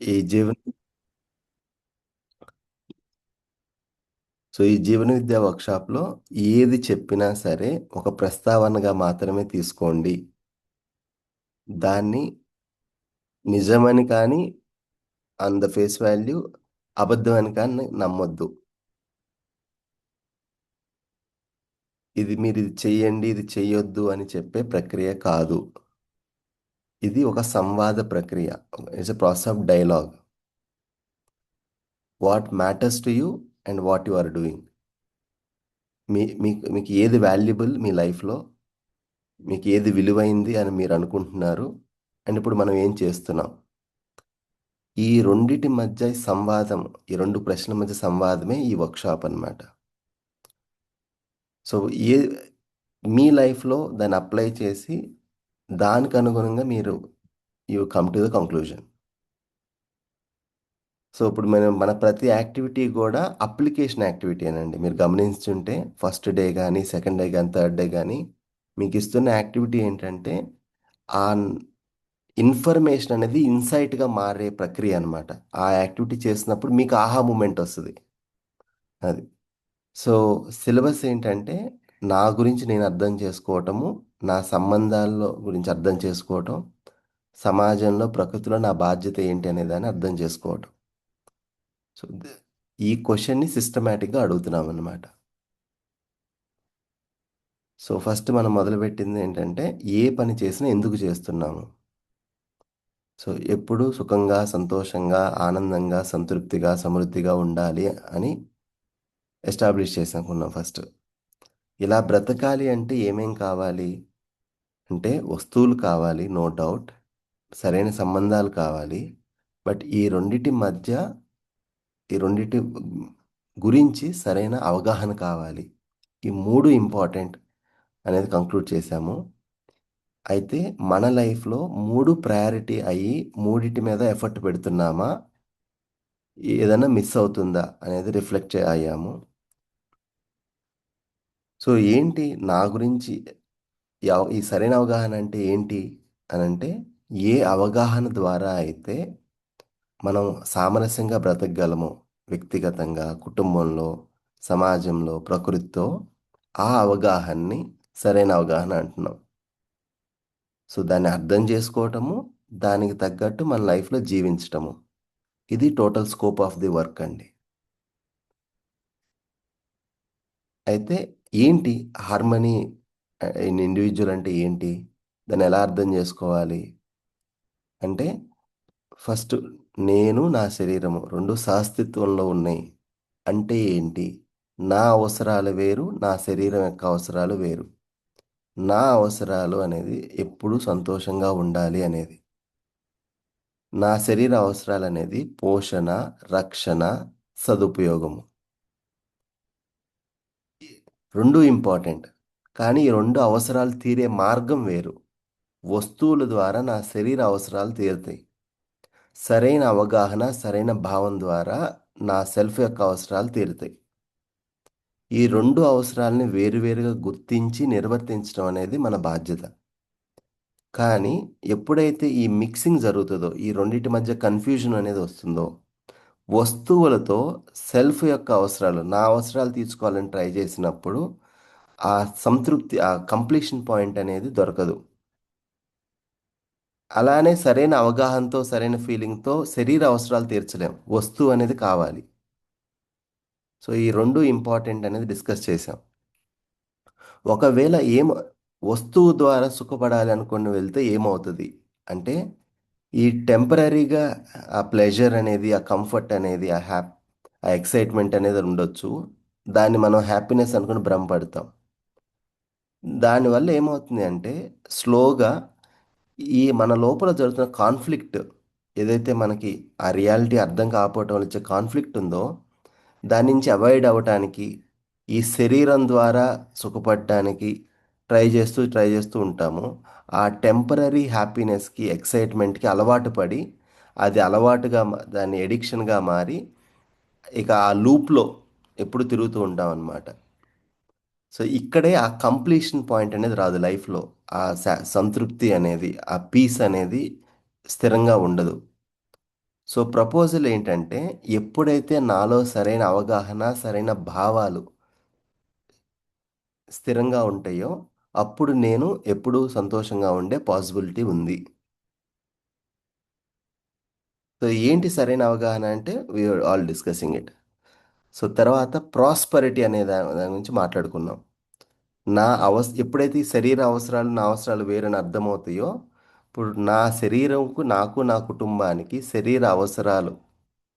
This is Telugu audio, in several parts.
ఈ జీవన ఈ జీవన విద్యా వర్క్షాప్లో ఏది చెప్పినా సరే ఒక ప్రస్తావనగా మాత్రమే తీసుకోండి. దాన్ని నిజమని కానీ ఆన్ ద ఫేస్ వాల్యూ అబద్ధం అని కానీ నమ్మొద్దు. ఇది చెయ్యండి, ఇది చెయ్యొద్దు అని చెప్పే ప్రక్రియ కాదు. ఇది ఒక సంవాద ప్రక్రియ. It's a process of dialogue. What matters to you and what you are doing. మీకు మీకు ఏది వాల్యుబుల్ మీ లైఫ్‌లో, మీకు ఏది విలువైంది అని మీరు అనుకుంటున్నారు? అండ్ ఇప్పుడు మనం ఏం చేస్తున్నాం? ఈ రెండిటి మధ్య సంవాదం, ఈ 2 ప్రశ్నల మధ్య సంవాదమే ఈ వర్క్‌షాప్ అన్నమాట. సో, ఏ మీ లైఫ్‌లో దాన్ని అప్లై చేసి దానికి అనుగుణంగా మీరు you come to the conclusion. So, ఇప్పుడు మన ప్రతి యాక్టివిటీ గూడా అప్లికేషన్ యాక్టివిటీయేనండి. మీరు గమనించుంటే ఫస్ట్ డే గాని, సెకండ్ డే గాని, థర్డ్ డే గాని మీకిస్తున్న యాక్టివిటీ ఏంటంటే, ఆ ఇన్ఫర్మేషన్ అనేది ఇన్‌సైట్‌గా మారే ప్రక్రియ అన్నమాట. ఆ యాక్టివిటీ చేసినప్పుడు మీకు ఆహా మూమెంట్ ఒస్తది. అది. సో, సిలబస్ ఏంటంటే, నా గురించి నేను అర్థం చేసుకోవటము, నా సంబంధాల్లో గురించి అర్థం చేసుకోవటం, సమాజంలో, ప్రకృతిలో నా బాధ్యత ఏంటి అనే దాన్ని అర్థం చేసుకోవటం. సో, ఈ క్వెషన్‌ని సిస్టమాటిక్‌గా అడుగుతున్నామన్నమాట. సో, ఫస్ట్ మనం మొదలుపెట్టింది ఏంటంటే, ఏ పని చేసినా ఎందుకు చేస్తున్నాము? సో, ఎప్పుడు సుఖంగా, సంతోషంగా, ఆనందంగా, సంతృప్తిగా, సమృద్ధిగా ఉండాలి అని ఎస్టాబ్లిష్ చేసుకున్నాం ఫస్ట్. ఇలా బ్రతకాలి అంటే ఏమేం కావాలి? అంటే వస్తువులు కావాలి, నో డౌట్. సరైన సంబంధాలు కావాలి. బట్ ఈ రెండిటి గురించి సరైన అవగాహన కావాలి. ఈ 3 ఇంపార్టెంట్ అనేది కంక్లూడ్ చేశాము. అయితే మన లైఫ్‌లో 3 ప్రయారిటీ అయ్యి మూడిటి మీద ఎఫర్ట్ పెడుతున్నామా? ఏదైనా మిస్ అవుతుందా? అనేది అయ్యాము. సో, ఏంటి నా గురించి ఈ సరైన అవగాహన అంటే ఏంటి? అనంటే ఏ అవగాహన ద్వారా అయితే మనం సామరస్యంగా బ్రతకగలము. వ్యక్తిగతంగా, కుటుంబంలో, సమాజంలో, ప్రకృతితో ఆ అవగాహనని సరైన అవగాహన అంటున్నాం. సో, దాన్ని అర్థం చేసుకోవటము, దానికి తగ్గట్టు మన లైఫ్‌లో జీవించటము. ఇది total scope of the work అండి. అయితే ఏంటి హార్మనీ ఇన్ ఇండివిడ్యువల్ అంటే ఏంటి? దాన్ని ఎలా అర్థం చేసుకోవాలి? అంటే ఫస్ట్ నేను, నా శరీరము 2 సహస్థిత్వంలో ఉన్నాయి. అంటే ఏంటి? నా అవసరాలు వేరు, నా శరీరం యొక్క అవసరాలు వేరు. నా అవసరాలు అనేది ఎప్పుడూ సంతోషంగా ఉండాలి అనేది. నా శరీర అవసరాలనేది పోషణ, రక్షణ, సదుపయోగము. 2 ఇంపార్టెంట్. కానీ ఈ 2 అవసరాలు తీరే మార్గం వేరు. వస్తువుల ద్వారా నా శరీర అవసరాలు తీరుతాయి. సరైన అవగాహన, సరైన భావం ద్వారా నా సెల్ఫ్ యొక్క అవసరాలు తీరుతాయి. ఈ 2 అవసరాలని వేరువేరుగా గుర్తించి నిర్వర్తించడం అనేది మన బాధ్యత. కానీ ఎప్పుడైతే ఈ మిక్సింగ్ జరుగుతదో, ఈ రెండిటి మధ్య కన్‌ఫ్యూజన్ అనేది వస్తుందో, వస్తువులతో సెల్ఫ్ యొక్క అవసరాలు, నా అవసరాలు తీర్చుకోవాలని ట్రై చేసినప్పుడు, ఆ సంతృప్తి, ఆ కంప్లీషన్ పాయింట్ అనేది దొరకదు. అలానే సరైన అవగాహనతో, సరైన ఫీలింగ్‌తో శరీర అవసరాలు తీర్చలేం. వస్తువు అనేది కావాలి. సో, ఈ 2 ఇంపార్టెంట్ అనేది డిస్కస్ చేశాం. ఒకవేళ వస్తువు ద్వారా సుఖపడాలి అనుకుని వెళ్తే ఏమవుతది? అంటే ఈ టెంపరరీగా ఆ ప్లెజర్ అనేది, ఆ కంఫర్ట్ అనేది, ఆ ఎక్సైట్‌మెంట్ అనేది ఉండొచ్చు. దాన్ని మనం హ్యాపీనెస్ అనుకుని భ్రమపడతాం. దానివల్ల ఏమవుతుంది అంటే స్లోగా మన లోపల జరుగుతున్న కాన్‌ఫ్లిక్ట్ ఏదైతే మనకి ఆ రియాలిటీ అర్థం కాకపోవటం వల్ల వచ్చే కాన్‌ఫ్లిక్ట్ ఉందో, దాని నుంచి అవాయిడ్ అవ్వటానికి, ఈ శరీరం ద్వారా సుఖపడటానికి ట్రై చేస్తూ ఉంటాము. ఆ టెంపరరీ హ్యాపీనెస్‌కి, ఎక్సైట్‌మెంట్‌కి అలవాటు పడి, అది అలవాటుగా దాన్ని అడిక్షన్‌గా మారి, ఇక ఆ లూప్‌లో ఎప్పుడు తిరుగుతూ ఉంటామనమాట. సో, ఇక్కడే ఆ కంప్లీషన్ పాయింట్ అనేది రాదు లైఫ్‌లో. ఆ సంతృప్తి అనేది, ఆ పీస్ అనేది స్థిరంగా ఉండదు. సో ప్రపోజల్ ఏంటంటే ఎప్పుడైతే నాలో సరైన అవగాహన, సరైన భావాలు స్థిరంగా ఉంటాయో అప్పుడు నేను ఎప్పుడూ సంతోషంగా ఉండే పాసిబిలిటీ ఉంది. సో ఏంటి సరైన అవగాహన అంటే we are all discussing it. So తర్వాత ప్రాస్పరిటీ అనే దాని గురించి మాట్లాడుకున్నాం. ఎప్పుడైతే ఈ శరీర అవసరాలు నా అవసరాలు వేరని అర్థమవుతాయో ఇప్పుడు నా శరీరంకు నాకు నా కుటుంబానికి శరీర అవసరాలు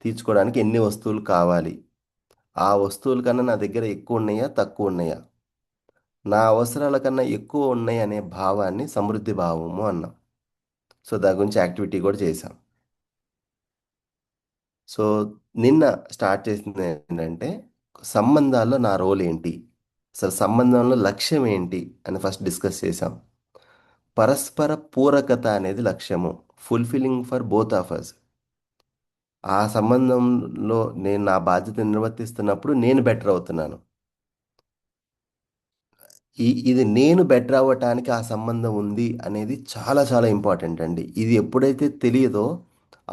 తీర్చుకోవడానికి ఎన్ని వస్తువులు కావాలి, ఆ వస్తువుల కన్నా నా దగ్గర ఎక్కువ ఉన్నాయా తక్కువ ఉన్నాయా, నా అవసరాల కన్నా ఎక్కువ ఉన్నాయి అనే భావాన్ని సమృద్ధి భావము అన్నాం. సో దాని గురించి యాక్టివిటీ కూడా చేశాం. సో నిన్న స్టార్ట్ చేసింది ఏంటంటే సంబంధాల్లో నా రోల్ ఏంటి, అసలు సంబంధంలో లక్ష్యం ఏంటి అని ఫస్ట్ డిస్కస్ చేశాం. పరస్పర పూరకత అనేది లక్ష్యము, fulfilling for both of us. ఆ సంబంధంలో నేను నా బాధ్యత నిర్వర్తిస్తున్నప్పుడు నేను బెటర్ అవుతున్నాను. ఇది నేను బెటర్ అవ్వటానికి ఆ సంబంధం ఉంది అనేది చాలా చాలా ఇంపార్టెంట్ అండి. ఇది ఎప్పుడైతే తెలియదో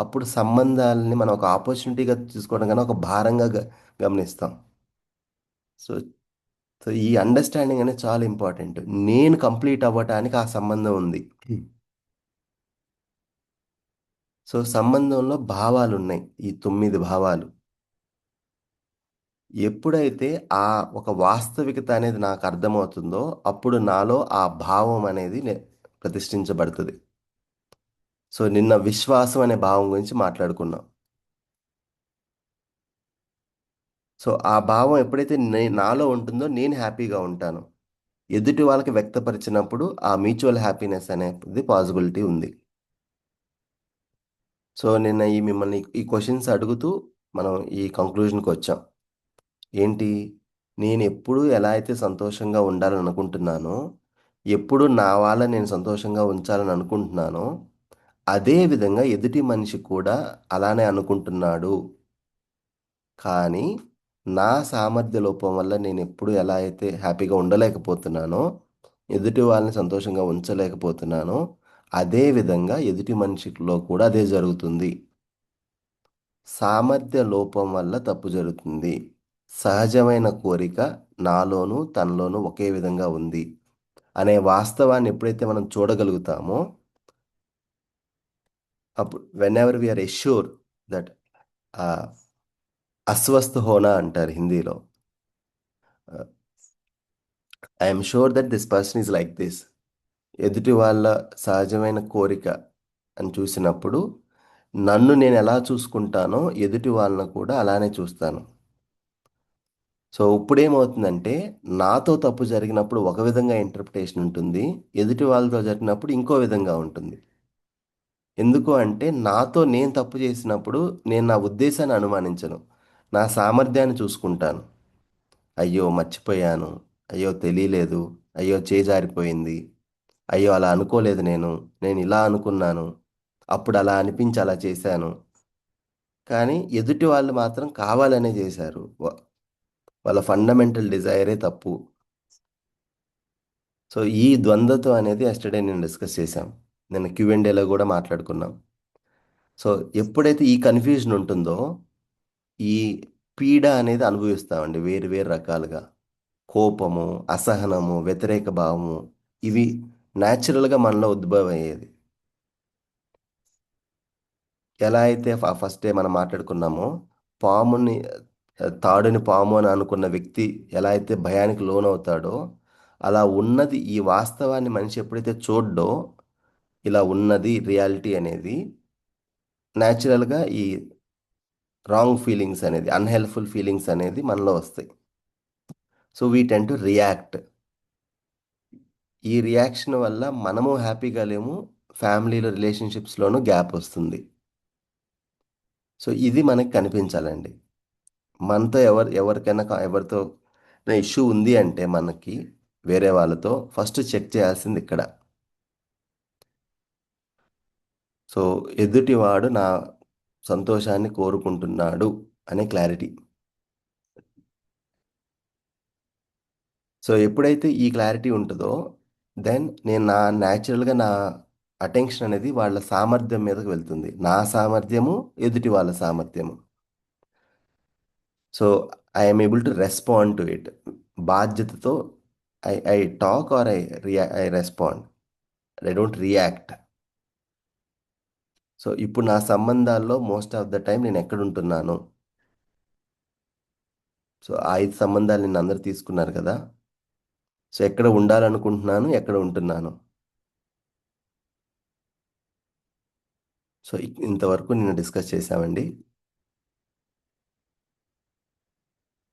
అప్పుడు సంబంధాలని మనం ఒక ఆపర్చునిటీగా తీసుకోవడం కన్నా ఒక భారంగా గమనిస్తాం. సో సో ఈ అండర్స్టాండింగ్ అనేది చాలా ఇంపార్టెంట్. నేను కంప్లీట్ అవ్వటానికి ఆ సంబంధం ఉంది. సో సంబంధంలో భావాలు ఉన్నాయి, ఈ 9 భావాలు. ఎప్పుడైతే ఆ ఒక వాస్తవికత అనేది నాకు అర్థమవుతుందో అప్పుడు నాలో ఆ భావం అనేది ప్రతిష్ఠించబడుతుంది. సో నిన్న విశ్వాసం అనే భావం గురించి మాట్లాడుకున్నాం. సో ఆ భావం ఎప్పుడైతే నాలో ఉంటుందో నేను హ్యాపీగా ఉంటాను. ఎదుటి వాళ్ళకి వ్యక్తపరిచినప్పుడు ఆ మ్యూచువల్ హ్యాపీనెస్ అనేది పాసిబిలిటీ ఉంది. సో నిన్న మిమ్మల్ని ఈ క్వశ్చన్స్ అడుగుతూ మనం ఈ కంక్లూజన్కి వచ్చాం. ఏంటి, నేను ఎప్పుడు ఎలా అయితే సంతోషంగా ఉండాలని అనుకుంటున్నానో, ఎప్పుడు నా వాళ్ళ నేను సంతోషంగా ఉంచాలని అనుకుంటున్నానో అదే విధంగా ఎదుటి మనిషి కూడా అలానే అనుకుంటున్నాడు. కానీ నా సామర్థ్య లోపం వల్ల నేను ఎప్పుడు ఎలా అయితే హ్యాపీగా ఉండలేకపోతున్నానో, ఎదుటి వాళ్ళని సంతోషంగా ఉంచలేకపోతున్నానో అదే విధంగా ఎదుటి మనిషిలో కూడా అదే జరుగుతుంది. సామర్థ్య లోపం వల్ల తప్పు జరుగుతుంది. సహజమైన కోరిక నాలోనూ తనలోనూ ఒకే విధంగా ఉంది అనే వాస్తవాన్ని ఎప్పుడైతే మనం చూడగలుగుతామో అప్పుడు whenever we are assure that అస్వస్థ హోనా అంటారు హిందీలో. I'm sure that this person is like this. ఎదుటి వాళ్ళ సహజమైన కోరిక అని చూసినప్పుడు నన్ను నేను ఎలా చూసుకుంటానో ఎదుటి వాళ్ళను కూడా అలానే చూస్తాను. సో ఇప్పుడేమవుతుందంటే నాతో తప్పు జరిగినప్పుడు ఒక విధంగా ఇంటర్ప్రిటేషన్ ఉంటుంది, ఎదుటి వాళ్ళతో జరిగినప్పుడు ఇంకో విధంగా ఉంటుంది. ఎందుకు అంటే నాతో నేను తప్పు చేసినప్పుడు నేను నా ఉద్దేశాన్ని అనుమానించను, నా సామర్థ్యాన్ని చూసుకుంటాను. అయ్యో మర్చిపోయాను, అయ్యో తెలియలేదు, అయ్యో చేజారిపోయింది, అయ్యో అలా అనుకోలేదు, నేను ఇలా అనుకున్నాను, అప్పుడు అలా అనిపించి అలా చేశాను. కానీ ఎదుటి వాళ్ళు మాత్రం కావాలనే చేశారు. వాళ్ళ ఫండమెంటల్ డిజైరే తప్పు. సో ఈ ద్వంద్వత్వం అనేది ఎస్టర్డే నేను డిస్కస్ చేశాం. నేను క్యూఎండేలో కూడా మాట్లాడుకున్నాం. సో ఎప్పుడైతే ఈ కన్ఫ్యూజన్ ఉంటుందో ఈ పీడ అనేది అనుభవిస్తామండి వేరు వేరు రకాలుగా. కోపము, అసహనము, వ్యతిరేక భావము, ఇవి న్యాచురల్గా మనలో ఉద్భవం అయ్యేది. ఎలా అయితే ఫస్ట్ డే మనం మాట్లాడుకున్నామో పాముని తాడుని పాము అని అనుకున్న వ్యక్తి ఎలా అయితే భయానికి లోనవుతాడో అలా ఉన్నది ఈ వాస్తవాన్ని మనిషి ఎప్పుడైతే చూడ్డో ఇలా ఉన్నది రియాలిటీ అనేది న్యాచురల్గా ఈ రాంగ్ ఫీలింగ్స్ అనేది అన్హెల్ప్ఫుల్ ఫీలింగ్స్ అనేది మనలో వస్తాయి. So we tend to react. ఈ రియాక్షన్ వల్ల మనము హ్యాపీగా లేము, ఫ్యామిలీలో రిలేషన్షిప్స్లోనూ గ్యాప్ వస్తుంది. సో ఇది మనకి కనిపించాలండి. మనతో ఎవరికైనా ఎవరితో ఇష్యూ ఉంది అంటే మనకి వేరే వాళ్ళతో ఫస్ట్ చెక్ చేయాల్సింది ఇక్కడ. సో ఎదుటివాడు నా సంతోషాన్ని కోరుకుంటున్నాడు అనే క్లారిటీ. సో ఎప్పుడైతే ఈ క్లారిటీ ఉంటుందో దెన్ నేను న్యాచురల్గా నా అటెన్షన్ అనేది వాళ్ళ సామర్థ్యం మీదకి వెళ్తుంది. నా సామర్థ్యము, ఎదుటి వాళ్ళ సామర్థ్యము. So I'm able to respond to it. బాధ్యతతో I talk or I respond. I don't react. So ఇప్పుడు నా సంబంధాల్లో మోస్ట్ ఆఫ్ ద టైం నేను ఎక్కడ ఉంటున్నాను? సో ఆ 5 సంబంధాలు నిన్న అందరు తీసుకున్నారు కదా. సో ఎక్కడ ఉండాలనుకుంటున్నాను, ఎక్కడ ఉంటున్నాను. సో ఇంతవరకు నిన్న డిస్కస్ చేశామండి.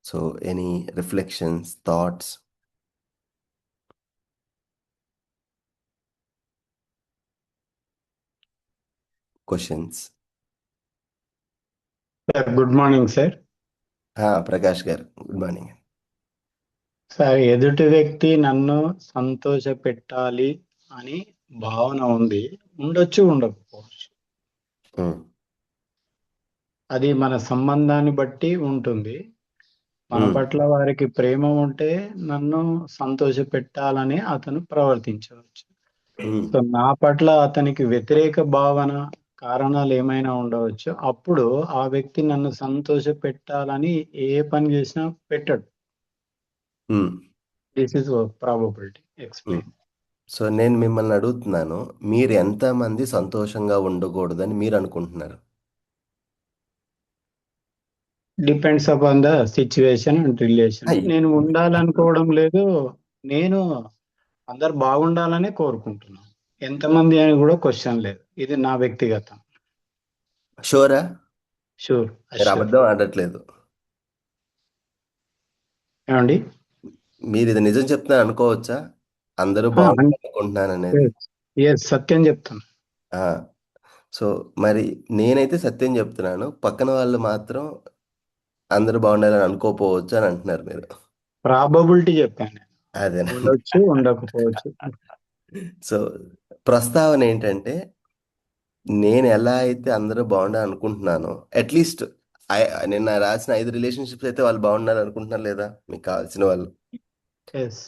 So any reflections, thoughts, questions? Sir good morning sir. Prakash గారు గుడ్ మార్నింగ్. సార్ ఎదుటి వ్యక్తి నన్ను సంతోష పెట్టాలి అని భావన ఉంది, ఉండొచ్చు ఉండకపోవచ్చు. అది మన సంబంధాన్ని బట్టి ఉంటుంది. మన పట్ల వారికి ప్రేమ ఉంటే నన్ను సంతోష పెట్టాలని అతను ప్రవర్తించవచ్చు. సో నా పట్ల అతనికి వ్యతిరేక భావన, కారణాలు ఏమైనా ఉండవచ్చు. అప్పుడు ఆ వ్యక్తి నన్ను సంతోష పెట్టాలని ఏ పని చేసినా పెట్టడు. This is probability explain. So నేను మిమ్మల్ని అడుగుతున్నాను, మీరు ఎంతమంది సంతోషంగా ఉండకూడదని మీరు అనుకుంటున్నారు? Depends upon the situation and relation. అయ్యి. నేను ఉండాలనుకోవడం లేదు, నేను అందరు బాగుండాలనే కోరుకుంటున్నాను. ఎంతమంది అని కూడా క్వశ్చన్ లేదు. ఇది నా వ్యక్తిగతం. షూరా? షూర్, మీరు అష్యూర్. అబద్ధం ఆడట్లేదు. ఏమండి? మీరు ఇది నిజం చెప్తున్నారు అనుకోవచ్చా? అందరూ బాగుండాలనుకుంటున్నాను అనేది. సత్యం చెప్తాను. సో మరి నేనైతే సత్యం చెప్తున్నాను, పక్కన వాళ్ళు మాత్రం అందరూ బాగుండాలని అనుకోపోవచ్చు అని అంటున్నారు మీరు. ప్రాబబిలిటీ చెప్పాను నేను. అదే. ఉండొచ్చు, ఉండకపోవచ్చు. సో ప్రస్తావన ఏంటంటే, నేను ఎలా అయితే అందరూ బాగుండాలని అనుకుంటున్నానో, అట్లీస్ట్ నిన్న రాసిన 5 రిలేషన్షిప్స్ అయితే వాళ్ళు బాగుండాలని అనుకుంటున్నారు లేదా, మీకు కావాల్సిన వాళ్ళు? Yes.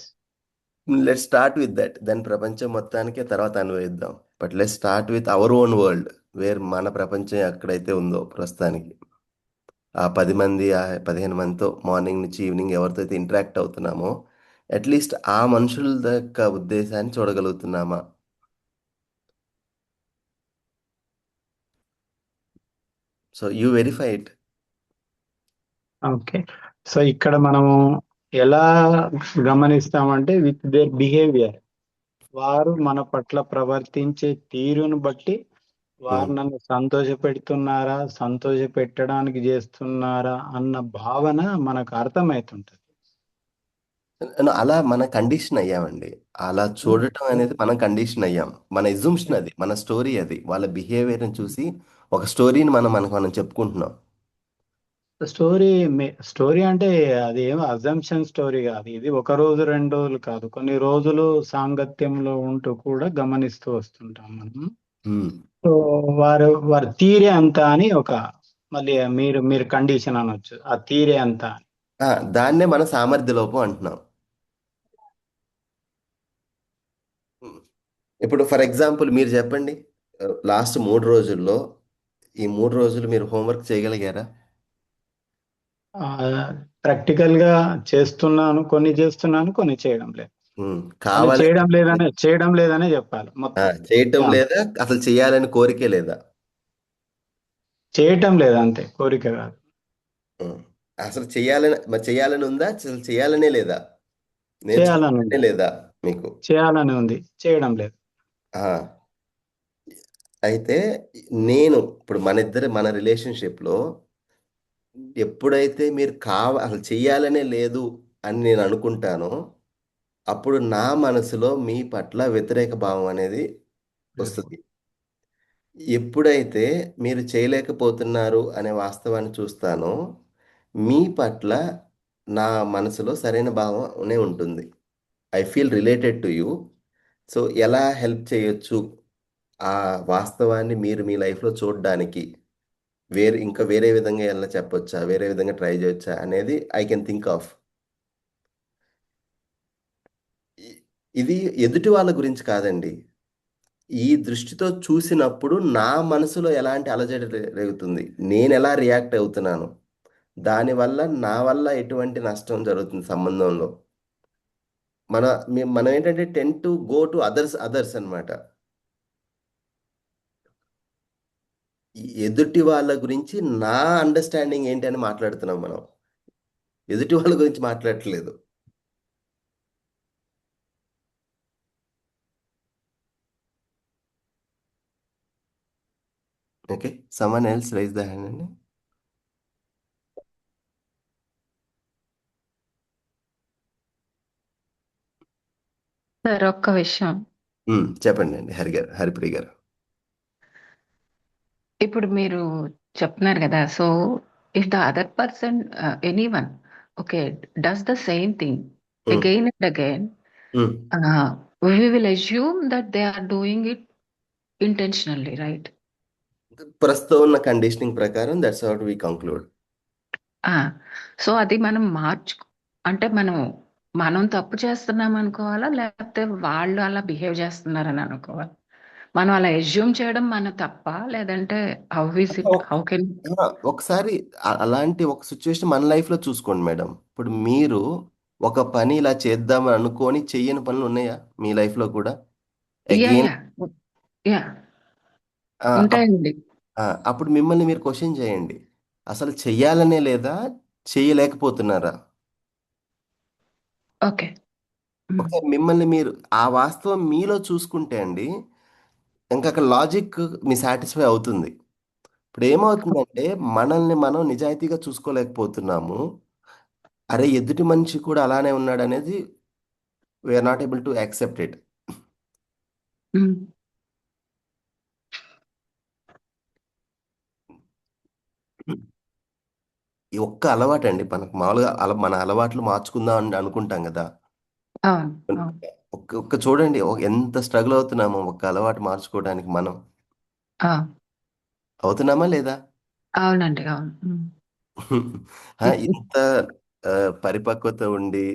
Let start with that, then ప్రపంచం మొత్తానికి తర్వాత అనుభవిద్దాం. But let start with our own world, where మన ప్రపంచం ఎక్కడైతే ఉందో ప్రస్తుతానికి. ఆ 10 మంది, ఆ 15 మందితో మార్నింగ్ నుంచి ఈవినింగ్ ఎవరితో అయితే ఇంటరాక్ట్ అవుతున్నామో, అట్లీస్ట్ ఆ మనుషుల యొక్క ఉద్దేశాన్ని చూడగలుగుతున్నామా? So you verify it. Okay. So ఇక్కడ మనము ఎలా గమనిస్తామంటే విత్ దేర్ బిహేవియర్, వారు మన పట్ల ప్రవర్తించే తీరును బట్టి వారు నన్ను సంతోష పెడుతున్నారా, సంతోష పెట్టడానికి చేస్తున్నారా అన్న భావన మనకు అర్థమవుతుంటది. అలా మన కండిషన్ అయ్యామండి. అలా చూడటం అనేది మనం కండిషన్ అయ్యాం. మన ఎజుమ్షన్ అది, మన స్టోరీ అది. వాళ్ళ బిహేవియర్ని చూసి ఒక స్టోరీని మనం చెప్పుకుంటున్నాం. స్టోరీ స్టోరీ అంటే అది ఏమో అజంప్షన్ స్టోరీ కాదు. ఇది ఒక రోజు 2 రోజులు కాదు, కొన్ని రోజులు సాంగత్యంలో ఉంటూ కూడా గమనిస్తూ వస్తుంటాం మనం. సో వారి తీరే అంత అని మళ్ళీ మీరు కండిషన్ అనొచ్చు, ఆ తీరే అంత అని. దాన్నే మన సామర్థ్య లోపం అంటున్నాం. ఇప్పుడు ఫర్ ఎగ్జాంపుల్ మీరు చెప్పండి, లాస్ట్ 3 రోజుల్లో ఈ 3 రోజులు మీరు హోంవర్క్ చేయగలిగారా? ప్రాక్టికల్ గా చేస్తున్నాను, కొన్ని చేస్తున్నాను, కొన్ని చేయడం లేదు. కొన్ని కావాలని చేయడం లేదనే చెప్పాలి మొత్తం. చేయటం లేదా, అసలు చేయాలని కోరికే లేదా? చేయటం లేదు, అంతే, కోరిక కాదు. అసలు చేయాలని ఉందా, అసలు చేయాలనే లేదా? చేయాలని నేర్చుకోవాలనే ఉంది, లేదా మీకు? చేయాలని ఉంది, చేయడం లేదు. ఆ, అయితే ఇప్పుడు మన రిలేషన్షిప్లో ఎప్పుడైతే మీరు అసలు చెయ్యాలనే లేదు అని నేను అనుకుంటానో, అప్పుడు నా మనసులో మీ పట్ల వ్యతిరేక భావం అనేది వస్తుంది. ఎప్పుడైతే మీరు చేయలేకపోతున్నారు అనే వాస్తవాన్ని చూస్తానో, మీ పట్ల నా మనసులో సరైన భావనే ఉంటుంది. I feel related to you. So ఎలా హెల్ప్ చేయొచ్చు ఆ వాస్తవాన్ని మీరు మీ లైఫ్లో చూడడానికి? ఇంకా వేరే విధంగా ఎలా చెప్పొచ్చా, వేరే విధంగా ట్రై చేయొచ్చా అనేది ఐ కెన్ థింక్ ఆఫ్. ఇది ఎదుటి వాళ్ళ గురించి కాదండి. ఈ దృష్టితో చూసినప్పుడు నా మనసులో ఎలాంటి అలజడి రేగుతుంది, నేను ఎలా రియాక్ట్ అవుతున్నాను, దానివల్ల నా వల్ల ఎటువంటి నష్టం జరుగుతుంది సంబంధంలో. మనం ఏంటంటే ten to go to others others అన్నమాట. ఈ ఎదుటి వాళ్ళ గురించి నా అండర్స్టాండింగ్ ఏంటి అని మాట్లాడుతున్నాం మనం, ఎదుటి వాళ్ళ గురించి మాట్లాడట్లేదు. Okay, someone else raise the hand అండి. సార్ ఒక్క విషయం. చెప్పండి అండి హరిప్రియ గారు. ఇప్పుడు మీరు చెప్తున్నారు కదా, so if the other person any one okay does the same thing um, again and again, um. we will assume that they are doing it intentionally, right? ప్రస్తుతం ఉన్న కండిషనింగ్ ప్రకారం that's what we conclude. So అది మనం అంటే మనం తప్పు చేస్తున్నాం అనుకోవాలా, లేకపోతే వాళ్ళు అలా బిహేవ్ చేస్తున్నారని అనుకోవాలి? మనం అలా ఎజ్యూమ్ చేయడం మన తప్ప, లేదంటే how is it, how can? ఒకసారి అలాంటి ఒక సిచ్యువేషన్ మన లైఫ్ లో చూసుకోండి మేడం. ఇప్పుడు మీరు ఒక పని ఇలా చేద్దామని అనుకొని చెయ్యని పనులు ఉన్నాయా మీ లైఫ్ లో కూడా? యా అగైన్ యా యా ఉంటాయండి. అప్పుడు మిమ్మల్ని మీరు క్వశ్చన్ చేయండి, అసలు చెయ్యాలనే లేదా, చెయ్యలేకపోతున్నారా? ఓకే. ఒకసారి మిమ్మల్ని మీరు ఆ వాస్తవం మీలో చూసుకుంటే అండి, ఇంకా అక్కడ లాజిక్ మీ సాటిస్ఫై అవుతుంది. ఇప్పుడు ఏమవుతుందంటే మనల్ని మనం నిజాయితీగా చూసుకోలేకపోతున్నాము. అరే ఎదుటి మనిషి కూడా అలానే ఉన్నాడు అనేది we are not able to accept it. ఈ ఒక్క అలవాటు అండి మనకు మామూలుగా మన అలవాట్లు మార్చుకుందాం అని అనుకుంటాం కదా. అవును అవును ఒక్క చూడండి, ఎంత స్ట్రగుల్ అవుతున్నామో ఒక్క అలవాటు మార్చుకోవడానికి మనం. అవుతున్నామా లేదా? అవునండి అవును. ఇంత ఆ, పరిపక్వత ఉండి,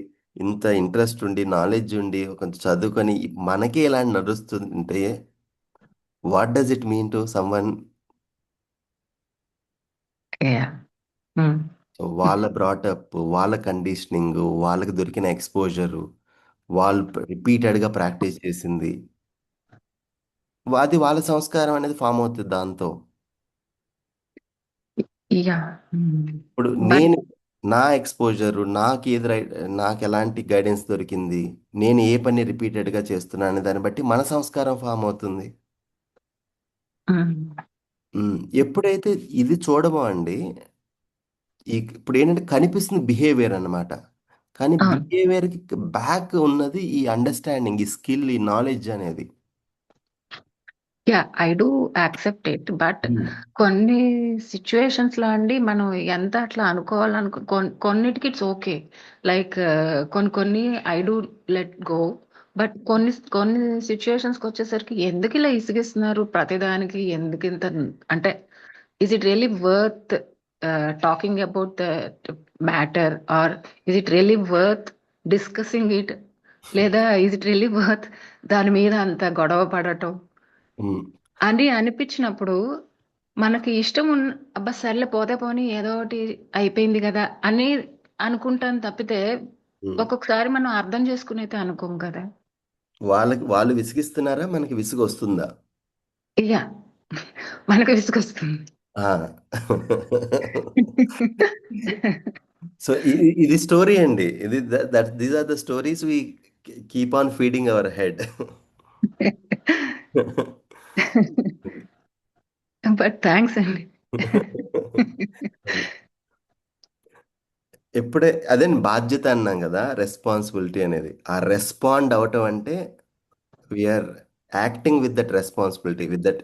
ఇంత ఇంట్రెస్ట్ ఉండి, నాలెడ్జ్ ఉండి, కొంచెం చదువుకొని మనకే ఇలా నడుస్తుంటే what does it mean to someone? Yeah వాళ్ళ బ్రాటప్, వాళ్ళ కండిషనింగ్, వాళ్ళకి దొరికిన ఎక్స్పోజరు, వాళ్ళు రిపీటెడ్గా ప్రాక్టీస్ చేసింది, అది వాళ్ళ సంస్కారం అనేది ఫామ్ అవుతుంది దాంతో. యా ఇప్పుడు బట్ నేను నా ఎక్స్పోజరు నాకు ఎలాంటి గైడెన్స్ దొరికింది, నేను ఏ పని రిపీటెడ్గా చేస్తున్నాను దాన్ని బట్టి మన సంస్కారం ఫామ్ అవుతుంది. ఎప్పుడైతే ఇది చూడమో అండి, ఇప్పుడు ఏంటంటే కనిపిస్తుంది బిహేవియర్ అన్నమాట, కానీ అవును. బిహేవియర్కి బ్యాక్ ఉన్నది ఈ అండర్స్టాండింగ్, ఈ స్కిల్, ఈ నాలెడ్జ్ అనేది. Yeah I do accept it, but um, కొన్ని సిచ్యువేషన్స్ లో అండి మనం ఎంత అట్లా అనుకోవాలనుకో కొన్నిటికి ఇట్స్ ఓకే. లైక్ కొన్ని కొన్ని I do let go. But కొన్ని కొన్ని సిచ్యువేషన్స్కి వచ్చేసరికి ఎందుకు ఇలా ఇసిగిస్తున్నారు ప్రతిదానికి, ఎందుకు ఇంత అంటే is it really worth talking about the matter, or is it really worth discussing it, లేదా is it really worth దాని మీద అంత గొడవ పడటం ఉమ్, అని అనిపించినప్పుడు, మనకి ఇష్టం అబ్బా సర్లే పోతే పోనీ ఏదో ఒకటి అయిపోయింది కదా అని అనుకుంటాను తప్పితే, ఉమ్. ఒక్కొక్కసారి మనం అర్థం చేసుకునైతే అనుకోం కదా. వాళ్ళు విసిగిస్తున్నారా, మనకి విసుగు వస్తుందా? ఇక మనకు విసుకొస్తుంది. ఆ. సో ఇది స్టోరీ అండి, these are the stories we keep on feeding our head. But thanks అండి. అదే బాధ్యత అన్నాం కదా, రెస్పాన్సిబిలిటీ అనేది. ఆ రెస్పాండ్ అవటం అంటే we are acting with that responsibility, with that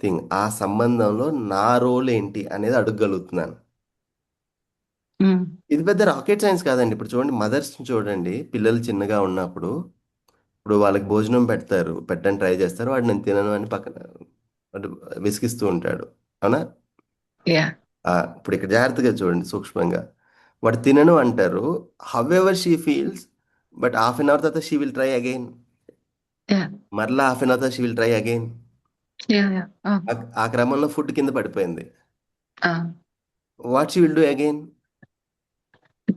thing. ఆ సంబంధంలో నా రోల్ ఏంటి అనేది అడగగలుగుతున్నాను. ఇది పెద్ద రాకెట్ సైన్స్ కాదండి. ఇప్పుడు చూడండి, మదర్స్ చూడండి, పిల్లలు చిన్నగా ఉన్నప్పుడు ఇప్పుడు వాళ్ళకి భోజనం పెట్టడానికి ట్రై చేస్తారు, వాడు నేను తినను అని పక్కన వాడు విసిగిస్తూ ఉంటాడు, అవునా? యా ఇప్పుడు ఇక్కడ జాగ్రత్తగా చూడండి సూక్ష్మంగా, వాడు తినను అంటారు, however she feels, but half an hour తర్వాత she will try again. Yeah మరలా half an hour she will try again. Yeah yeah ఆ క్రమంలో ఫుడ్ కింద పడిపోయింది. ఆ. What she will do again?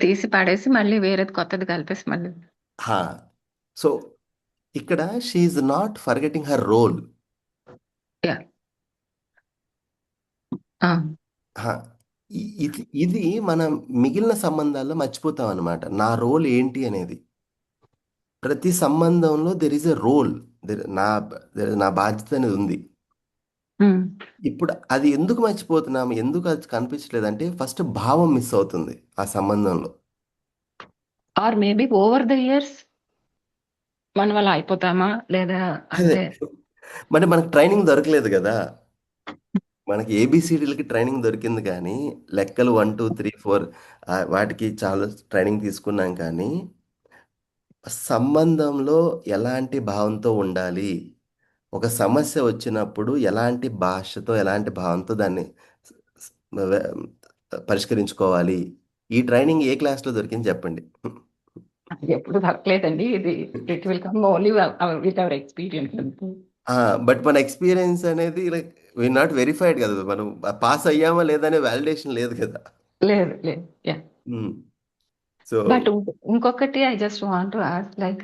తీసి పడేసి మళ్ళీ వేరేది కొత్తది కలిపేసి మళ్ళీ. హా. సో ఇక్కడ she is not forgetting her role. Yeah. ఆ. హా. ఇది మనం మిగిలిన సంబంధాల్లో మర్చిపోతాం అనమాట. నా రోల్ ఏంటి అనేది. ప్రతి సంబంధంలో దెర్ ఇస్ ఎ రోల్. నా బాధ్యత అనేది ఉంది. ఉమ్. ఇప్పుడు అది ఎందుకు మర్చిపోతున్నాము, ఎందుకు అది కనిపించలేదంటే ఫస్ట్ భావం మిస్ అవుతుంది ఆ సంబంధంలో. Or maybe over the years మన వల్ల అయిపోతామా లేదా అదే. అంటే. మరి మనకు ట్రైనింగ్ దొరకలేదు కదా. మనకి ఏబిసిడీలకి ట్రైనింగ్ దొరికింది కానీ లెక్కలు 1 2 3 4 వాటికి చాలా ట్రైనింగ్ తీసుకున్నాం కానీ సంబంధంలో ఎలాంటి భావంతో ఉండాలి, ఒక సమస్య వచ్చినప్పుడు ఎలాంటి భాషతో ఎలాంటి భావంతో దాన్ని స- స- వె- పరిష్కరించుకోవాలి, ఈ ట్రైనింగ్ ఏ క్లాస్లో దొరికింది చెప్పండి. అది ఎప్పుడు దొరకలేదండి. ఇది it will come only with our experience. But మన ఎక్స్పీరియన్స్ అనేది లైక్ వి నాట్ వెరిఫైడ్ కదా, మనం పాస్ అయ్యామా లేదా అనే వాలిడేషన్ లేదు కదా. లేదు లేదు. యా. సో బట్ ఇంకొకటి I just want to ask like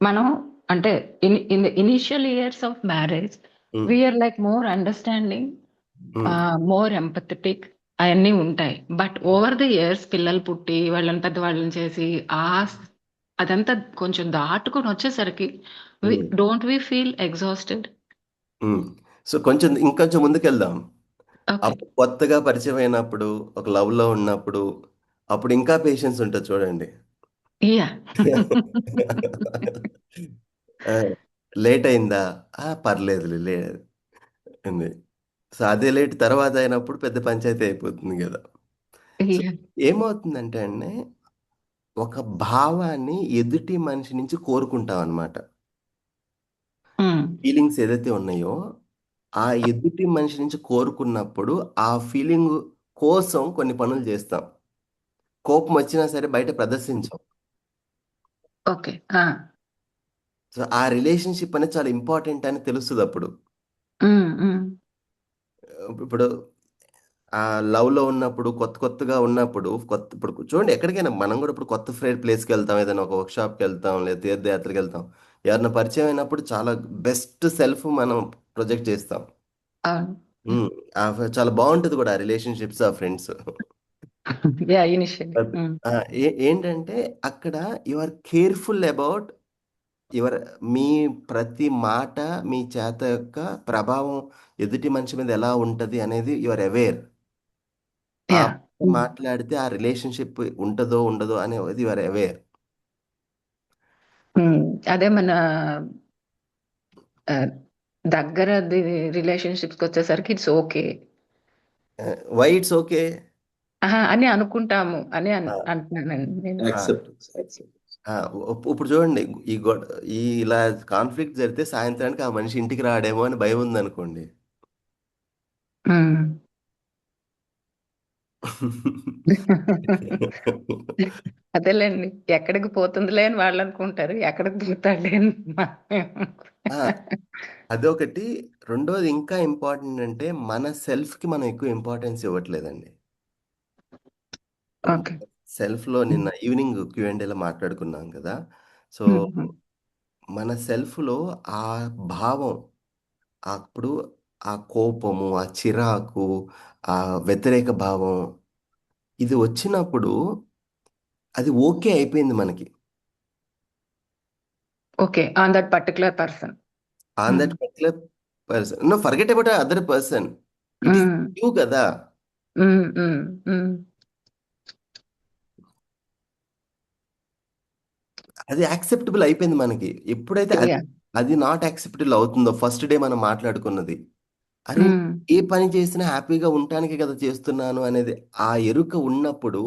మనం అంటే in the initial years of marriage we are like more understanding, more empathetic అవన్నీ ఉంటాయి. బట్ ఓవర్ ద ఇయర్స్ పిల్లలు పుట్టి వాళ్ళని పెద్దవాళ్ళని చేసి ఆ అదంతా కొంచెం దాటుకొని వచ్చేసరికి don't we feel exhausted? So కొంచెం ఇంకొంచెం ముందుకెళ్దాం. ఓకే. అప్పుడు కొత్తగా పరిచయం అయినప్పుడు, ఒక లవ్ లో ఉన్నప్పుడు, అప్పుడు ఇంకా పేషెన్స్ ఉంటుంది చూడండి. యా. లేట్ అయిందా, పర్లేదు లేదు. సో అదే లేట్ తర్వాత అయినప్పుడు పెద్ద పంచాయతీ అయిపోతుంది కదా. So yeah. ఏమవుతుందంటే అండి, ఒక భావాన్ని ఎదుటి మనిషి నుంచి కోరుకుంటాం అనమాట. ఫీలింగ్స్ ఏదైతే ఉన్నాయో ఆ ఎదుటి మనిషి నుంచి కోరుకున్నప్పుడు ఆ ఫీలింగ్ కోసం కొన్ని పనులు చేస్తాం. కోపం వచ్చినా సరే బయట ప్రదర్శించాం. ఓకే. సో ఆ రిలేషన్షిప్ అనేది చాలా ఇంపార్టెంట్ అని తెలుస్తుంది అప్పుడు. ఇప్పుడు ఆ లవ్ లో ఉన్నప్పుడు, కొత్త కొత్తగా ఉన్నప్పుడు, ఇప్పుడు చూడండి ఎక్కడికైనా మనం కూడా ఇప్పుడు కొత్త ప్లేస్కి వెళ్తాం, ఏదైనా ఒక వర్క్ షాప్కి వెళ్తాం లేదా తీర్థయాత్రకి వెళ్తాం. ఎవరైనా పరిచయం అయినప్పుడు చాలా బెస్ట్ సెల్ఫ్ మనం ప్రొజెక్ట్ చేస్తాం. అవును. ఉమ్, చాలా బాగుంటుంది కూడా ఆ రిలేషన్షిప్స్, ఆ ఫ్రెండ్స్. Yeah initially. ఏంటంటే అక్కడ you are careful about your మీ ప్రతి మాట, మీ చేత యొక్క ప్రభావం ఎదుటి మనిషి మీద ఎలా ఉంటది అనేది యు ఆర్ అవేర్. ఆ యా. మాట్లాడితే ఆ రిలేషన్షిప్ ఉంటుందో ఉండదో అనేది యు ఆర్ అవేర్. అదే మన ఆ, దగ్గర రిలేషన్షిప్స్ వచ్చేసరికి it's okay why it's okay. అని అనుకుంటాము అని అంటున్నానండి నేను. ఇప్పుడు చూడండి, ఈ గొ ఈ ఇలా కాన్ఫ్లిక్ట్ జరిగితే సాయంత్రానికి ఆ మనిషి ఇంటికి రాడేమో అని భయం ఉందనుకోండి. మ్మ్. అదేలేండి, ఎక్కడికి పోతుందిలే అని వాళ్ళు అనుకుంటారు, ఎక్కడికి పోతాడులే అని ఆ, అదొకటి. రెండోది ఇంకా ఇంపార్టెంట్ అంటే మన సెల్ఫ్కి మనం ఎక్కువ ఇంపార్టెన్స్ ఇవ్వట్లేదండి. ఓకే. సెల్ఫ్లో నిన్న ఈవినింగ్ Q&Aలో మాట్లాడుకున్నాం కదా. సో మన సెల్ఫ్లో ఆ భావం, అప్పుడు ఆ కోపము, ఆ చిరాకు, ఆ వ్యతిరేక భావం ఇది వచ్చినప్పుడు అది ఓకే అయిపోయింది మనకి. Okay on that particular person. On that particular person, no forget about other person, it is you కదా. అది యాక్సెప్టబుల్ అయిపోయింది మనకి. ఎప్పుడైతే అది అది నాట్ యాక్సెప్టబుల్ అవుతుందో, ఫస్ట్ డే మనం మాట్లాడుకున్నది, అరే ఏ పని చేసినా హ్యాపీగా ఉండటానికి కదా చేస్తున్నాను అనేది ఆ ఎరుక ఉన్నప్పుడు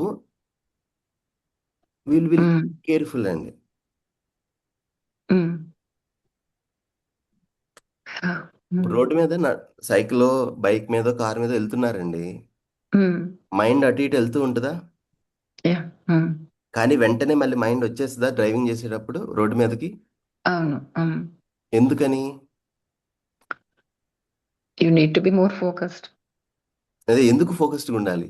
విల్ కేర్ఫుల్ అండి. రోడ్డు మీద సైకిల్, బైక్ మీద, కార్ మీద వెళ్తున్నారండి. మైండ్ అటు ఇటు వెళ్తూ ఉంటుందా? కానీ వెంటనే మళ్ళీ మైండ్ వచ్చేస్తుందా డ్రైవింగ్ చేసేటప్పుడు రోడ్డు మీదకి? అవును. ఎందుకని? You need to be more focused. అదే ఎందుకు ఫోకస్డ్గా ఉండాలి?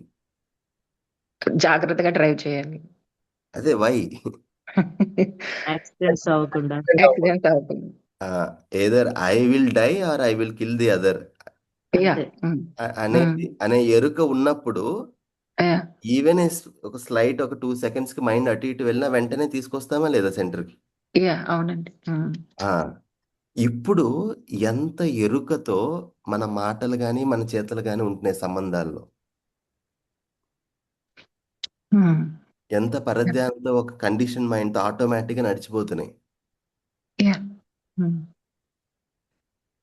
జాగ్రత్తగా డ్రైవ్ చేయాలి. అదే వై? యాక్సిడెంట్స్ అవ్వకుండా. యాక్సిడెంట్ అవుతుంది. Either I will die or I will kill the other yeah. అంతే. అనే ఎరుక ఉన్నప్పుడు యా. ఈవెన్ ఒక స్లైట్ ఒక 2 సెకండ్స్ కి మైండ్ అటు ఇటు వెళ్ళినా వెంటనే తీసుకొస్తామా లేదా సెంటర్కి? యా, అవునండి. ఇప్పుడు ఎంత ఎరుకతో మన మాటలు కానీ మన చేతలు కానీ ఉంటున్నాయి సంబంధాల్లో, ఎంత పరధ్యానంతో ఒక కండిషన్ మైండ్తో ఆటోమేటిక్గా నడిచిపోతున్నాయి. యా.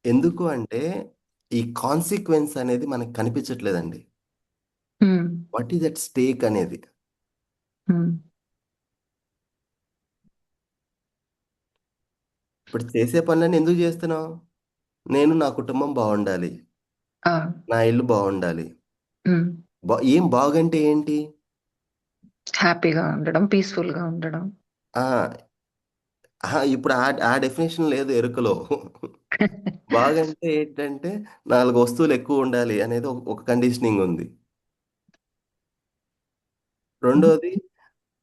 ఎందుకు అంటే ఈ కాన్సిక్వెన్స్ అనేది మనకు కనిపించట్లేదండి. వాట్ ఈస్ దట్ స్టేక్ అనేది. ఇప్పుడు చేసే పనులన్నీ ఎందుకు చేస్తున్నావు? నేను నా కుటుంబం బాగుండాలి, నా ఇల్లు బాగుండాలి. ఏం బాగంటే ఏంటి? హ్యాపీగా ఉండడం, పీస్ఫుల్ గా ఉండడం. ఆ ఇప్పుడు ఆ డెఫినేషన్ లేదు ఎరుకలో. బాగంటే ఏంటంటే 4 వస్తువులు ఎక్కువ ఉండాలి అనేది ఒక కండిషనింగ్ ఉంది. రెండోది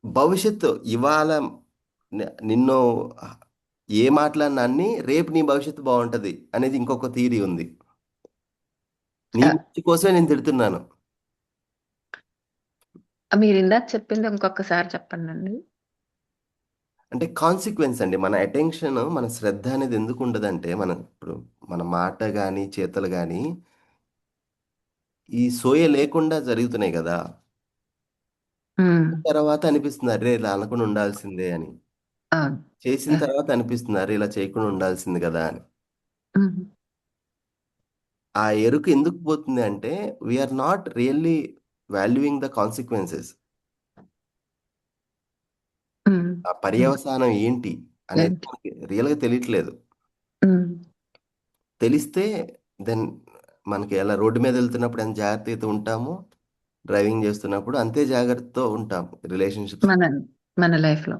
భవిష్యత్తు. ఇవాళ నిన్ను ఏ మాట్లాడినా అన్ని రేపు నీ భవిష్యత్తు బాగుంటది అనేది ఇంకొక థియరీ ఉంది. నీ మంచి కోసమే నేను తిడుతున్నాను. మీరు ఇందాక చెప్పింది ఇంకొకసారి చెప్పండి అండి. అంటే కాన్సిక్వెన్స్ అండి. మన అటెన్షన్, మన శ్రద్ధ అనేది ఎందుకు ఉండదంటే ఇప్పుడు మన మాట కానీ చేతలు కానీ ఈ సోయ లేకుండా జరుగుతున్నాయి కదా. తర్వాత అనిపిస్తుంది అరే ఇలా అనకుండా ఉండాల్సిందే అని. చేసిన తర్వాత అనిపిస్తుంది అరే ఇలా చేయకుండా ఉండాల్సింది కదా అని. ఆ ఎరుక ఎందుకు పోతుంది అంటే we are not really valuing the consequences. ఆ పర్యవసానం ఏంటి అనేది మనకి రియల్గా తెలియట్లేదు. తెలిస్తే దెన్ మనకి ఎలా రోడ్డు మీద వెళ్తున్నప్పుడు ఎంత జాగ్రత్తగా ఉంటామో, డ్రైవింగ్ చేస్తున్నప్పుడు అంతే జాగ్రత్తతో ఉంటాం రిలేషన్షిప్స్. మన లైఫ్ లో.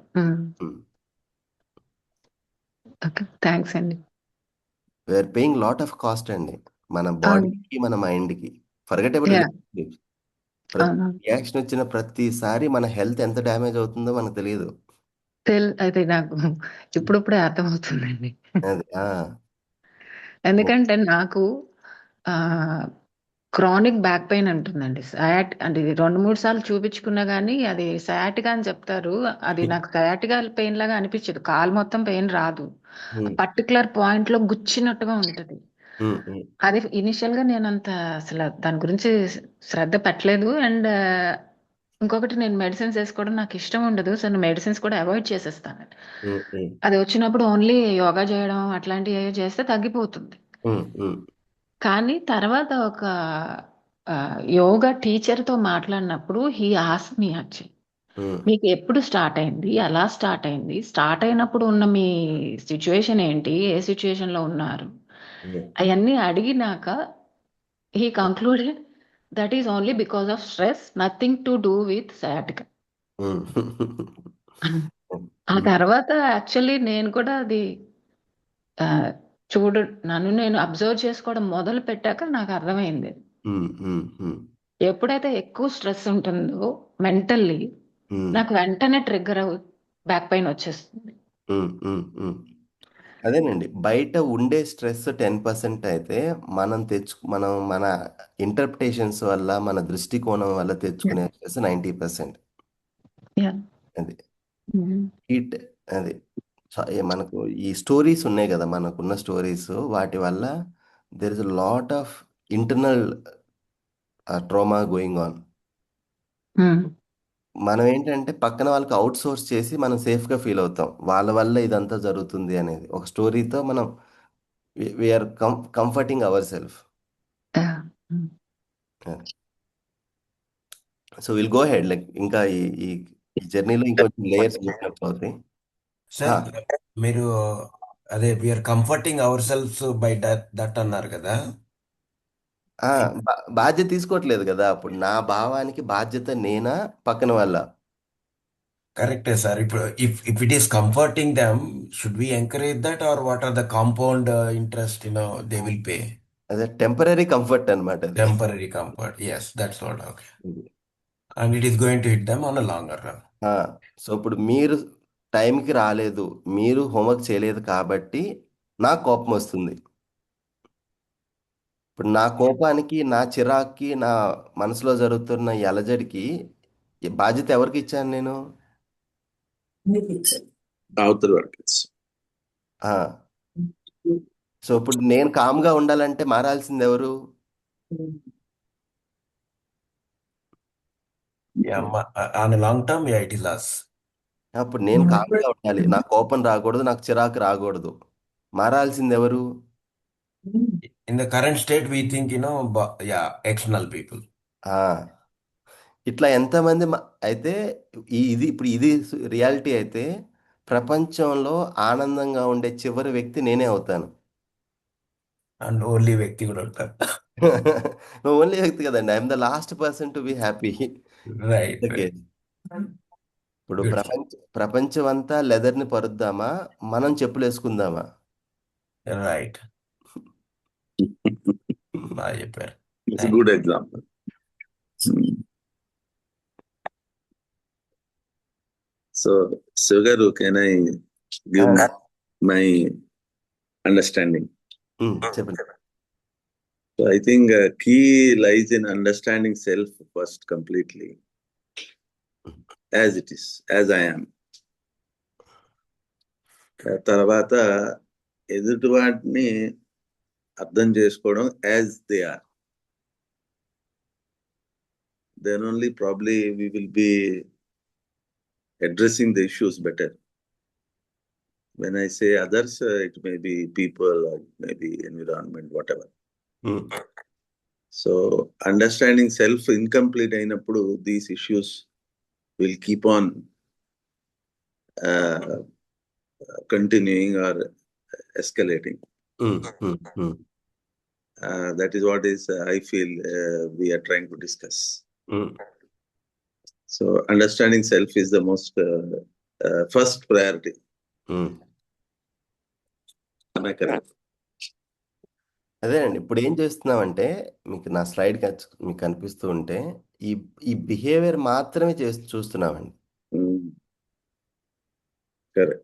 ఓకే, థ్యాంక్స్ అండి. We are paying lot of cost అండి, మన బాడీకి మన మైండ్కి. Forgettable relationships. రియాక్షన్ వచ్చిన ప్రతిసారి మన హెల్త్ ఎంత డ్యామేజ్ అవుతుందో మనకు తెలియదు. అయితే నాకు ఇప్పుడిప్పుడే అర్థమవుతుందండి. అది ఎందుకంటే నాకు క్రానిక్ బ్యాక్ పెయిన్ అంటుందండి. అంటే 2-3 సార్లు చూపించుకున్నా గానీ అది సయాటికా అని చెప్తారు. అది నాకు సయాటికా పెయిన్ లాగా అనిపించదు. కాలు మొత్తం పెయిన్ రాదు. పర్టికులర్ పాయింట్ లో గుచ్చినట్టుగా ఉంటది. అది ఇనిషియల్ గా నేను అంత అసలు దాని గురించి శ్రద్ధ పెట్టలేదు. అండ్ ఇంకొకటి, నేను మెడిసిన్స్ వేసుకోవడం నాకు ఇష్టం ఉండదు. సో నేను మెడిసిన్స్ కూడా అవాయిడ్ చేసేస్తాను. అది వచ్చినప్పుడు ఓన్లీ యోగా చేయడం అట్లాంటివి చేస్తే తగ్గిపోతుంది. కానీ తర్వాత ఒక యోగా టీచర్ తో మాట్లాడినప్పుడు హీ ఆస్క్డ్ మీ యాక్చువల్లీ, మీకు ఎప్పుడు స్టార్ట్ అయింది, ఎలా స్టార్ట్ అయింది, స్టార్ట్ అయినప్పుడు ఉన్న మీ సిచ్యువేషన్ ఏంటి, ఏ సిచ్యువేషన్ లో ఉన్నారు, అవన్నీ అడిగినాక he concluded that is only because of stress, nothing to do with sciatica. ఆ తర్వాత యాక్చువల్లీ నేను కూడా అది నన్ను నేను అబ్జర్వ్ చేసుకోవడం మొదలు పెట్టాక నాకు అర్థమైంది. ఎప్పుడైతే ఎక్కువ స్ట్రెస్ ఉంటుందో మెంటల్లీ, నాకు వెంటనే ట్రిగ్గర్ బ్యాక్ పెయిన్ వచ్చేస్తుంది. అదేనండి, బయట ఉండే స్ట్రెస్ 10% అయితే మనం మన ఇంటర్ప్రిటేషన్స్ వల్ల, మన దృష్టికోణం వల్ల తెచ్చుకునే స్ట్రెస్ 90%. అది హీట్. అది మనకు ఈ స్టోరీస్ ఉన్నాయి కదా, మనకున్న స్టోరీస్, వాటి వల్ల there is lot of internal trauma going on. మనం ఏంటంటే పక్కన వాళ్ళకి అవుట్ సోర్స్ చేసి మనం సేఫ్గా ఫీల్ అవుతాం, వాళ్ళ వల్ల ఇదంతా జరుగుతుంది అనేది ఒక స్టోరీతో మనం we are comforting our self. So will go head like ఇంకా ఈ జర్నీలో ఇంకొంచెం లేయర్స్ అవుతాయి. సార్, మీరు అదే we are comforting our selfs by that అన్నారు కదా. బాధ్యత తీసుకోవట్లేదు కదా. అప్పుడు నా భావానికి బాధ్యత నేనా పక్కన వాళ్ళ? కరెక్టే సార్. ఇప్పుడు if it is comforting them, should we encourage that or what are the compound interest they will pay? అదే టెంపరీ కంఫర్ట్ అనమాట అది. Temporary comfort, yes, that's what. Okay. And it is going to hit them on a longer run. ఆ, సో ఇప్పుడు మీరు టైంకి రాలేదు, మీరు హోంవర్క్ చేయలేదు కాబట్టి నాకు కోపం వస్తుంది. ఇప్పుడు నా కోపానికి, నా చిరాక్కి, నా మనసులో జరుగుతున్న ఈ అలజడికి ఈ బాధ్యత ఎవరికి ఇచ్చాను నేను? అవతల వాడికి. ఆ, సో ఇప్పుడు నేను కామ్గా ఉండాలంటే మారాల్సింది ఎవరు? On long term, it is us. అప్పుడు నేను కామ్గా ఉండాలి, నాకు కోపం రాకూడదు, నాకు చిరాకు రాకూడదు. మారాల్సింది ఎవరు? In the current state we think yeah, external people. ఆ, ఇట్లా ఎంతమంది అయితే ఇది రియాలిటీ అయితే ప్రపంచంలో ఆనందంగా ఉండే చివరి వ్యక్తి నేనే అవుతాను. అండ్ ఓన్లీ వ్యక్తి కూడా ఉంటారు. ఓన్లీ వ్యక్తి కదండి, I'm the last person to be happy. Right, okay, right. ఇప్పుడు గుడ్ సార్. ప్రపంచం అంతా లెదర్ని పరుద్దామా, మనం చెప్పులు వేసుకుందామా? రైట్. బాగా చెప్పారు. It's a thank good example. So, Sugaru, can I give my understanding? చెప్పండి. So I think key lies in understanding self first completely, as it is, as I am. తర్వాత ఎదుటి వాటిని అర్థం చేసుకోవడం as they are. Then only probably we will be addressing the issues better. When I say others, it may be people or it may be environment, whatever. So understanding self incomplete అయినప్పుడు these issues will keep on continuing or escalating. That is what is I feel we are trying to discuss. So understanding self is the most first priority. Am I correct? అదేనండి, ఇప్పుడు ఏం చేస్తున్నామంటే మీకు నా స్లైడ్ మీకు కనిపిస్తూ ఉంటే ఈ ఈ బిహేవియర్ మాత్రమే చూస్తున్నామండి. Correct.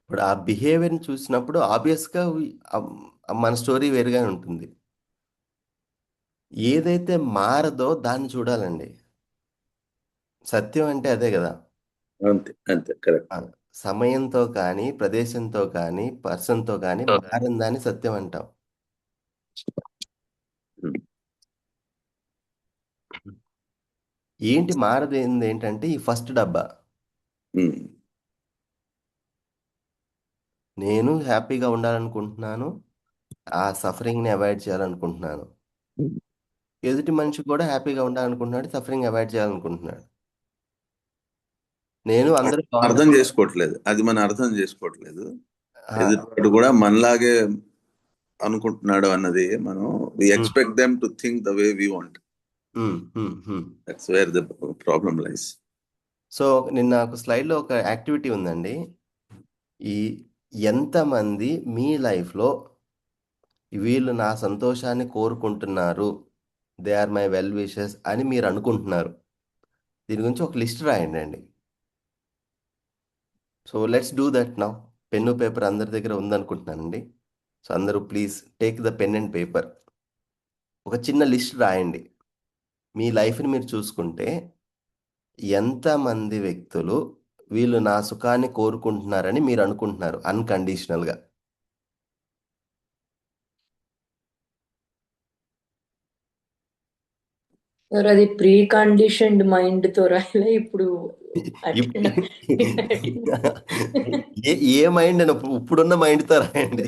ఇప్పుడు ఆ బిహేవియర్ని చూసినప్పుడు ఆబ్వియస్గా మన స్టోరీ వేరుగా ఉంటుంది. ఏదైతే మారదో దాన్ని చూడాలండి. సత్యం అంటే అదే కదా. అంతే అంతే, కరెక్ట్. సమయంతో కానీ, ప్రదేశంతో కానీ, పర్సన్తో కానీ మారిన దాన్ని సత్యం అంటాం. ఏంటి మారదేంది ఏంటంటే ఈ ఫస్ట్ డబ్బా. నేను హ్యాపీగా ఉండాలనుకుంటున్నాను, ఆ సఫరింగ్ని అవాయిడ్ చేయాలనుకుంటున్నాను. ఎదుటి మనిషి కూడా హ్యాపీగా ఉండాలనుకుంటున్నాడు, సఫరింగ్ అవాయిడ్ చేయాలనుకుంటున్నాడు. నేను అందరూ అర్థం చేసుకోవట్లేదు, అది మనం అర్థం చేసుకోవట్లేదు. ఎదుటి కూడా మనలాగే అనుకుంటున్నాడు అన్నది మనం we expect them to think the way we want. That's where the problem lies. So నిన్న ఒక స్లైడ్లో ఒక యాక్టివిటీ ఉందండి. ఈ ఎంతమంది మీ లైఫ్లో వీళ్ళు నా సంతోషాన్ని కోరుకుంటున్నారు, they are my well wishes అని మీరు అనుకుంటున్నారు, దీని గురించి ఒక లిస్ట్ రాయండి అండి. So let's do that now. Pen paper అందరి దగ్గర ఉందనుకుంటున్నానండి. సో అందరూ please take the pen and paper. ఒక చిన్న లిస్ట్ రాయండి. మీ లైఫ్ని మీరు చూసుకుంటే ఎంతమంది వ్యక్తులు వీళ్ళు నా సుఖాన్ని కోరుకుంటున్నారని మీరు అనుకుంటున్నారు అన్కండిషనల్గా? అది ప్రీ కండిషన్డ్ మైండ్ తో రాయాలి ఇప్పుడు. ఏ మైండ్ అని ఇప్పుడున్న మైండ్తో రాయండి.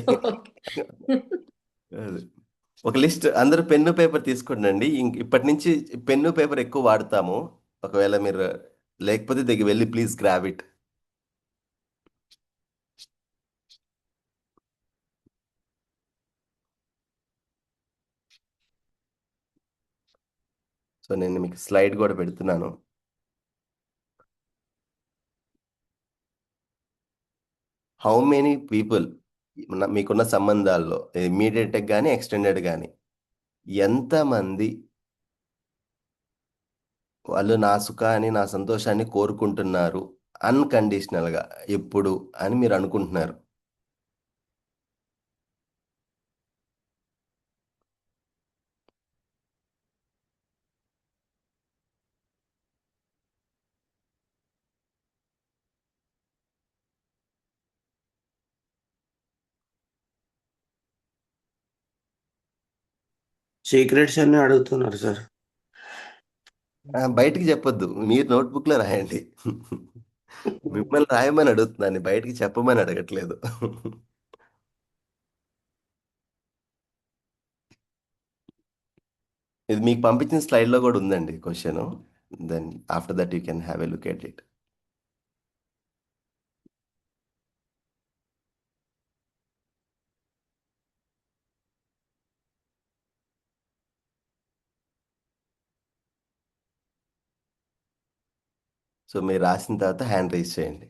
ఒక లిస్ట్ అందరూ పెన్ను పేపర్ తీసుకోండి. ఇప్పటి నుంచి పెన్ను పేపర్ ఎక్కువ వాడతాము. ఒకవేళ మీరు లేకపోతే దగ్గర వెళ్ళి ప్లీజ్ గ్రాబ్ ఇట్. సో నేను మీకు స్లైడ్ కూడా పెడుతున్నాను. హౌ మెనీ పీపుల్ మీకున్న సంబంధాల్లో ఇమ్మీడియట్ కానీ ఎక్స్టెండెడ్ కానీ ఎంతమంది వాళ్ళు నా సుఖాన్ని నా సంతోషాన్ని కోరుకుంటున్నారు అన్కండిషనల్గా ఎప్పుడు అని మీరు అనుకుంటున్నారు? సీక్రెట్స్ అన్ని అడుగుతున్నారు సార్. బయటికి చెప్పొద్దు, మీరు నోట్బుక్లో రాయండి. మిమ్మల్ని రాయమని అడుగుతున్నాను, బయటికి చెప్పమని అడగట్లేదు. ఇది మీకు పంపించిన స్లైడ్లో కూడా ఉందండి question. Then after that you can have a look at it. So మీరు రాసిన తర్వాత హ్యాండ్ రైజ్ చేయండి.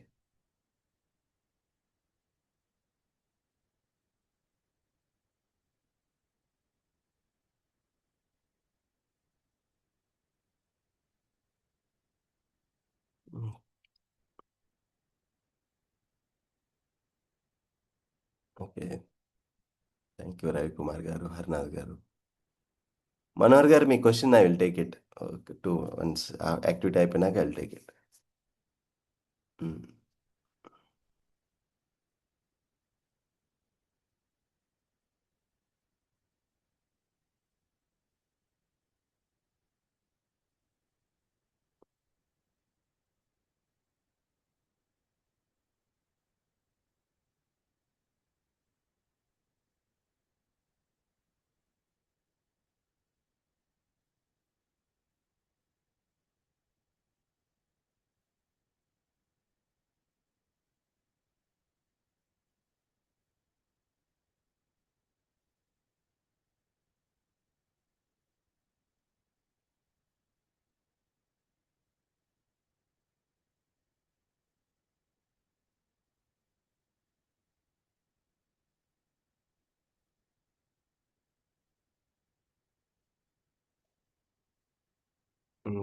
Okay, thank you Ravikumar garu, Harinath garu. Manohar garu, మీ question I will take it. To once activity అయిపోయినాక I will take it.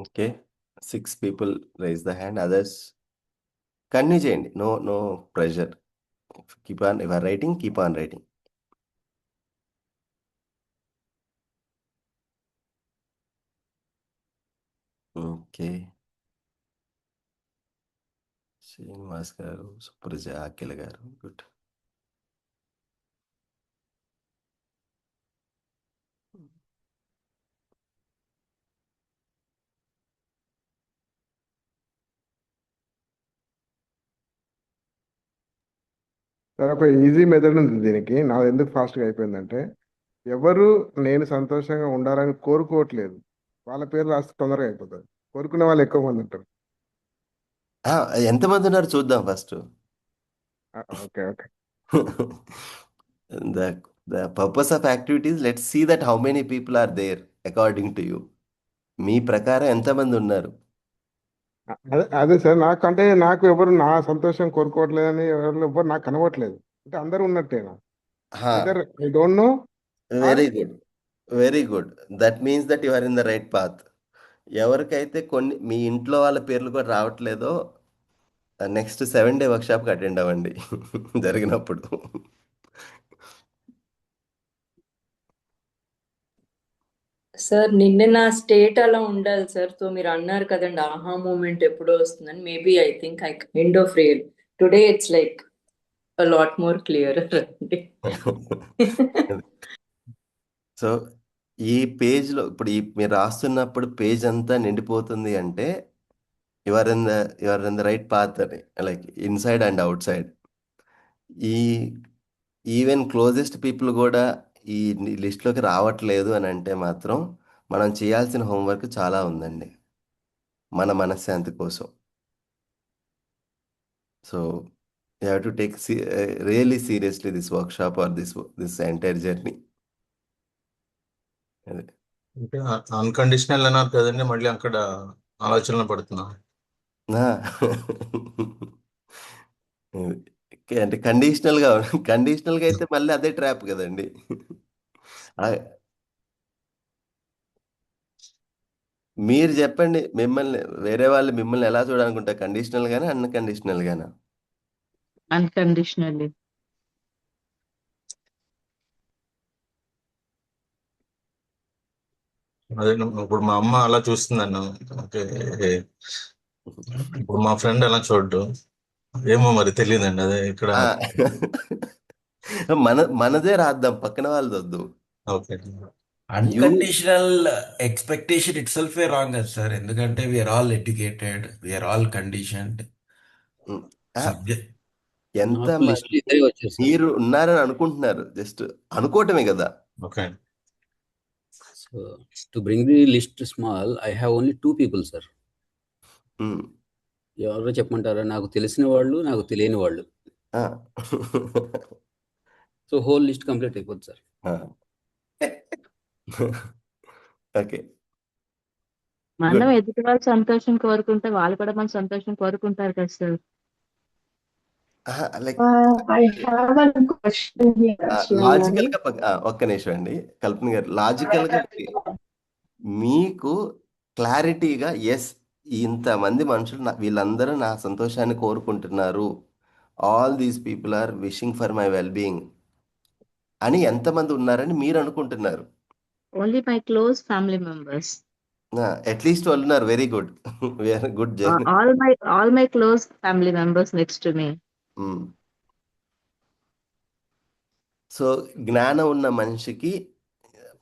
Okay, 6 people raise the hand. Others continue చేయండి. No no pressure. Keep on your writing, keep on writing. Okay, Srinivas garu, Supraja, Akhil గారు, గుడ్. సార్, ఒక ఈజీ మెథడ్ ఉంది దీనికి. నాది ఎందుకు ఫాస్ట్గా అయిపోయిందంటే, ఎవరు నేను సంతోషంగా ఉండాలని కోరుకోవట్లేదు, వాళ్ళ పేరు రాస్తే తొందరగా అయిపోతుంది. కోరుకునే వాళ్ళు ఎక్కువ మంది ఉంటారు. ఎంతమంది ఉన్నారు చూద్దాం first. Okay okay. the the purpose of activities, let's see that how many people are there according to you. మీ ప్రకారం ఎంతమంది ఉన్నారు? అదే అదే సార్, నాకు ఎవరు నా సంతోషం కోరుకోవట్లేదని ఎవరు నాకు కనవట్లేదు. అంటే అందరూ ఉన్నట్టేనా? Either I don't know. Very good, very good. That means that you are in the right path. ఎవరికైతే కొన్ని మీ ఇంట్లో వాళ్ళ పేర్లు కూడా రావట్లేదో, నెక్స్ట్ 7-day వర్క్షాప్కి అటెండ్ అవ్వండి జరిగినప్పుడు. సార్ నిన్న నా స్టేట్ అలా ఉండాలి సార్. సో మీరు అన్నారు కదండి ఆహా మూమెంట్ ఎప్పుడో వస్తుందని. Maybe I think I kind of real today it's like a lot more clearer. So ఈ పేజ్లో ఇప్పుడు మీరు రాస్తున్నప్పుడు పేజ్ అంతా నిండిపోతుంది అంటే you are in the right path అని, like inside and outside. ఈ ఈవెన్ క్లోజెస్ట్ పీపుల్ కూడా ఈ లిస్ట్లోకి రావట్లేదు అని అంటే మాత్రం మనం చేయాల్సిన హోంవర్క్ చాలా ఉందండి మన మనశ్శాంతి కోసం. So you have to take really seriously this workshop or this entire journey. అదే అంటే అన్కండిషనల్ అన్నారు కదండి, మళ్ళీ అక్కడ ఆలోచనలు పడుతున్నా. ఆ. అంటే కండిషనల్గా కండిషనల్గా అయితే మళ్ళీ అదే ట్రాప్ కదండి. ఆ, మీరు చెప్పండి, మిమ్మల్ని వేరే వాళ్ళు మిమ్మల్ని ఎలా చూడాలనుకుంటారు, కండిషనల్ గానా అన్కండిషనల్ గానా? అన్కండిషనల్లీ. అదే ఇప్పుడు మా అమ్మ అలా చూస్తుంది నన్ను. ఓకే, ఇప్పుడు మా ఫ్రెండ్ అలా చూడ్డు. ఏమో మరి తెలియదండి, అదే ఇక్కడ. ఆ. మనదే రాద్దాం, పక్కన వాళ్ళది వద్దు. Okay. You unconditional expectation it self a wrong కదా సార్, ఎందుకంటే we are all educated, we are all conditioned subject. ఎంత నాకు లిస్ట్ ఇద్దరే వచ్చారు సార్. మీరు ఉన్నారని అనుకుంటున్నారు, జస్ట్ అనుకోవటమే కదా. Okay. So to bring the list small, I have only 2 people sir. Um. ఎవరో చెప్పమంటారా? నాకు తెలిసిన వాళ్ళు, నాకు తెలియని వాళ్ళు. ఆ. సో హోల్ లిస్ట్ కంప్లీట్ అయిపోద్ది సార్. ఆ. ఓకే, మనం గుడ్. ఎదుటి వాళ్ళు సంతోషం కోరుకుంటే వాళ్ళు కూడా మన సంతోషం కోరుకుంటారు కదా sir. Like I have a question here, logical Shalini. గా ఒక్క నిమిషం అండి, కల్పన గారు. లాజికల్ గా మీకు క్లారిటీగా, ఎస్, ఇంతమంది మనుషులు వీళ్ళందరూ నా సంతోషాన్ని కోరుకుంటున్నారు, all these people are wishing for my well being అని ఎంతమంది ఉన్నారని మీరు అనుకుంటున్నారు? Only my close family members. At least వాళ్ళు ఉన్నారు, very good. We are good journey. All my close family members next to me. So జ్ఞానం ఉన్న మనిషికి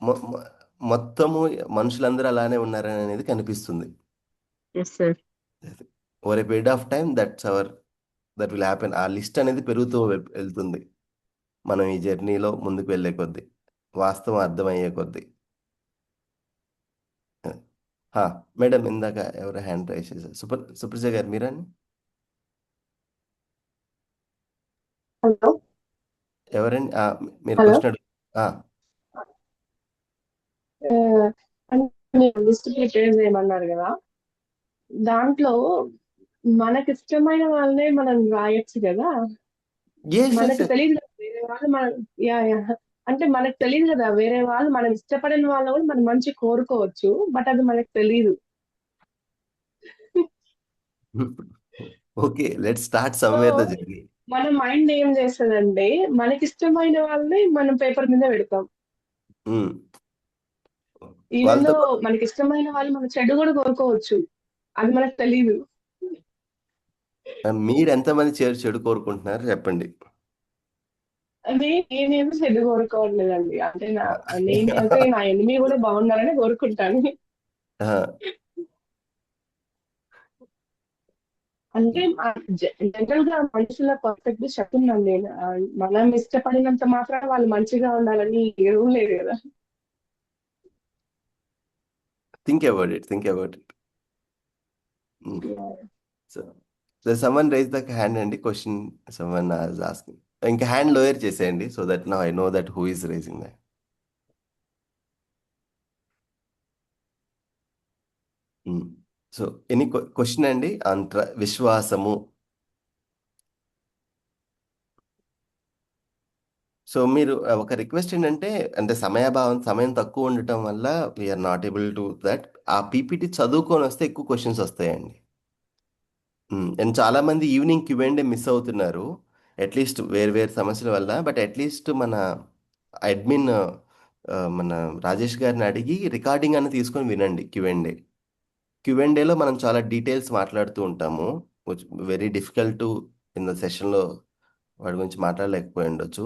మొ- మొ- మొత్తము మనుషులందరూ అలానే ఉన్నారని అనేది కనిపిస్తుంది. Yes sir. Over a period of time that will happen. ఆ లిస్ట్ అనేది పెరుగుతూ వెళ్తుంది మనం ఈ జర్నీలో ముందుకు వెళ్ళే కొద్దీ, వాస్తవం అర్థమయ్యే కొద్దీ. మేడం, ఇందాక ఎవరు హ్యాండ్ రైజ్ చేశారు? సుప్రజ గారు మీరని Hello. ఎవరండి? మీరు Hello. క్వశ్చన్ అడుగు. అంటే మీరు లిస్ట్ ప్రిపేర్ చేయమన్నారు కదా, దాంట్లో మనకి ఇష్టమైన వాళ్ళనే మనం రాయొచ్చు కదా. మనకు తెలియదు కదా వేరే వాళ్ళు అంటే మనకు తెలియదు కదా వేరే వాళ్ళు, మనం ఇష్టపడిన వాళ్ళు కూడా మనం మంచి కోరుకోవచ్చు, బట్ అది మనకు తెలియదు. Okay, let's start so somewhere the journey. మన మైండ్ ఏం చేస్తుందంటే మనకి ఇష్టమైన వాళ్ళని మనం పేపర్ మీద పెడతాం. ఈవెన్ వాళ్ళతో దో మనకి ఇష్టమైన వాళ్ళు మన చెడు కూడా కోరుకోవచ్చు, అది మనకు తెలియదు. మీరు ఎంతమంది చెడు కోరుకుంటున్నారు చెప్పండి. నేనేమి చెడు కోరుకోవట్లేదండి, అంటే నేనైతే నా ఎనిమి కూడా బాగుండాలని కోరుకుంటాను. అంటే జనరల్ గా మనుషుల పర్స్పెక్టివ్ చెప్తున్నాను నేను. మనం ఇష్టపడినంత మాత్రం వాళ్ళు మంచిగా ఉండాలని రూల్ లేదు కదా. Think about it. So someone raise the hand అండి, క్వశ్చన్ సమ్మన్ ఈజ్ ఆస్కింగ్. ఇంకా హ్యాండ్ లోయర్ చేసేయండి, so that now I know that who is raising the. So any question అండి ఆన్ విశ్వాసము. సో మీరు ఒక రిక్వెస్ట్ ఏంటంటే, అంటే సమయం తక్కువ ఉండటం వల్ల we are not able to that. ఆ పీపీటీ చదువుకొని వస్తే ఎక్కువ క్వశ్చన్స్ వస్తాయండి. అండ్ చాలా మంది ఈవినింగ్ క్యూఎండే మిస్ అవుతున్నారు, అట్లీస్ట్ వేరు సమస్యల వల్ల. బట్ అట్లీస్ట్ మన అడ్మిన్ మన రాజేష్ గారిని అడిగి రికార్డింగ్ అని తీసుకొని వినండి. క్యూఎండేలో మనం చాలా డీటెయిల్స్ మాట్లాడుతూ ఉంటాము. వెరీ డిఫికల్ట్ ఇన్ ద సెషన్లో వాడి గురించి మాట్లాడలేకపోయి ఉండొచ్చు.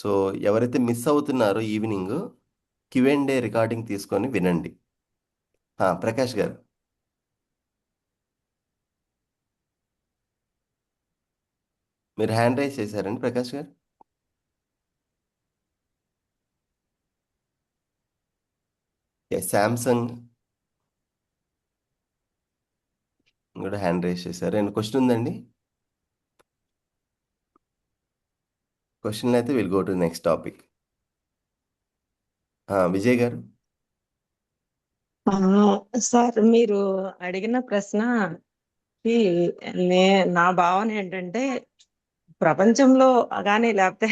సో ఎవరైతే మిస్ అవుతున్నారో ఈవినింగ్, క్యూఎండే రికార్డింగ్ తీసుకొని వినండి. ప్రకాష్ గారు, మీరు హ్యాండ్ రైజ్ చేశారండి ప్రకాష్ గారు? శాంసంగ్ కూడా హ్యాండ్ రైజ్ చేశారు. అండ్ క్వశ్చన్ ఉందండి? క్వశ్చన్ అయితే will go to next topic. Vijay గారు. ఆ, సార్ మీరు అడిగిన ప్రశ్నకి నా భావన ఏంటంటే ప్రపంచంలో కానీ లేకపోతే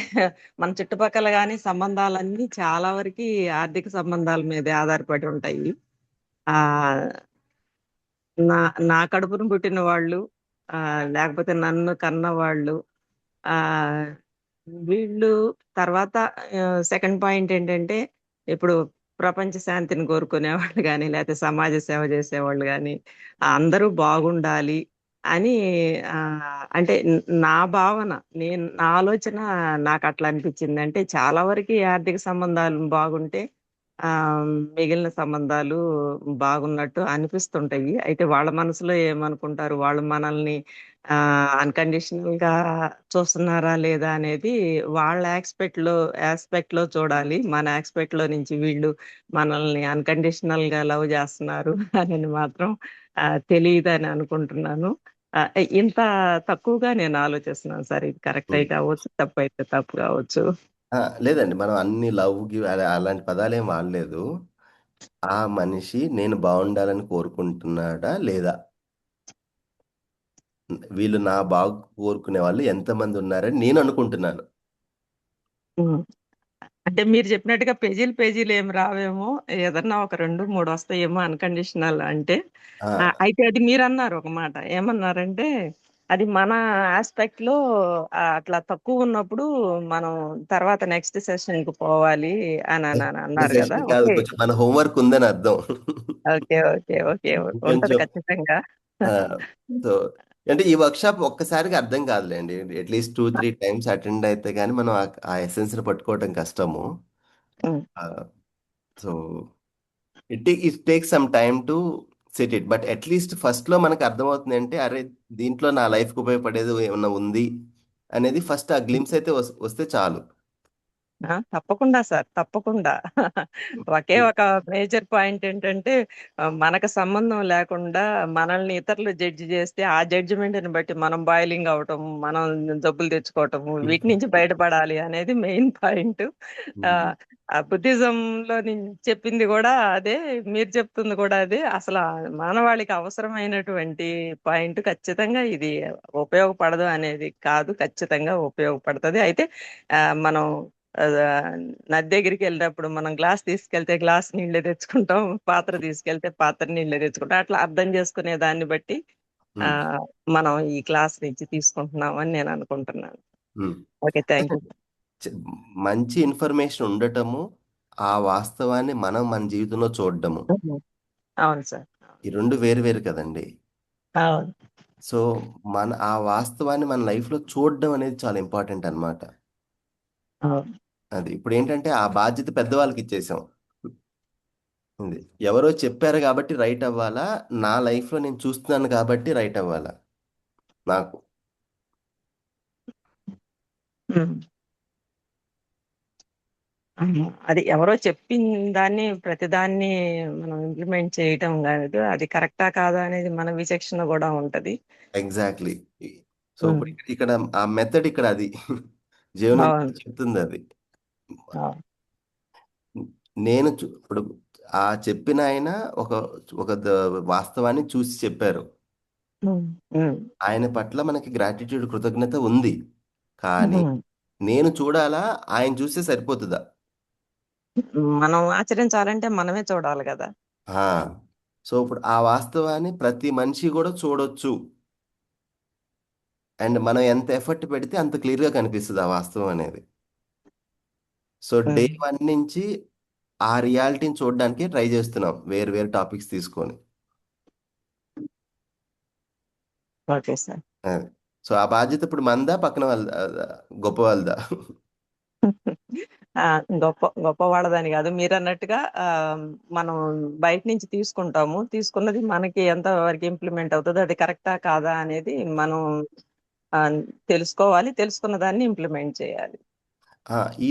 మన చుట్టుపక్కల కానీ సంబంధాలన్నీ చాలా వరకు ఆర్థిక సంబంధాల మీదే ఆధారపడి ఉంటాయి. ఆ నా నా కడుపును పుట్టిన వాళ్ళు, లేకపోతే నన్ను కన్న వాళ్ళు, ఆ వీళ్ళు తర్వాత సెకండ్ పాయింట్ ఏంటంటే ఇప్పుడు ప్రపంచ శాంతిని కోరుకునే వాళ్ళు కానీ లేకపోతే సమాజ సేవ చేసేవాళ్ళు కానీ అందరూ బాగుండాలి అని ఆ, అంటే నా భావన, నా ఆలోచన నాకు అట్లా అనిపించింది. అంటే చాలా వరకు ఈ ఆర్థిక సంబంధాలు బాగుంటే ఆ మిగిలిన సంబంధాలు బాగున్నట్టు అనిపిస్తుంటాయి. అయితే వాళ్ళ మనసులో ఏమనుకుంటారు, వాళ్ళు మనల్ని అన్కండిషనల్ గా చూస్తున్నారా లేదా అనేది వాళ్ళ ఆస్పెక్ట్ లో చూడాలి. మన ఆస్పెక్ట్ లో నుంచి వీళ్ళు మనల్ని అన్కండిషనల్ గా లవ్ చేస్తున్నారు అని మాత్రం తెలియదని అనుకుంటున్నాను. ఆ, ఇంత తక్కువగా నేను ఆలోచిస్తున్నాను సార్. ఇది కరెక్ట్ అయితే అవ్వచ్చు, తప్పు అయితే తప్పు కావచ్చు. లేదండి, మనం అన్ని లవ్ గివ్ అలాంటి పదాలేం వాడలేదు. ఆ మనిషి నేను బాగుండాలని కోరుకుంటున్నాడా లేదా, వీళ్ళు నా బాగు కోరుకునే వాళ్ళు ఎంతమంది ఉన్నారని నేను అనుకుంటున్నాను. ఉమ్. అంటే మీరు చెప్పినట్టుగా పేజీలు ఏమి రావేమో, ఏదన్నా ఒక 2-3 వస్తాయేమో అన్కండిషనల్ అంటే. ఆ, అయితే అది మీరు అన్నారు ఒక మాట, ఏమన్నారంటే అది మన ఆస్పెక్ట్ లో అట్లా తక్కువ ఉన్నప్పుడు మనం తర్వాత నెక్స్ట్ సెషన్ కు పోవాలి అని అన్నారు కదా. సెషన్ కాదు, ఓకే కొంచెం మన హోంవర్క్ ఉందని అర్థం. ఓకే ఓకే ఓకే ఉంటది కొంచెం ఖచ్చితంగా. సో అంటే ఈ వర్క్షాప్ ఒక్కసారిగా అర్థం కాదులేండి, అట్లీస్ట్ 2-3 టైమ్స్ అటెండ్ అయితే కానీ మనం ఆ ఎసెన్స్ ని పట్టుకోవడం కష్టము. Um. So it take some time to set it, but at least first లో మనకు అర్థమవుతుంది అంటే అరే దీంట్లో నా లైఫ్ కు ఉపయోగపడేది ఏమన్నా ఉంది అనేది ఫస్ట్ ఆ గ్లిమ్స్ అయితే వస్తే చాలు. తప్పకుండా సార్, తప్పకుండా. ఒకే ఒక మేజర్ పాయింట్ ఏంటంటే మనకు సంబంధం లేకుండా మనల్ని ఇతరులు జడ్జి చేస్తే ఆ జడ్జిమెంట్ ని బట్టి మనం బాయిలింగ్ అవటం, మనం జబ్బులు తెచ్చుకోవటం, వీటి నుంచి బయటపడాలి అనేది మెయిన్ పాయింట్. ఆ బుద్ధిజం లో నేను చెప్పింది కూడా అదే, మీరు చెప్తుంది కూడా అదే. అసలు ఆ మానవాళికి అవసరమైనటువంటి పాయింట్ ఖచ్చితంగా ఇది. ఉపయోగపడదు అనేది కాదు, ఖచ్చితంగా ఉపయోగపడుతుంది. అయితే మనం ఆ, నది దగ్గరికి వెళ్ళినప్పుడు మనం గ్లాస్ తీసుకెళ్తే గ్లాస్ నీళ్ళే తెచ్చుకుంటాం, పాత్ర తీసుకెళ్తే పాత్ర నీళ్ళే తెచ్చుకుంటాం. అట్లా అర్థం చేసుకునే దాన్ని బట్టి ఆ మనం ఈ క్లాస్ నుంచి తీసుకుంటున్నాం అని నేను అనుకుంటున్నాను. Okay, thank you. మంచి ఇన్ఫర్మేషన్ ఉండటము, ఆ వాస్తవాన్ని మనం మన జీవితంలో చూడడము, అవును సార్, ఈ రెండు వేరు వేరు కదండి. అవును. సో ఆ వాస్తవాన్ని మన లైఫ్ లో చూడడం అనేది చాలా ఇంపార్టెంట్ అన్నమాట. అవును. అది ఇప్పుడు ఏంటంటే ఆ బాధ్యత పెద్దవాళ్ళకి ఇచ్చేసాం. ఉంది, ఎవరో చెప్పారు కాబట్టి రైట్ అవ్వాలా, నా లైఫ్ లో నేను చూస్తున్నాను కాబట్టి రైట్ అవ్వాలా నాకు. ఉమ్. అది ఎవరో చెప్పిన దాన్ని ప్రతిదాన్ని మనం ఇంప్లిమెంట్ చేయటం కాదు, అది కరెక్టా కాదా అనేది మన విచక్షణ కూడా ఉంటది. ఎగ్జాక్ట్లీ. సో ఉమ్. ఇప్పుడు ఇక్కడ ఆ మెథడ్ ఇక్కడ అది జీవనం అవును. చెప్తుంది అది. అవును. నేను ఇప్పుడు ఆ చెప్పిన ఆయన ఒక ఒక వాస్తవాన్ని చూసి చెప్పారు. ఉమ్. ఉమ్. ఆయన పట్ల మనకి గ్రాటిట్యూడ్, కృతజ్ఞత ఉంది. కానీ ఉమ్. నేను చూడాలా, ఆయన చూస్తే సరిపోతుందా? మనం ఆచరించాలంటే మనమే చూడాలి కదా. ఆ, సో ఇప్పుడు ఆ వాస్తవాన్ని ప్రతి మనిషి కూడా చూడొచ్చు. అండ్ మనం ఎంత ఎఫర్ట్ పెడితే అంత క్లియర్గా కనిపిస్తుంది ఆ వాస్తవం అనేది. సో డే 1 నుంచి ఆ రియాలిటీని చూడడానికి ట్రై చేస్తున్నాం, వేరు వేరు టాపిక్స్ తీసుకొని. Okay sir. సో ఆ బాధ్యత ఇప్పుడు మందా, పక్కన వాళ్ళ గొప్ప వాళ్ళదా? గొప్ప వాళ్ళదని కాదు, మీరు అన్నట్టుగా మనం బయట నుంచి తీసుకున్నది మనకి ఎంత వరకు ఇంప్లిమెంట్ అవుతుందో, అది కరెక్టా కాదా అనేది మనం ఆ, తెలుసుకోవాలి. తెలుసుకున్న దాన్ని ఇంప్లిమెంట్ చేయాలి. ఈ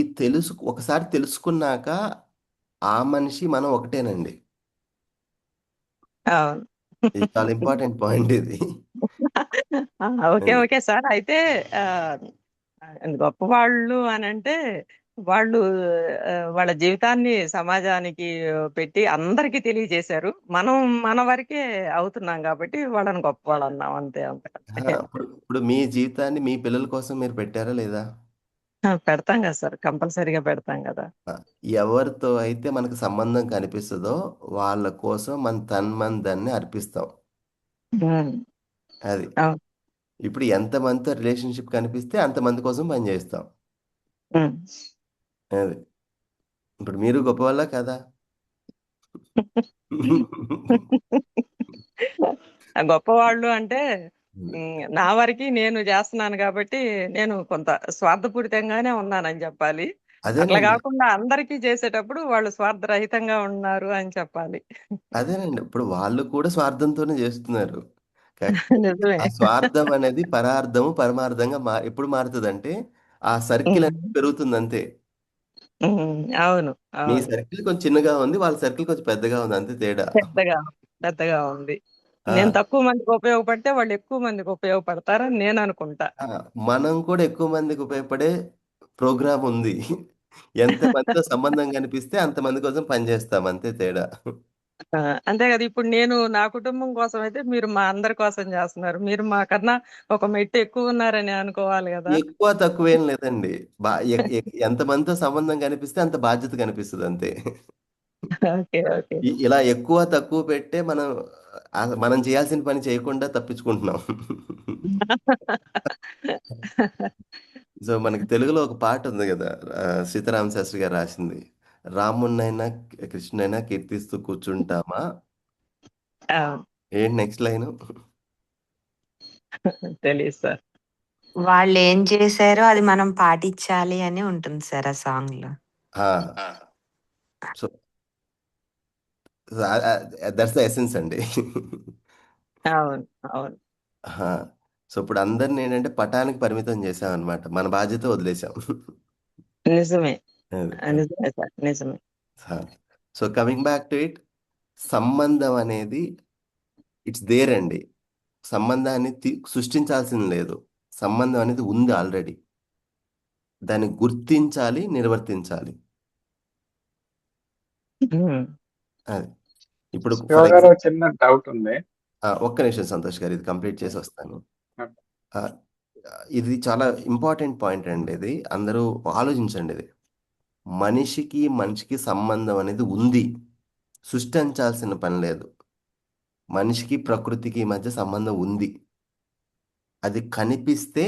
ఒకసారి తెలుసుకున్నాక ఆ మనిషి మనం ఒకటేనండి. అవును. ఇది చాలా ఇంపార్టెంట్ పాయింట్ ఇది. Okay okay sir. అయితే గొప్ప వాళ్ళు అని అంటే వాళ్ళు వాళ్ళ జీవితాన్ని సమాజానికి పెట్టి అందరికీ తెలియజేశారు. మనం మన వరకే అవుతున్నాం కాబట్టి వాళ్ళని గొప్పవాళ్ళు అన్నాం అంతే అంతకంటే. ఇప్పుడు మీ జీవితాన్ని మీ పిల్లల కోసం మీరు పెట్టారా లేదా? పెడతాం కదా సార్, కంపల్సరీగా పెడతాం కదా. ఆ, ఎవరితో అయితే మనకు సంబంధం కనిపిస్తుందో వాళ్ళ కోసం మన తన్మన్ అర్పిస్తాం. ఉమ్, అది అవును. ఇప్పుడు ఎంతమందితో రిలేషన్షిప్ కనిపిస్తే అంతమంది కోసం పనిచేస్తాం. ఉమ్. అది ఇప్పుడు మీరు గొప్పవాళ్ళ కదా? గొప్పవాళ్ళు అంటే నా వరకు నేను చేస్తున్నాను కాబట్టి నేను కొంత స్వార్థపూరితంగానే ఉన్నానని చెప్పాలి. అట్లా అదేనండి కాకుండా అందరికీ చేసేటప్పుడు వాళ్ళు స్వార్థరహితంగా ఉన్నారు అని చెప్పాలి. అదేనండి ఇప్పుడు వాళ్ళు కూడా స్వార్థంతోనే చేస్తున్నారు. కాకపోతే నిజమే. ఆ స్వార్థం అనేది పరార్థము పరమార్థంగా ఎప్పుడు మారుతుందంటే ఆ సర్కిల్ అనేది పెరుగుతుంది అంతే. అవును, మీ అవును. సర్కిల్ కొంచెం చిన్నగా ఉంది, వాళ్ళ సర్కిల్ కొంచెం పెద్దగా ఉంది, అంతే తేడా. పెద్దగా పెద్దగా ఉంది. ఆ, నేను తక్కువ మందికి ఉపయోగపడితే వాళ్ళు ఎక్కువ మందికి ఉపయోగపడతారని నేను అనుకుంటా. ఆ, మనం కూడా ఎక్కువ మందికి ఉపయోగపడే ప్రోగ్రామ్ ఉంది. ఎంత మందితో సంబంధం కనిపిస్తే అంతమంది కోసం పనిచేస్తాం, అంతే తేడా. ఆ, అంతే కదా. ఇప్పుడు నేను నా కుటుంబం కోసం అయితే మీరు మా అందరి కోసం చేస్తున్నారు. మీరు మా కన్నా ఒక మెట్టు ఎక్కువ ఉన్నారని అనుకోవాలి కదా. ఎక్కువ తక్కువ ఏం లేదండి. ఎంతమందితో సంబంధం కనిపిస్తే అంత బాధ్యత కనిపిస్తుంది అంతే. Okay, okay. ఇలా ఎక్కువ తక్కువ పెట్టే మనం చేయాల్సిన పని చేయకుండా తప్పించుకుంటున్నాం. సో మనకి తెలుగులో ఒక పాట ఉంది కదా, సీతారామ శాస్త్రి గారు రాసింది. రామున్నైనా కృష్ణునైనా కీర్తిస్తూ కూర్చుంటామా. అవును. ఏంటి నెక్స్ట్ లైన్? తెలియదు సార్. వాళ్ళు ఏం చేశారో అది మనం పాటించాలి అని ఉంటుంది సార్ ఆ సాంగ్ లో. సో దట్స్ ద ఎసెన్స్ అండి. అవును, అవును. సో ఇప్పుడు అందరిని ఏంటంటే పటానికి పరిమితం చేసామన్నమాట, మన బాధ్యత వదిలేసాం. నిజమే, అది. నిజమే సార్, నిజమే. So coming back to it, సంబంధం అనేది ఇట్స్ దేర్ అండి. సంబంధాన్ని సృష్టించాల్సింది లేదు. సంబంధం అనేది ఉంది ఆల్రెడీ. దాన్ని గుర్తించాలి, నిర్వర్తించాలి. అది ఇప్పుడు శివ ఫర్ గారు చిన్న డౌట్ ఉంది. ఒక్క నిమిషం సంతోష్ గారు, ఇది కంప్లీట్ చేసి వస్తాను. ఆ, ఇది చాలా ఇంపార్టెంట్ పాయింట్ అండి. ఇది అందరూ ఆలోచించండి. ఇది మనిషికి మనిషికి సంబంధం అనేది ఉంది, సృష్టించాల్సిన పని లేదు. మనిషికి ప్రకృతికి మధ్య సంబంధం ఉంది. అది కనిపిస్తే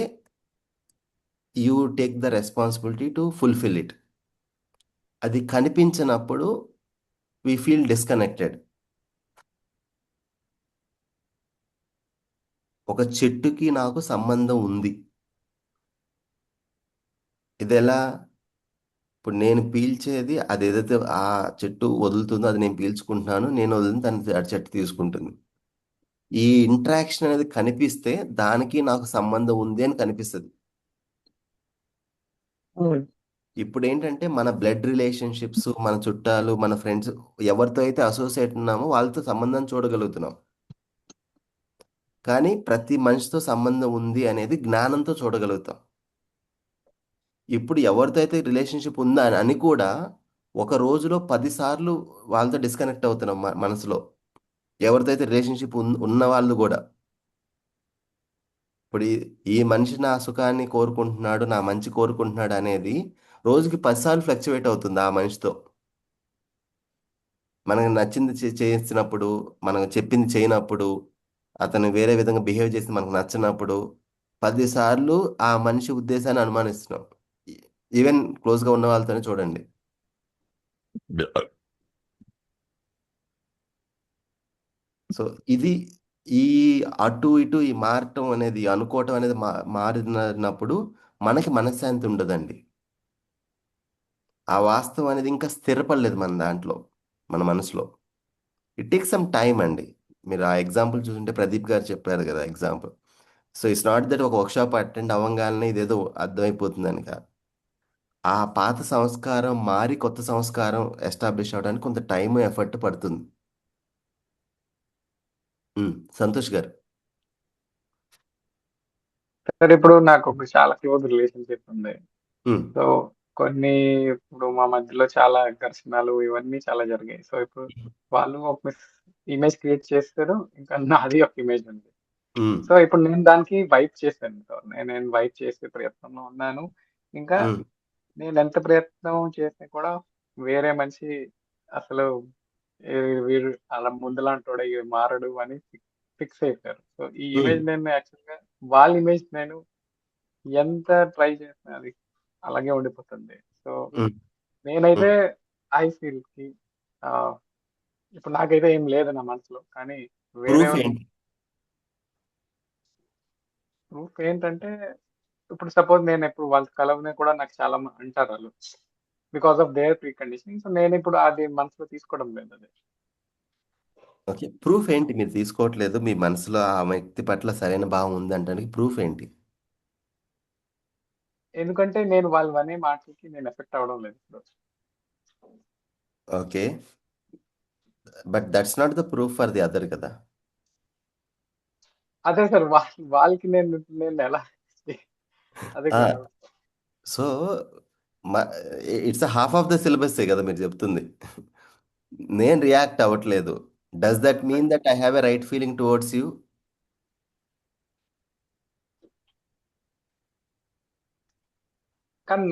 you take the responsibility to fulfil it. అది కనిపించినప్పుడు వి ఫీల్ డిస్కనెక్టెడ్. ఒక చెట్టుకి నాకు సంబంధం ఉంది. ఇది ఎలా? ఇప్పుడు నేను పీల్చేది అది ఏదైతే ఆ చెట్టు వదులుతుందో అది నేను పీల్చుకుంటున్నాను, నేను వదిలిన దాన్ని ఆ చెట్టు తీసుకుంటుంది. ఈ ఇంటరాక్షన్ అనేది కనిపిస్తే దానికి నాకు సంబంధం ఉంది అని కనిపిస్తుంది. ఇప్పుడు ఏంటంటే మన బ్లడ్ రిలేషన్షిప్స్, మన చుట్టాలు, మన ఫ్రెండ్స్, ఎవరితో అయితే అసోసియేట్ ఉన్నామో వాళ్ళతో సంబంధం చూడగలుగుతున్నాం. కానీ ప్రతి మనిషితో సంబంధం ఉంది అనేది జ్ఞానంతో చూడగలుగుతాం. ఇప్పుడు ఎవరితో అయితే రిలేషన్షిప్ ఉందా అని కూడా ఒక రోజులో 10 సార్లు వాళ్ళతో డిస్కనెక్ట్ అవుతున్నాం మనసులో. ఎవరితో అయితే రిలేషన్షిప్ ఉన్న వాళ్ళు కూడా. ఇప్పుడు ఈ మనిషి నా సుఖాన్ని కోరుకుంటున్నాడు, నా మంచి కోరుకుంటున్నాడు అనేది రోజుకి 10 సార్లు ఫ్లక్చువేట్ అవుతుంది ఆ మనిషితో. మనకు నచ్చింది చేసినప్పుడు, మనకు చెప్పింది చేయనప్పుడు, అతను వేరే విధంగా బిహేవ్ చేసి మనకు నచ్చినప్పుడు 10 సార్లు ఆ మనిషి ఉద్దేశాన్ని అనుమానిస్తున్నాం. ఈవెన్ క్లోజ్గా ఉన్న వాళ్ళతోనే చూడండి. సో ఇది ఈ అటు ఇటు ఈ మారటం అనేది, అనుకోవటం అనేది మారినప్పుడు మనకి మనశ్శాంతి ఉండదండి. ఆ వాస్తవం అనేది ఇంకా స్థిరపడలేదు మన దాంట్లో, మన మనసులో. ఇట్ టేక్ సమ్ టైం అండి. మీరు ఆ ఎగ్జాంపుల్ చూసుంటే ప్రదీప్ గారు చెప్పారు కదా example. So it's not that ఒక వర్క్షాప్ అటెండ్ అవ్వగానే ఇదేదో అర్థమైపోతుందని కాదు. ఆ పాత సంస్కారం మారి కొత్త సంస్కారం ఎస్టాబ్లిష్ అవడానికి కొంత టైం, ఎఫర్ట్ పడుతుంది. సంతోష్ గారు. సార్ ఇప్పుడు నాకు ఒక చాలా క్లోజ్ రిలేషన్షిప్ ఉంది. సో కొన్ని ఇప్పుడు మా మధ్యలో చాలా ఘర్షణలు ఇవన్నీ చాలా జరిగాయి. సో ఇప్పుడు వాళ్ళు ఒక ఇమేజ్ క్రియేట్ చేస్తారు. ఇంకా నాది ఒక ఇమేజ్ ఉంది. ఉమ్, సో ఇప్పుడు నేను దానికి వైప్ చేశాను. సో నేను వైప్ చేసే ప్రయత్నంలో ఉన్నాను. ఇంకా ఉమ్, నేను ఎంత ప్రయత్నం చేసినా కూడా వేరే మనిషి అసలు వీడు అలా ముందులాంటోడే ఇవి మారడు అని ఫిక్స్ అయిపోయారు. సో ఈ ఉమ్, ఇమేజ్ నేను యాక్చువల్గా వాళ్ళ ఇమేజ్ నేను ఎంత ట్రై చేసినా అది అలాగే ఉండిపోతుంది. సో ఉమ్. నేనైతే ఐ ఫీల్ కి ఆ, ఇప్పుడు నాకైతే ఏం లేదు నా మనసులో, కానీ వేరే ప్రూఫ్ వాళ్ళు ఏంటి? ప్రూఫ్ ఏంటంటే ఇప్పుడు సపోజ్ నేను ఎప్పుడు వాళ్ళ కలవని కూడా నాకు చాలా అంటారు వాళ్ళు, because of their pre conditioning. So నేను ఇప్పుడు అది మనసులో తీసుకోవడం లేదు అది. ఓకే, ప్రూఫ్ ఏంటి మీరు తీసుకోవట్లేదు? మీ మనసులో ఆ వ్యక్తి పట్ల సరైన భావం ఉంది అంటానికి ప్రూఫ్ ఏంటి? ఎందుకంటే నేను వాళ్ళు అనే మాటలకి నేను ఎఫెక్ట్ అవ్వడం లేదు ఇప్పుడు. Okay, but that's not the proof for the other కదా. అదే సార్ వాళ్ళకి నేను నేను ఎలా అదే ఆ, కదా. So it's half of the syllabus కదా మీరు చెప్తుంది. నేను రియాక్ట్ అవ్వట్లేదు. Does that mean that I have a right feeling towards you? కానీ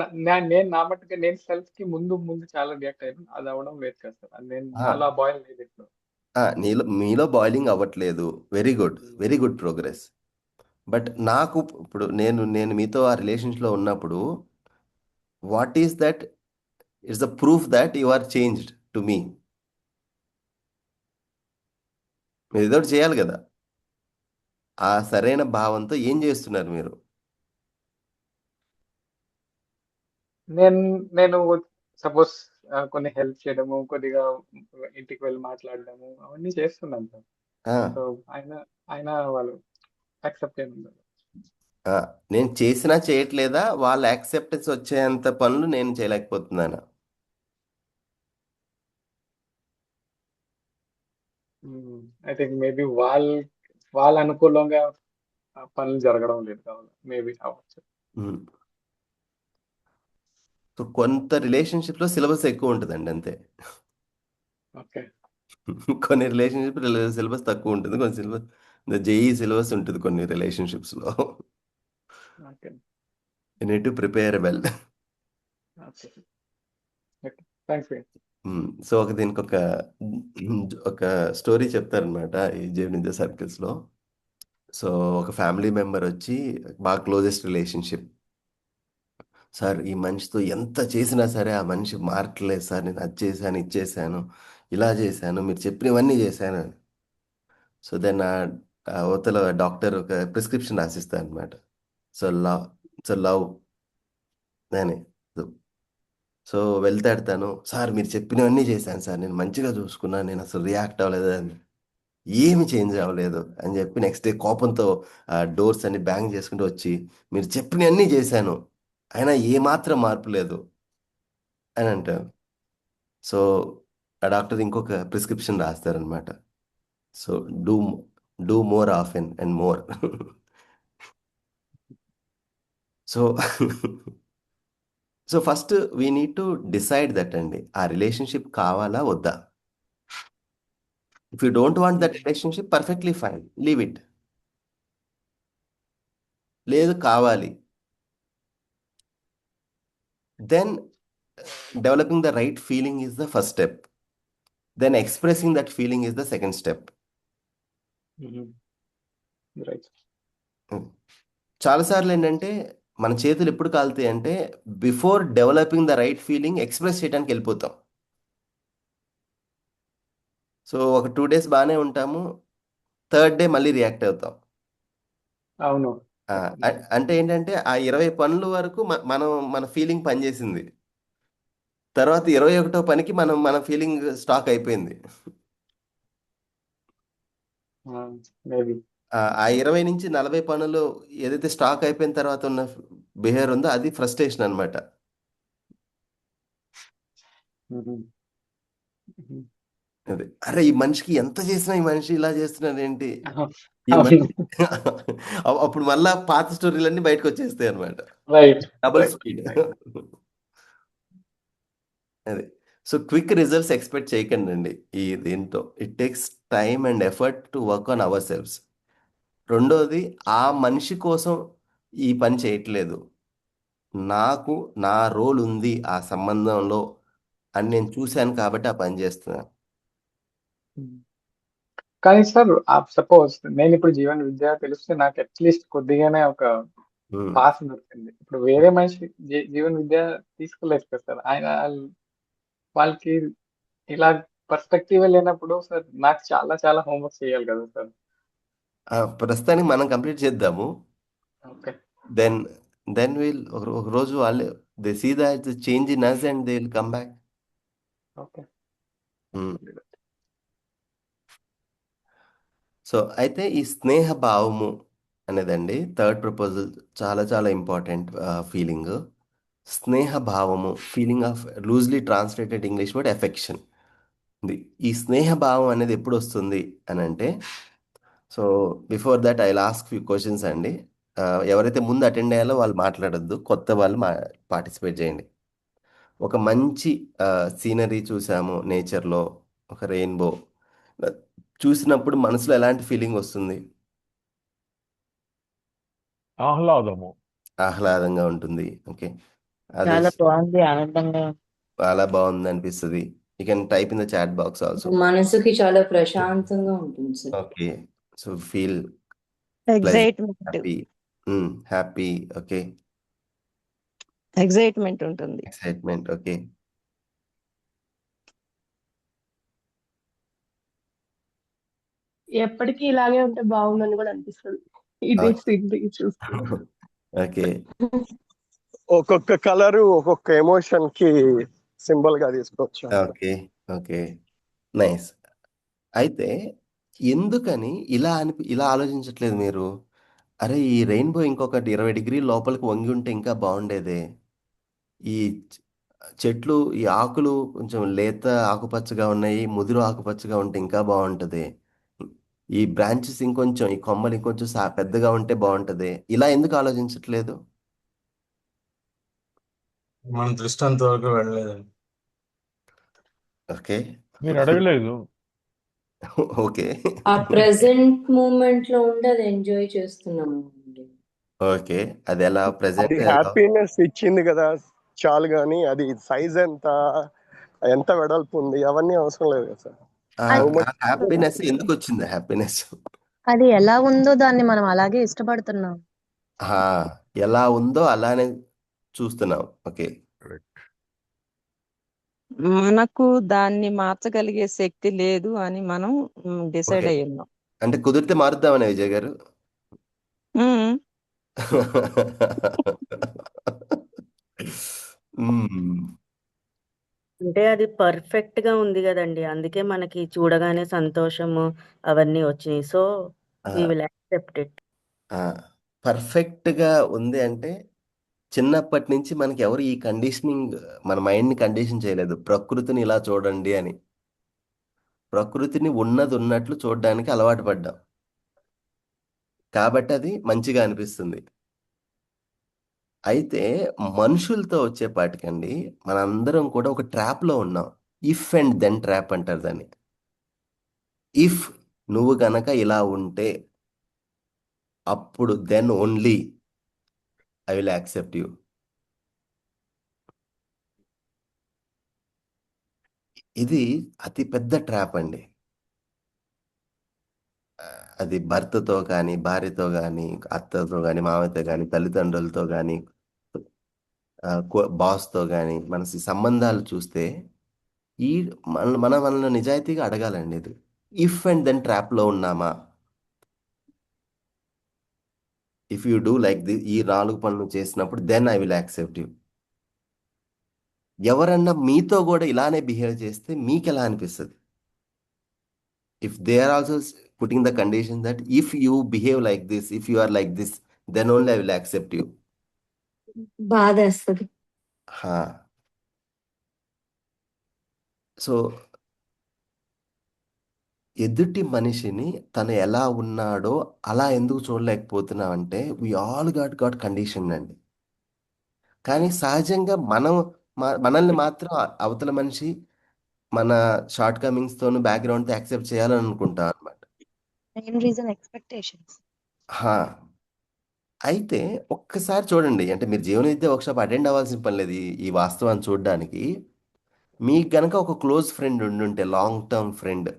నేను నా మట్టుగా నేను సెల్ఫ్ కి ముందు ముందు చాలా రియాక్ట్ అయ్యాను. అది అవ్వడం లేదు కదా సార్. అది నేను నాలో బాయిల్ లేదు ఇప్పుడు. మీలో బాయిలింగ్ అవ్వట్లేదు. Very good, very good progress. But నాకు ఇప్పుడు నేను మీతో ఆ రిలేషన్షిప్లో ఉన్నప్పుడు what is that? It's the proof that you are changed to me. మీరు ఏదో ఒకటి చేయాలి కదా. ఆ సరైన భావంతో ఏం చేస్తున్నారు మీరు? నేను నేను సపోజ్ కొన్ని హెల్ప్ చేయడము, కొద్దిగా ఇంటికి వెళ్ళి మాట్లాడడము అవన్నీ చేస్తున్నాను సార్. ఆ, సో ఆయన ఆయన వాళ్ళు యాక్సెప్ట్ చేయను. ఆ, నేను చేసినా చేయట్లేదా? వాళ్ళ యాక్సెప్టెన్స్ వచ్చేంత పనులు నేను చేయలేకపోతున్నాను. ఐ థింక్ మేబీ వాళ్ళ అనుకూలంగా ఆ పనులు జరగడం లేదు కావాలి, మేబీ అవ్వచ్చు. సో కొంత రిలేషన్షిప్లో సిలబస్ ఎక్కువ ఉంటుందండి, అంతే. ఓకే. కొన్ని రిలేషన్షిప్ సిలబస్ తక్కువ ఉంటుంది, కొన్ని సిలబస్ జేఈ సిలబస్ ఉంటుంది కొన్ని రిలేషన్షిప్స్లో. Okay. You need to prepare well. Okay. Okay. Thanks. So దీనికి ఒక స్టోరీ చెప్తారనమాట ఈ జేబ్ సర్కిల్స్లో. సో ఒక ఫ్యామిలీ మెంబర్ వచ్చి బాగా క్లోజెస్ట్ రిలేషన్షిప్. సార్ ఈ మనిషితో ఎంత చేసినా సరే ఆ మనిషి మారట్లేదు సార్, నేను అది చేశాను, ఇది చేశాను, ఇలా చేశాను, మీరు చెప్పినవన్నీ చేశాను అని. సో దెన్ అవతల డాక్టర్ ఒక ప్రిస్క్రిప్షన్ రాసిస్తారు అనమాట. సో లవ్ అని. సో వెళ్తాడు తను, సార్ మీరు చెప్పినవన్నీ చేశాను సార్, నేను మంచిగా చూసుకున్నాను, నేను అసలు రియాక్ట్ అవ్వలేదు అని, ఏమి చేంజ్ అవ్వలేదు అని చెప్పి నెక్స్ట్ డే కోపంతో ఆ డోర్స్ అన్ని బ్యాంగ్ చేసుకుంటూ వచ్చి, మీరు చెప్పినవన్నీ చేశాను అయినా ఏమాత్రం మార్పు లేదు అని అంటారు. సో ఆ డాక్టర్ ఇంకొక ప్రిస్క్రిప్షన్ రాస్తారనమాట. So do do more often and more. So so first we need to decide that అండి, ఆ రిలేషన్షిప్ కావాలా వద్దా. If you don't want that relationship, perfectly fine, leave it. లేదు కావాలి, then developing the right feeling is the first step, then expressing that feeling is the second step. Right. చాలాసార్లు ఏంటంటే మన చేతులు ఎప్పుడు కాలుతాయి అంటే before developing the right feeling express చేయడానికి వెళ్ళిపోతాం. సో ఒక 2 days బాగానే ఉంటాము, థర్డ్ డే మళ్ళీ రియాక్ట్ అవుతాం. అవును. అంటే ఏంటంటే ఆ 20 పనుల వరకు మన ఫీలింగ్ పనిచేసింది, తర్వాత 21వ పనికి మన ఫీలింగ్ స్టాక్ అయిపోయింది. మేబీ ఆ 20 నుంచి 40 పనులు ఏదైతే స్టాక్ అయిపోయిన తర్వాత ఉన్న బిహేవియర్ ఉందో అది ఫ్రస్ట్రేషన్ అనమాట. అదే, అరే ఈ మనిషికి ఎంత చేసినా ఈ మనిషి ఇలా చేస్తున్నాడు ఏంటి, ఈ మనిషి అప్పుడు మళ్ళా పాత స్టోరీలన్నీ బయటకు వచ్చేస్తాయి అనమాట, రైట్. Double speed. అదే. సో క్విక్ రిజల్ట్స్ ఎక్స్పెక్ట్ చేయకండి అండి ఈ దీంతో. It takes time and effort to work on hour selves. రెండోది, ఆ మనిషి కోసం ఈ పని చేయట్లేదు, నాకు నా రోల్ ఉంది ఆ సంబంధంలో అని నేను చూశాను కాబట్టి ఆ పని చేస్తున్నాను. కానీ సార్ సపోజ్ నేను ఇప్పుడు జీవన విద్య తెలిస్తే నాకు అట్లీస్ట్ కొద్దిగానే ఒక ఉమ్. పాస్ దొరికింది. ఇప్పుడు వేరే మనిషి జీవన విద్య తీసుకోలేదు కదా సార్. ఆయన వాళ్ళకి ఇలా పర్స్పెక్టివ్ లేనప్పుడు సార్ నాకు చాలా చాలా హోంవర్క్ చేయాలి కదా సార్. ప్రస్తుతానికి మనం కంప్లీట్ చేద్దాము. ఓకే. దెన్ దెన్ విల్ ఒక రోజు వాళ్ళు they see that change in us and they will come back. Okay. So అయితే ఈ స్నేహ భావము అనేదండి థర్డ్ ప్రపోజల్, చాలా చాలా ఇంపార్టెంట్ ఫీలింగ్. స్నేహ భావము, feeling of loosely translated English word affection. ఈ స్నేహ భావం అనేది ఎప్పుడు వస్తుంది అని అంటే, so before that I last few questions అండి. ఎవరైతే ముందు అటెండ్ అయ్యాలో వాళ్ళు మాట్లాడొద్దు, కొత్త వాళ్ళు పార్టిసిపేట్ చేయండి. ఒక మంచి సీనరీ చూసాము నేచర్లో, ఒక రెయిన్బో చూసినప్పుడు మనసులో ఎలాంటి ఫీలింగ్ వస్తుంది? ఆహ్లాదము. ఆహ్లాదంగా ఉంటుంది. ఓకే, అదే చాలా బాగుంది, ఆనందంగా. చాలా బాగుంది అనిపిస్తుంది. You can type in the chat box also. మనసుకి చాలా ప్రశాంతంగా ఉంటుంది sir. Okay, so feel excitement happy. Happy, okay. Excitement ఉంటుంది. Excitement, okay. ఎప్పటికీ ఇలాగే ఉంటే బాగుందని కూడా అనిపిస్తుంది ఇది చూస్తే. ఓకే. ఒక్కొక్క కలర్ ఒక్కొక్క ఎమోషన్ కి సింబల్ గా తీసుకోవచ్చు. Okay, okay, nice. అయితే ఎందుకని ఇలా ఆలోచించట్లేదు మీరు? అరే, ఈ రెయిన్బో ఇంకొకటి 20 డిగ్రీల లోపలికి వంగి ఉంటే ఇంకా బాగుండేదే. ఈ చెట్లు, ఈ ఆకులు కొంచెం లేత ఆకుపచ్చగా ఉన్నాయి, ముదురు ఆకుపచ్చగా ఉంటే ఇంకా బాగుంటది. ఈ బ్రాంచెస్ ఇంకొంచెం, ఈ కొమ్మలు ఇంకొంచెం పెద్దగా ఉంటే బాగుంటది. ఇలా ఎందుకు ఆలోచించట్లేదు? మన దృష్టి అంతవరకు వెళ్ళలేదండి. ఓకే, మీరు అడగలేదు. ఓకే, ఆ ప్రెసెంట్ మూమెంట్ లో ఉండి అది ఎంజాయ్ చేస్తున్నాము. ఓకే. అది ఎలా అది ప్రెసెంట్? హ్యాపీనెస్ ఇచ్చింది కదా చాలు, గానీ అది సైజ్ ఎంత వెడల్పు ఉంది అవన్నీ అవసరం లేదు కదా సార్. హ్యాపీనెస్ ఎందుకు వచ్చింది? హ్యాపీనెస్ అది ఎలా ఉందో దాన్ని మనం అలాగే ఇష్టపడుతున్నాం. ఎలా ఉందో అలానే చూస్తున్నాం. ఓకే, మనకు దాన్ని మార్చగలిగే శక్తి లేదు అని మనం డిసైడ్ ఓకే. అయ్యి ఉన్నాం. అంటే కుదిరితే మారుద్దామనే విజయ్ గారు. ఉమ్. అంటే అది పర్ఫెక్ట్ గా ఉంది కదండి, అందుకే మనకి చూడగానే సంతోషము అవన్నీ వచ్చినాయి. So we will accept it. పర్ఫెక్ట్గా ఉంది అంటే, చిన్నప్పటి నుంచి మనకి ఎవరు ఈ కండిషనింగ్, మన మైండ్ని కండిషన్ చేయలేదు ప్రకృతిని ఇలా చూడండి అని. ప్రకృతిని ఉన్నది ఉన్నట్లు చూడడానికి అలవాటు పడ్డాం కాబట్టి అది మంచిగా అనిపిస్తుంది. అయితే మనుషులతో వచ్చేపాటికండి, మనందరం కూడా ఒక ట్రాప్లో ఉన్నాం. ఇఫ్ అండ్ దెన్ ట్రాప్ అంటారు దాన్ని. ఇఫ్ నువ్వు గనక ఇలా ఉంటే అప్పుడు then only I will accept you. ఇది అతి పెద్ద ట్రాప్ అండి. అది భర్తతో కానీ, భార్యతో కానీ, అత్తతో కానీ, మామయ్యతో కానీ, తల్లిదండ్రులతో కానీ, బాస్తో కానీ, మన సంబంధాలు చూస్తే ఈ మనల్ని నిజాయితీగా అడగాలండి. ఇది ఇఫ్ అండ్ దెన్ ట్రాప్లో ఉన్నామా? ఇఫ్ యూ డూ లైక్ ఈ 4 పనులు చేసినప్పుడు then I will accept you. ఎవరన్నా మీతో కూడా ఇలానే బిహేవ్ చేస్తే మీకు ఎలా అనిపిస్తుంది? If they are also putting the condition that if you behave like this, if you are like this, then only I will accept you. బాధేస్తుంది. సో ఎదుటి మనిషిని తను ఎలా ఉన్నాడో అలా ఎందుకు చూడలేకపోతున్నాం అంటే, వి ఆల్ గాట్ కండిషన్ అండి. కానీ సహజంగా మనం మనల్ని మాత్రం అవతల మనిషి మన షార్ట్ కమింగ్స్ తోను బ్యాక్గ్రౌండ్ తో యాక్సెప్ట్ చేయాలని అనుకుంటాం అనమాట. Main reason expectations. అయితే ఒక్కసారి చూడండి, అంటే మీరు జీవన విద్య వర్క్షాప్ అటెండ్ అవ్వాల్సిన పని లేదు ఈ వాస్తవాన్ని చూడడానికి. మీకు గనక ఒక క్లోజ్ ఫ్రెండ్ ఉండుంటే, లాంగ్ టర్మ్ ఫ్రెండ్,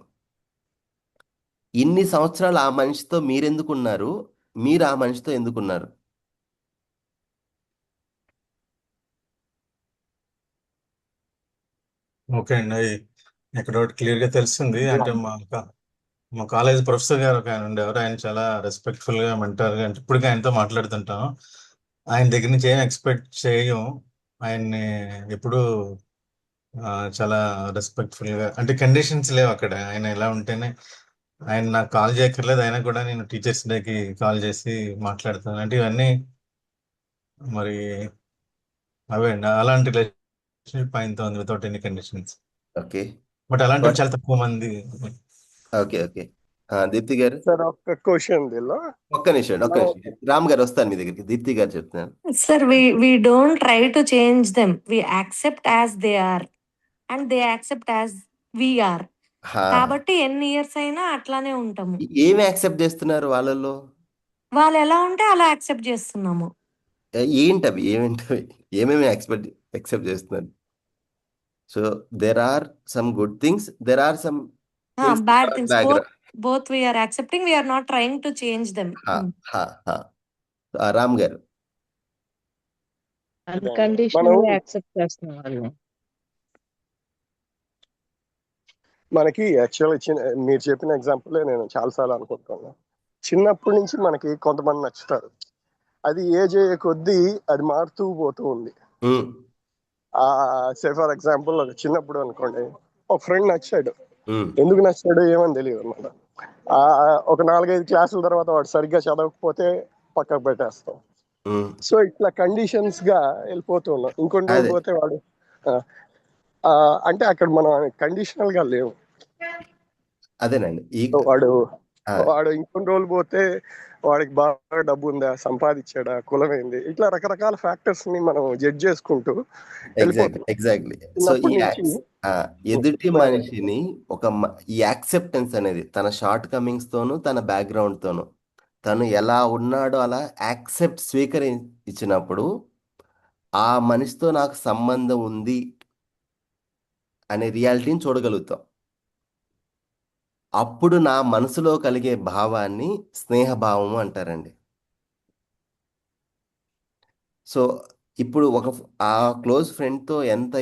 ఇన్ని సంవత్సరాలు ఆ మనిషితో మీరెందుకున్నారు, మీరు ఆ మనిషితో ఎందుకున్నారు? ఓకే అండి, అది ఎక్కడ ఒకటి క్లియర్గా తెలిసింది. అంటే మా కాలేజ్ ప్రొఫెసర్ గారు ఒక ఆయన ఉండేవారు. ఆయన చాలా రెస్పెక్ట్ఫుల్గా మెంటర్గా, అంటే ఇప్పటికీ ఆయనతో మాట్లాడుతుంటాం. ఆయన దగ్గర నుంచి ఏం ఎక్స్పెక్ట్ చేయం. ఆయన్ని ఎప్పుడు చాలా రెస్పెక్ట్ఫుల్గా, అంటే కండిషన్స్ లేవు అక్కడ. ఆయన ఎలా ఉంటేనే, ఆయన నాకు కాల్ చేయక్కర్లేదు, అయినా కూడా నేను టీచర్స్ డేకి కాల్ చేసి మాట్లాడతాను. అంటే ఇవన్నీ మరి అవే అండి, అలాంటి రిలేషన్షిప్ ఆయనతో ఉంది without any conditions. Okay but అలాంటివి చాలా తక్కువ మంది. ఓకే ఓకే దీప్తి గారు, సార్ ఒక క్వశ్చన్ దీనిలో ఒక్క నిమిషం. రామ్ గారు వస్తాను మీ దగ్గరికి. దీప్తి గారు చెప్తున్నాను. Sir, we don't try to change them. We accept as they are and they accept as we are. కాబట్టి ఎన్ని ఇయర్స్ అయినా అట్లానే ఉంటాము. ఏమి యాక్సెప్ట్ చేస్తున్నారు వాళ్ళల్లో? వాళ్ళు ఎలా ఉంటే అలా యాక్సెప్ట్ చేస్తున్నాము. ఏంటవి ఏమేమి యాక్సెప్ట్ చేస్తున్నారు? So there are some good things, there are some Bad things. Both we are accepting. We are not trying to change them. Ram గారు, అన్కండిషనల్ యాక్సెప్ట్ చేస్తున్న వాళ్ళు. మనకి యాక్చువల్ మీరు చెప్పిన ఎగ్జాంపుల్ నేను చాలాసార్లు అనుకుంటున్నాను. చిన్నప్పటి నుంచి మనకి కొంతమంది నచ్చుతారు, అది ఏజ్ అయ్యే కొద్దీ అది మారుతూ పోతూ ఉంది. సే ఫర్ ఎగ్జాంపుల్ చిన్నప్పుడు అనుకోండి, ఒక ఫ్రెండ్ నచ్చాడు, ఎందుకు నచ్చాడు ఏమని తెలియదు అనమాట. ఒక 4-5 క్లాసుల తర్వాత వాడు సరిగ్గా చదవకపోతే పక్కకు పెట్టేస్తాం. సో ఇట్లా కండిషన్స్ గా వెళ్ళిపోతూ ఉన్నాం. ఇంకొన్ని రోజులు పోతే వాడు అంటే అక్కడ మనం కండిషనల్ గా లేవు. అదేనండి, వాడు ఇంకొన్ని రోజులు పోతే వాడికి బాగా డబ్బు ఉందా, సంపాదించాడా, కులమైంది, ఇట్లా రకరకాల ఫ్యాక్టర్స్ ని మనం జడ్జ్ చేసుకుంటూ ఎగ్జాక్ట్లీ. సో ఎదుటి మనిషిని ఈ యాక్సెప్టెన్స్ అనేది తన షార్ట్ కమింగ్స్ తోను తన బ్యాక్గ్రౌండ్ తోను తను ఎలా ఉన్నాడో అలా స్వీకరించినప్పుడు ఆ మనిషితో నాకు సంబంధం ఉంది అనే రియాలిటీని చూడగలుగుతాం. అప్పుడు నా మనసులో కలిగే భావాన్ని స్నేహభావము అంటారండి. సో ఇప్పుడు ఆ క్లోజ్ ఫ్రెండ్తో ఎంత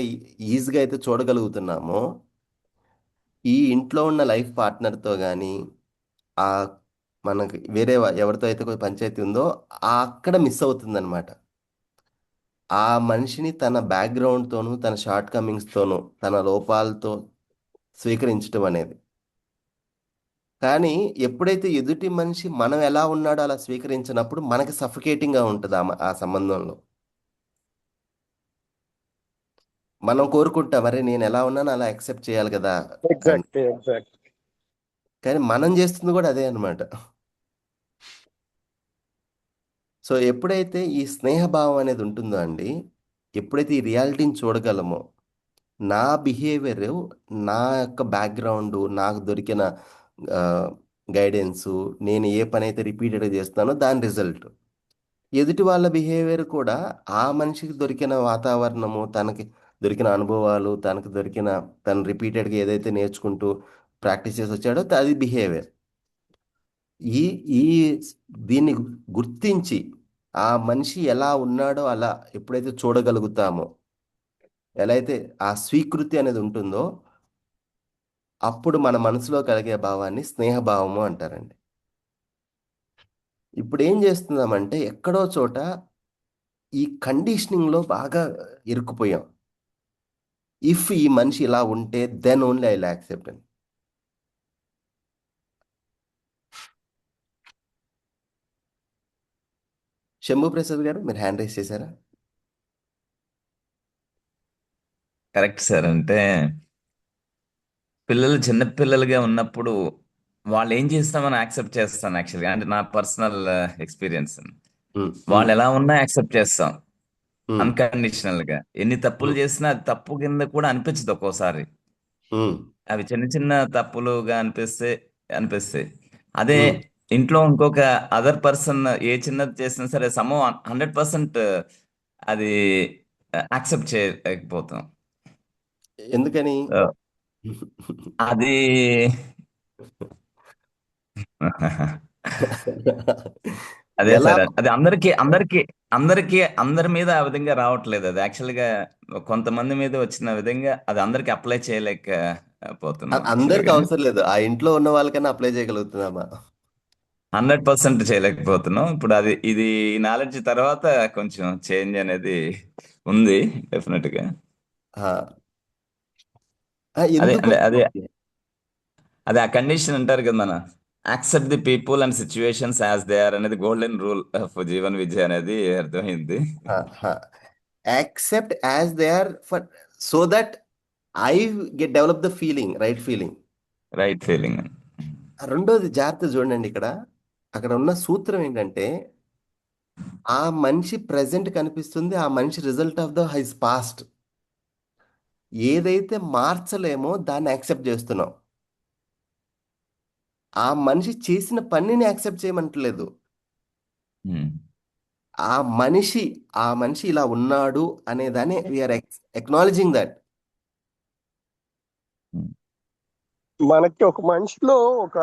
ఈజీగా అయితే చూడగలుగుతున్నామో, ఈ ఇంట్లో ఉన్న లైఫ్ పార్ట్నర్తో కానీ మనకి వేరే ఎవరితో అయితే కొంచెం పంచాయతీ ఉందో అక్కడ మిస్ అవుతుందన్నమాట. ఆ మనిషిని తన బ్యాక్గ్రౌండ్తోనూ తన షార్ట్ కమింగ్స్తోనూ తన లోపాలతో స్వీకరించడం అనేది. కానీ ఎప్పుడైతే ఎదుటి మనిషి మనం ఎలా ఉన్నాడో అలా స్వీకరించినప్పుడు మనకి సఫికేటింగ్గా ఉంటుంది ఆ సంబంధంలో. మనం కోరుకుంటాం, మరి నేను ఎలా ఉన్నానో అలా యాక్సెప్ట్ చేయాలి కదా. కానీ మనం చేస్తుంది కూడా అదే అనమాట. సో ఎప్పుడైతే ఈ స్నేహభావం అనేది ఉంటుందో అండి, ఎప్పుడైతే ఈ రియాలిటీని చూడగలమో, నా బిహేవియర్, నా యొక్క బ్యాక్గ్రౌండ్, నాకు దొరికిన గైడెన్సు, నేను ఏ పని అయితే రిపీటెడ్గా చేస్తానో దాని రిజల్ట్, ఎదుటి వాళ్ళ బిహేవియర్ కూడా ఆ మనిషికి దొరికిన వాతావరణము, తనకి దొరికిన అనుభవాలు, తను రిపీటెడ్గా ఏదైతే నేర్చుకుంటూ ప్రాక్టీస్ చేసి వచ్చాడో అది బిహేవియర్. ఈ దీన్ని గుర్తించి ఆ మనిషి ఎలా ఉన్నాడో అలా ఎప్పుడైతే చూడగలుగుతామో, ఎలా అయితే ఆ స్వీకృతి అనేది ఉంటుందో, అప్పుడు మన మనసులో కలిగే భావాన్ని స్నేహభావము అంటారండి. ఇప్పుడు ఏం చేస్తున్నామంటే ఎక్కడో చోట ఈ కండిషనింగ్లో బాగా ఇరుక్కుపోయాం. ఇఫ్ ఈ మనిషి ఇలా ఉంటే then only I will accept అని. శంభు ప్రసాద్ గారు, మీరు హ్యాండ్ రైజ్ చేశారా? Correct sir. అంటే పిల్లలు చిన్నపిల్లలుగా ఉన్నప్పుడు వాళ్ళు ఏం చేస్తామని యాక్సెప్ట్ చేస్తాను యాక్చువల్గా. అంటే నా పర్సనల్ ఎక్స్పీరియన్స్, వాళ్ళు ఎలా ఉన్నా యాక్సెప్ట్ చేస్తాం. ఉమ్, అన్కండిషనల్ గా. ఎన్ని తప్పులు ఉమ్, చేసినా అది తప్పు కింద కూడా అనిపించదు ఒక్కోసారి. ఉమ్, అవి చిన్న చిన్న తప్పులుగా అనిపిస్తాయి. అదే ఉమ్. ఇంట్లో ఇంకొక అదర్ పర్సన్ ఏ చిన్నది చేసినా సరే 100% అది యాక్సెప్ట్ చేయలేకపోతాం. ఎందుకని? So, అది అదే ఎలా? సార్, అది అందరి మీద ఆ విధంగా రావట్లేదు. అది యాక్చువల్ గా కొంతమంది మీద వచ్చిన విధంగా అది అందరికి అప్లై చేయలేకపోతున్నాం యాక్చువల్ అందరికి గా. అవసరం లేదు, ఆ ఇంట్లో ఉన్న వాళ్ళకైనా అప్లై చేయగలుగుతున్నామా? 100% చేయలేకపోతున్నాం. ఇప్పుడు ఇది నాలెడ్జ్ తర్వాత కొంచెం చేంజ్ అనేది ఉంది డెఫినెట్ గా. ఆ, అదే ఎందుకు? అదే అదే అదే ఆ కండిషన్ అంటారు కదా, మన accept the people and situations as they are అనేది golden rule of Jeevan Vidya అనేది అర్థమైంది. Accept as they are for, so that I develop the feeling, right feeling. Right feeling. రెండోది జాగ్రత్త చూడండి, అక్కడ ఉన్న సూత్రం ఏంటంటే, ఆ మనిషి ప్రెజెంట్ కనిపిస్తుంది, ఆ మనిషి result of the his past. ఏదైతే మార్చలేమో దాన్ని యాక్సెప్ట్ చేస్తున్నాం. ఆ మనిషి చేసిన పనిని యాక్సెప్ట్ చేయమంటలేదు. ఆ మనిషి ఇలా ఉన్నాడు అనే దాన్ని వీఆర్ ఎక్నాలజింగ్ దట్. మనకి ఒక మనిషిలో ఒక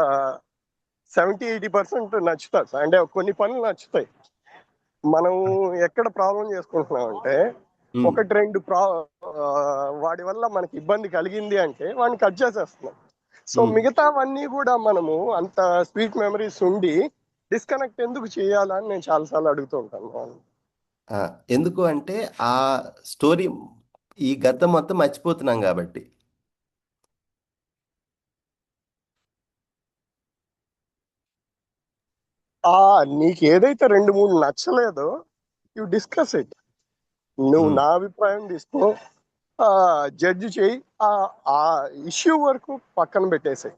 70-80% నచ్చుతుంది. అంటే కొన్ని పనులు నచ్చుతాయి. మనం ఎక్కడ ప్రాబ్లం చేసుకుంటున్నామంటే, ఒకటి రెండు వాడి వల్ల మనకి ఇబ్బంది కలిగింది అంటే వాడిని కట్ చేసేస్తున్నాం. సో మిగతావన్నీ కూడా మనము అంత స్వీట్ మెమరీస్ ఉండి డిస్కనెక్ట్ ఎందుకు చేయాలని నేను చాలాసార్లు అడుగుతూ ఉంటాను. ఎందుకు అంటే ఆ స్టోరీ, ఈ గతం మొత్తం మర్చిపోతున్నాం కాబట్టి. నీకు ఏదైతే 2-3 నచ్చలేదో యు డిస్కస్ ఇట్. నువ్వు నా అభిప్రాయం తీసుకో, జడ్జి చేయి, ఆ ఇష్యూ వరకు పక్కన పెట్టేసాయి.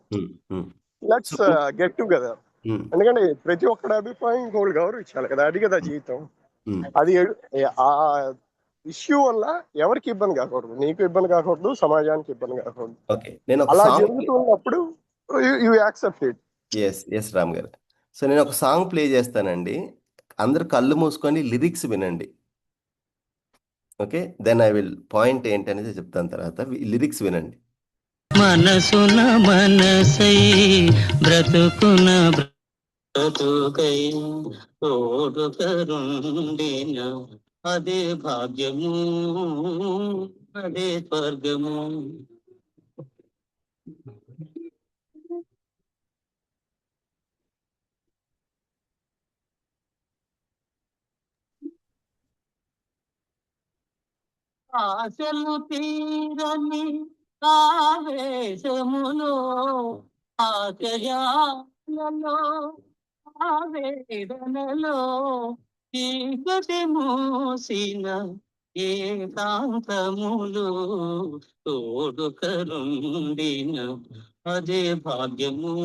Let's get together. ఎందుకంటే ప్రతి ఒక్కడి అభిప్రాయం ఇంకోటి గౌరవించాలి కదా, అది కదా జీవితం. అది ఆ ఇష్యూ వల్ల ఎవరికి ఇబ్బంది కాకూడదు, నీకు ఇబ్బంది కాకూడదు, సమాజానికి ఇబ్బంది కాకూడదు. అలా జరుగుతున్నప్పుడు you accept it. Yes Ram గారు. సో నేను ఒక సాంగ్ ప్లే చేస్తానండి, అందరు కళ్ళు మూసుకొని లిరిక్స్ వినండి. Okay, then I will point ఏంటి అనేది చెప్తాను తర్వాత. లిరిక్స్ వినండి. మనసున మనసై బ్రతుకున బ్రతుకై తోడు కరుండిన అదే భాగ్యము, అదే స్వర్గము. ఆశలు తీరని ఆవేశములో, ఆశయాలలో, ఆవేదనలో చీకటి మూసిన ఏకాంతములు తోడు కరుండిన అదే భాగ్యము,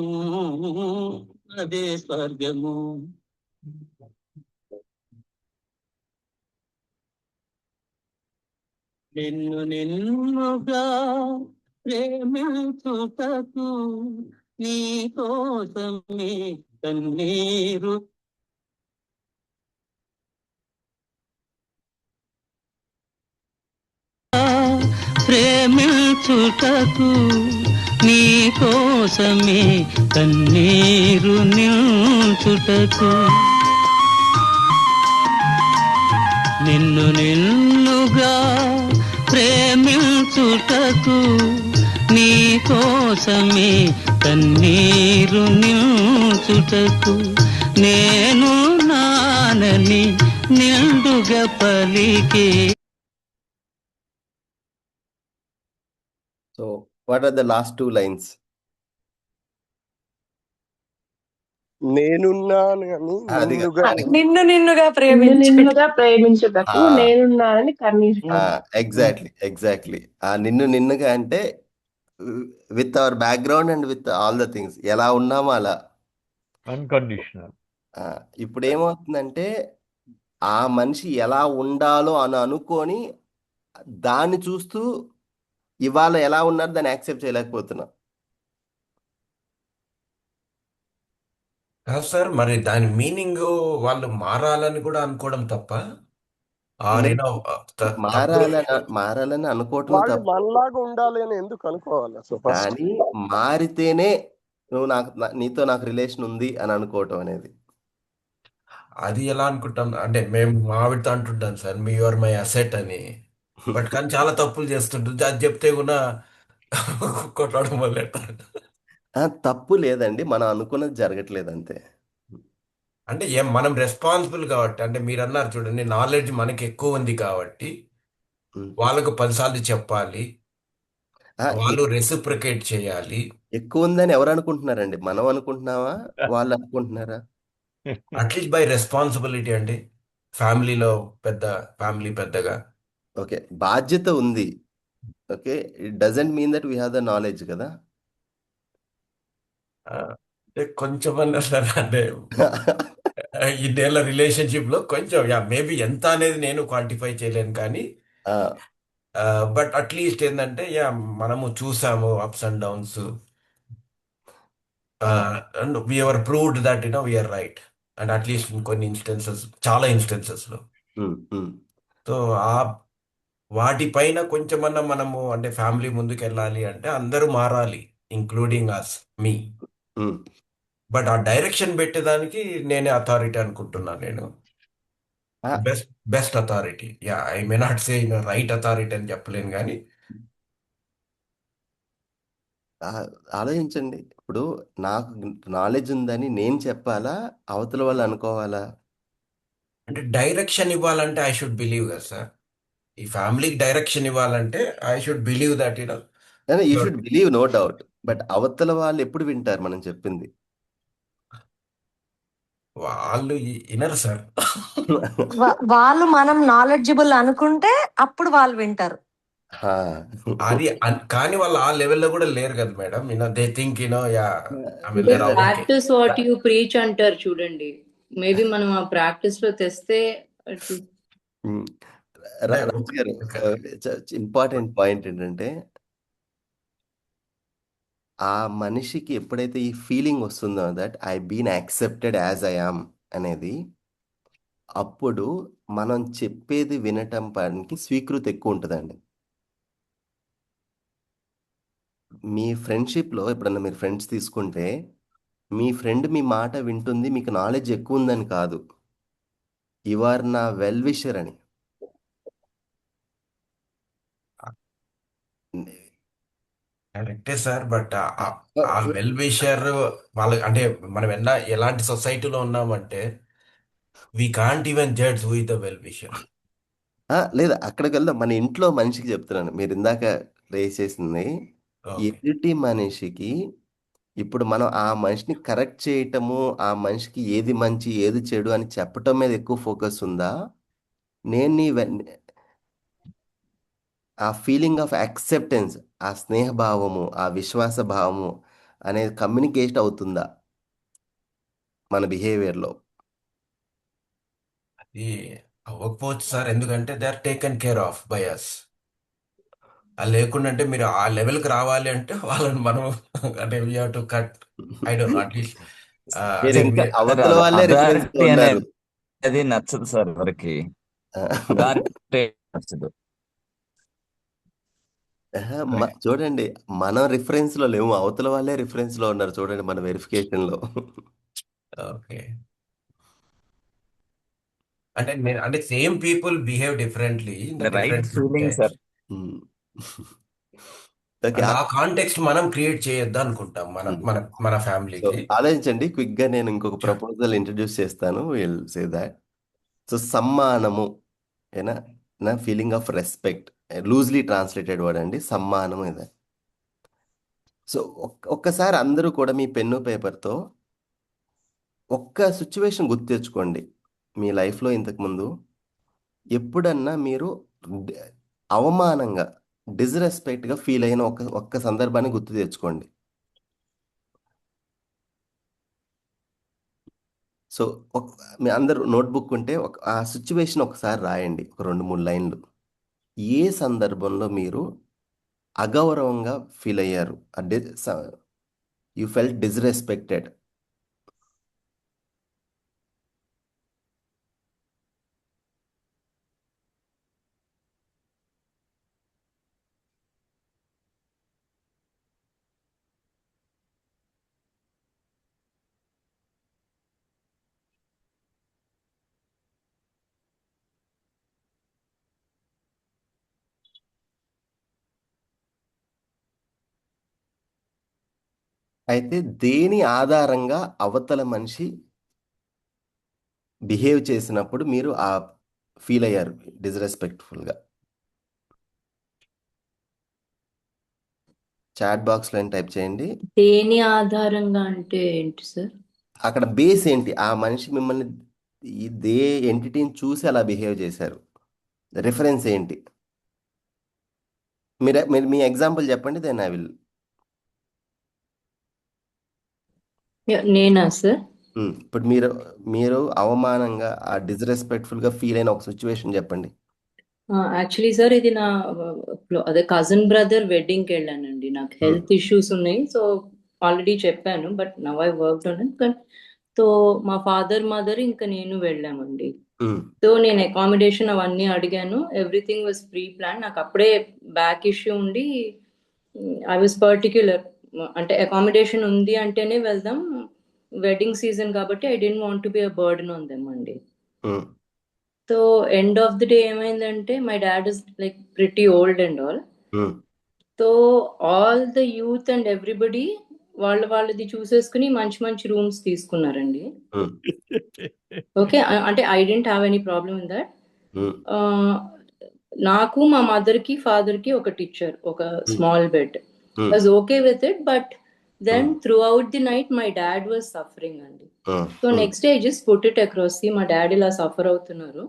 అదే స్వర్గము. నిన్ను నిన్నుగా ప్రేమించుటకు నీ కోసమే కన్నీరు ప్రేమించుటకు నీ కోసమే కన్నీరు నిల్చుటకు. నిన్ను నిన్నుగా ప్రేమించుటకు నీ కోసమే కన్నీరు నిల్చుటకు. నేను నానని నిండుగా పలికే. So what are the last 2 lines? నేనున్నాను అని నిన్నుగా ప్రేమించుటకు నేనున్నానని కన్నీరు. ఎగ్జాక్ట్లీ. ఆ నిన్నుగా అంటే with our background and with all the things, ఎలా ఉన్నామో అలా అన్కండిషనల్. ఇప్పుడు ఏమవుతుందంటే ఆ మనిషి ఎలా ఉండాలో అని అనుకొని దాన్ని చూస్తూ ఇవాళ ఎలా ఉన్నారు దాన్ని యాక్సెప్ట్ చేయలేకపోతున్నా. కాదు సార్, మరి దాని మీనింగ్ వాళ్ళు మారాలని కూడా అనుకోవడం తప్ప లేదు, ఆరేనో అప్పుడు మారాలని అనుకోవటం వాళ్ళు తప్పు, మనలాగా ఉండాలి అని ఎందుకు అనుకోవాలి అసలు ఫస్ట్? కానీ మారితేనే నువ్వు నీతో నాకు రిలేషన్ ఉంది అని అనుకోవటం అనేది. అది ఎలా అనుకుంటాం అంటే మేము మా ఆవిడతో అంటుంటాం సార్, మీ ఆర్ మై అసెట్ అని. బట్ కానీ చాలా తప్పులు చేస్తుంటుంది, అది చెప్తే కూడా కొట్టడం మొదలెట్టారు. తప్పు లేదండి, మనం అనుకున్నది జరగట్లేదు అంతే. అంటే మనం రెస్పాన్సిబుల్ కాబట్టి, అంటే మీరు అన్నారు చూడండి, నాలెడ్జ్ మనకి ఎక్కువ ఉంది కాబట్టి వాళ్ళకు 10 సార్లు చెప్పాలి, వాళ్ళు రెసిప్రికేట్ చేయాలి. ఎక్కువ ఉందని ఎవరు అనుకుంటున్నారండి? మనం అనుకుంటున్నావా, వాళ్ళు అనుకుంటున్నారా? అట్లీస్ట్ బై రెస్పాన్సిబిలిటీ అండి, ఫ్యామిలీలో ఫ్యామిలీ పెద్దగా. ఓకే, బాధ్యత ఉంది. Okay, it doesn't mean that we have the knowledge కదా. అంటే కొంచెం అన్నా సార్, అంటే ఇన్నేళ్ళ రిలేషన్షిప్ లో కొంచెం మేబీ ఎంత అనేది నేను క్వాంటిఫై చేయలేను, కానీ బట్ అట్లీస్ట్ ఏంటంటే మనము చూసాము ups and downs, and we are proved that we are right, and at least కొన్ని ఇన్స్టెన్సెస్, చాలా ఇన్స్టెన్సెస్ లో. సో వాటిపైన కొంచెమన్నా మనము, అంటే ఫ్యామిలీ ముందుకు వెళ్ళాలి అంటే అందరూ మారాలి, ఇంక్లూడింగ్ అస్, మీ. బట్ ఆ డైరెక్షన్ పెట్టేదానికి నేనే అథారిటీ అనుకుంటున్నాను. నేను best authority, I may not say right authority అని చెప్పలేను, కానీ ఆలోచించండి, ఇప్పుడు నాకు నాలెడ్జ్ ఉందని నేను చెప్పాలా, అవతల వాళ్ళు అనుకోవాలా? అంటే డైరెక్షన్ ఇవ్వాలంటే ఐ షుడ్ బిలీవ్ కదా సార్. ఈ ఫ్యామిలీకి డైరెక్షన్ ఇవ్వాలంటే I should believe that you should believe, no doubt. But అవతల వాళ్ళు ఎప్పుడు వింటారు మనం చెప్పింది? వాళ్ళు వినరు సార్. వాళ్ళు మనం నాలెడ్జబుల్ అనుకుంటే అప్పుడు వాళ్ళు వింటారు. అది కానీ వాళ్ళు ఆ లెవెల్లో కూడా లేరు కదా madam. They think practice what you preach అంటారు చూడండి. మేబీ మనం ఆ ప్రాక్టీస్ లో తెస్తే ఇంపార్టెంట్ పాయింట్ ఏంటంటే, ఆ మనిషికి ఎప్పుడైతే ఈ ఫీలింగ్ వస్తుందో that I been accepted as I am అనేది, అప్పుడు మనం చెప్పేది వినటం పనికి స్వీకృతి ఎక్కువ ఉంటుందండి. మీ ఫ్రెండ్షిప్లో ఎప్పుడన్నా మీరు ఫ్రెండ్స్ తీసుకుంటే, మీ ఫ్రెండ్ మీ మాట వింటుంది, మీకు నాలెడ్జ్ ఎక్కువ ఉందని కాదు, యు ఆర్ నా వెల్ విషర్ అని. కరెక్టే సార్, బట్ ఆ వెల్ విషర్ వాళ్ళ, అంటే మనం ఎలాంటి సొసైటీలో ఉన్నామంటే we can't even judge who is the well wisher. లేదా అక్కడికి వెళ్దాం. మన ఇంట్లో మనిషికి చెప్తున్నాను, మీరు ఇందాక రేస్ చేసింది. ఎదుటి మనిషికి ఇప్పుడు మనం ఆ మనిషిని కరెక్ట్ చేయటము, ఆ మనిషికి ఏది మంచి ఏది చెడు అని చెప్పటం మీద ఎక్కువ ఫోకస్ ఉందా, నేను ఆ ఫీలింగ్ ఆఫ్ యాక్సెప్టెన్స్, ఆ స్నేహభావము, ఆ విశ్వాస భావము అనేది కమ్యూనికేట్ అవుతుందా మన బిహేవియర్లో? అది అవ్వకపోవచ్చు సార్, ఎందుకంటే they are taken care of by us. అది లేకుండా అంటే మీరు ఆ లెవెల్కి రావాలి అంటే వాళ్ళని మనం, అంటే we have to cut, I don't no, at least అవతల వాళ్ళే రిఫరెన్స్ అథారిటీ ఉన్నారు. అనేది నచ్చదు సార్ ఎవరికి. అథారిటీ నచ్చదు. చూడండి, మనం రిఫరెన్స్ లో లేవు, అవతల వాళ్ళే రిఫరెన్స్ లో ఉన్నారు. చూడండి మన వెరిఫికేషన్ లో. ఓకే, అంటే same people behave differently in the right different feeling times. Sir. ఆ కాంటెక్స్ట్ మనం క్రియేట్ చేయొద్దు అనుకుంటాం మన మన మన ఫ్యామిలీకి. ఆలోచించండి, క్విక్ గా నేను ఇంకొక ప్రపోజల్ ఇంట్రడ్యూస్ చేస్తాను, విల్ సే దాట్. సో సమ్మానము, ఏనా, నా feeling of respect, loosely translated word అండి, సమ్మానము ఇదే. సో ఒక్కసారి అందరూ కూడా మీ పెన్ను పేపర్తో ఒక్క సిచ్యువేషన్ గుర్తు తెచ్చుకోండి. మీ లైఫ్లో ఇంతకుముందు ఎప్పుడన్నా మీరు అవమానంగా, డిస్రెస్పెక్ట్గా ఫీల్ అయిన ఒక్క సందర్భాన్ని గుర్తు తెచ్చుకోండి. సో మీ అందరూ నోట్బుక్ ఉంటే ఆ సిచ్యువేషన్ ఒకసారి రాయండి, ఒక 2-3 లైన్లు. ఏ సందర్భంలో మీరు అగౌరవంగా ఫీల్ అయ్యారు, యూ ఫెల్ట్ డిస్రెస్పెక్టెడ్? అయితే దేని ఆధారంగా అవతల మనిషి బిహేవ్ చేసినప్పుడు మీరు ఆ ఫీల్ అయ్యారు డిస్రెస్పెక్ట్ఫుల్గా? చాట్ బాక్స్లో టైప్ చేయండి. దేని ఆధారంగా అంటే ఏంటి సార్? అక్కడ బేస్ ఏంటి? ఆ మనిషి మిమ్మల్ని ఇదే ఎంటిటీని చూసి అలా బిహేవ్ చేశారు, రిఫరెన్స్ ఏంటి? మీరు మీ ఎగ్జాంపుల్ చెప్పండి, దెన్ ఐ విల్. నేనా సార్? ఇప్పుడు మీరు అవమానంగా డిస్రెస్పెక్ట్ఫుల్గా ఫీల్ అయిన ఒక సిచ్యువేషన్ చెప్పండి. యాక్చువల్లీ సార్ ఇది నా అదే కజిన్ బ్రదర్ వెడ్డింగ్కి వెళ్ళానండి. నాకు హెల్త్ ఇష్యూస్ ఉన్నాయి, సో ఆల్రెడీ చెప్పాను, but now I work on it. So మా ఫాదర్ మదర్ ఇంకా నేను వెళ్ళామండి. సో నేను అకామిడేషన్ అవన్నీ అడిగాను, ఎవ్రీథింగ్ వాజ్ ప్రీ ప్లాన్. నాకు అప్పుడే బ్యాక్ ఇష్యూ ఉండి ఐ వాజ్ పర్టిక్యులర్, అంటే అకామిడేషన్ ఉంది అంటేనే వెళ్దాం, వెడ్డింగ్ సీజన్ కాబట్టి I didn't want to be a burden on them అండి. So end of the day ఏమైందంటే my dad is like pretty old and all. So all the youth and everybody వాళ్ళది చూసేసుకుని మంచి మంచి రూమ్స్ తీసుకున్నారండి. ఓకే, అంటే I didn't have any problem in that. నాకు మా మదర్కి ఫాదర్కి ఒకటి ఇచ్చారు, ఒక small bed. Was okay with it, but then throughout the night my dad was suffering అండి. So next day I just put it across, మా డాడ్ ఇలా సఫర్ అవుతున్నారు,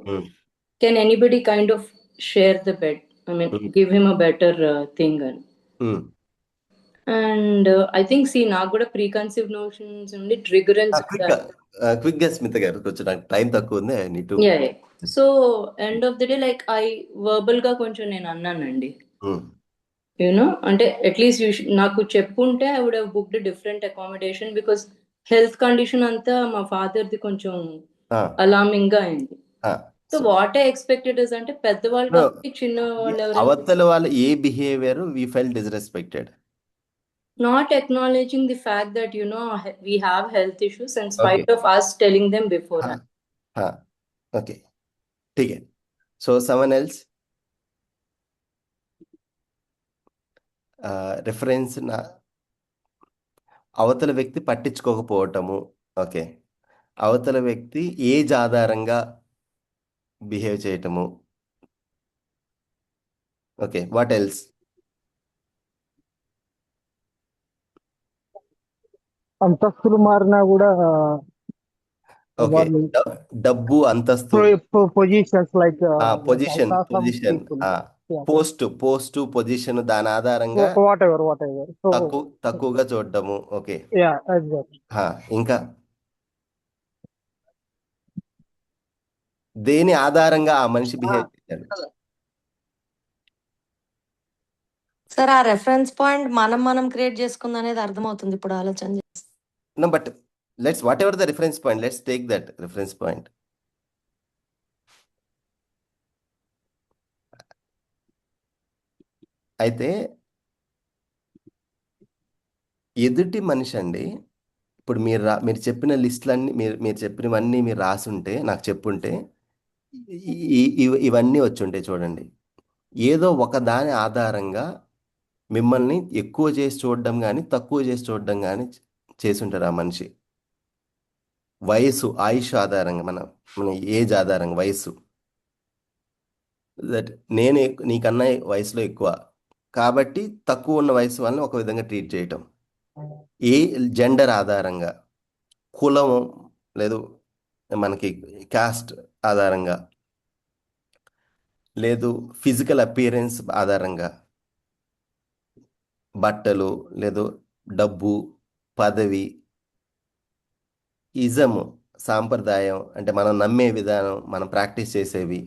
can anybody kind of share the bed, I mean give him a better thing అని. అండ్ ఐ థింక్ నాకు కూడా ప్రీ కన్సీవ్ నోషన్స్ ఉండి ట్రిగర్ అని చెప్పారు. క్విక్ గా స్మిత గారు, కొంచెం నాకు టైం తక్కువ ఉంది, I need to. So end of the day like I verbal గా కొంచెం నేను అన్నానండి, యూనో అంటే అట్లీస్ట్ నాకు చెప్పుంటే I would have booked different accommodation, because health condition అంతా మా ఫాదర్ ది కొంచెం అలార్మింగ్ గా అయింది. So what I expected is అంటే పెద్దవాళ్ళు కాబట్టి చిన్న వాళ్ళు ఎవరైనా అవతల వాళ్ళ ఏ behaviour we felt disrespected, not acknowledging the fact that we have health issues in spite of us telling them beforehand. Okay, ठीक है. So someone else, రిఫరెన్స్ అవతల వ్యక్తి పట్టించుకోకపోవటము. ఓకే, అవతల వ్యక్తి ఏజ్ ఆధారంగా బిహేవ్ చేయటము. Okay, what else? అంతస్తులు మారినా కూడా ఓకే, డబ్బు, అంతస్తు, positions like position, post position, దాని ఆధారంగా వాట్ ఎవర్ తక్కువగా చూడటము. ఓకే, ఇంకా దేని ఆధారంగా ఆ మనిషి బిహేవ్ చేశాడు? సార్ ఆ రెఫరెన్స్ పాయింట్ మనం క్రియేట్ చేసుకుంది అనేది అర్థమవుతుంది ఇప్పుడు ఆలోచన చేస్తే. No, but whatever the reference point, let's take that reference point. అయితే ఎదుటి మనిషి అండి, ఇప్పుడు మీరు చెప్పిన లిస్టులన్నీ, మీరు చెప్పినవన్నీ మీరు రాసుంటే, నాకు చెప్పుంటే ఇవన్నీ వచ్చుంటాయి. చూడండి, ఏదో ఒక దాని ఆధారంగా మిమ్మల్ని ఎక్కువ చేసి చూడడం కానీ తక్కువ చేసి చూడడం కానీ చేసుంటారు ఆ మనిషి. వయసు, ఆయుష్ ఆధారంగా, మన ఏజ్ ఆధారంగా, వయసు, దట్ నేను నీకన్నా వయసులో ఎక్కువ కాబట్టి తక్కువ ఉన్న వయసు వాళ్ళని ఒక విధంగా ట్రీట్ చేయటం. ఏ జెండర్ ఆధారంగా, కులం లేదు మనకి కాస్ట్ ఆధారంగా, లేదు ఫిజికల్ అపియరెన్స్ ఆధారంగా, బట్టలు, లేదు డబ్బు, పదవి, ఇజము సాంప్రదాయం అంటే మనం నమ్మే విధానం, మనం ప్రాక్టీస్ చేసేవి,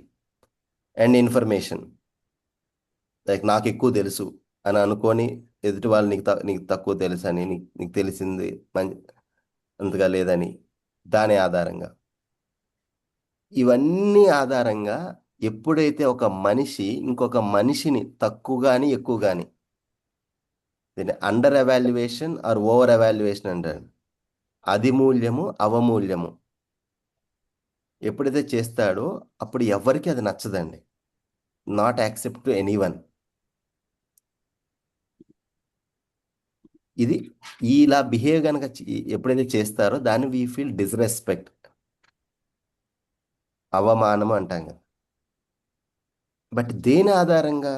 అండ్ ఇన్ఫర్మేషన్. లైక్ నాకు ఎక్కువ తెలుసు అని అనుకొని ఎదుటి వాళ్ళు నీకు తక్కువ తెలుసు అని, నీకు తెలిసింది అంతగా లేదని, దాని ఆధారంగా, ఇవన్నీ ఆధారంగా ఎప్పుడైతే ఒక మనిషి ఇంకొక మనిషిని తక్కువ కానీ ఎక్కువ కానీ, దీన్ని under evaluation or over evaluation అంటారు, అధిమూల్యము అవమూల్యము ఎప్పుడైతే చేస్తాడో అప్పుడు ఎవరికి అది నచ్చదండి. Not accept to anyone. ఇది ఇలా బిహేవ్ కనుక ఎప్పుడైతే చేస్తారో దాన్ని వీ ఫీల్ డిస్రెస్పెక్ట్, అవమానము అంటాం కదా. బట్ దేని ఆధారంగా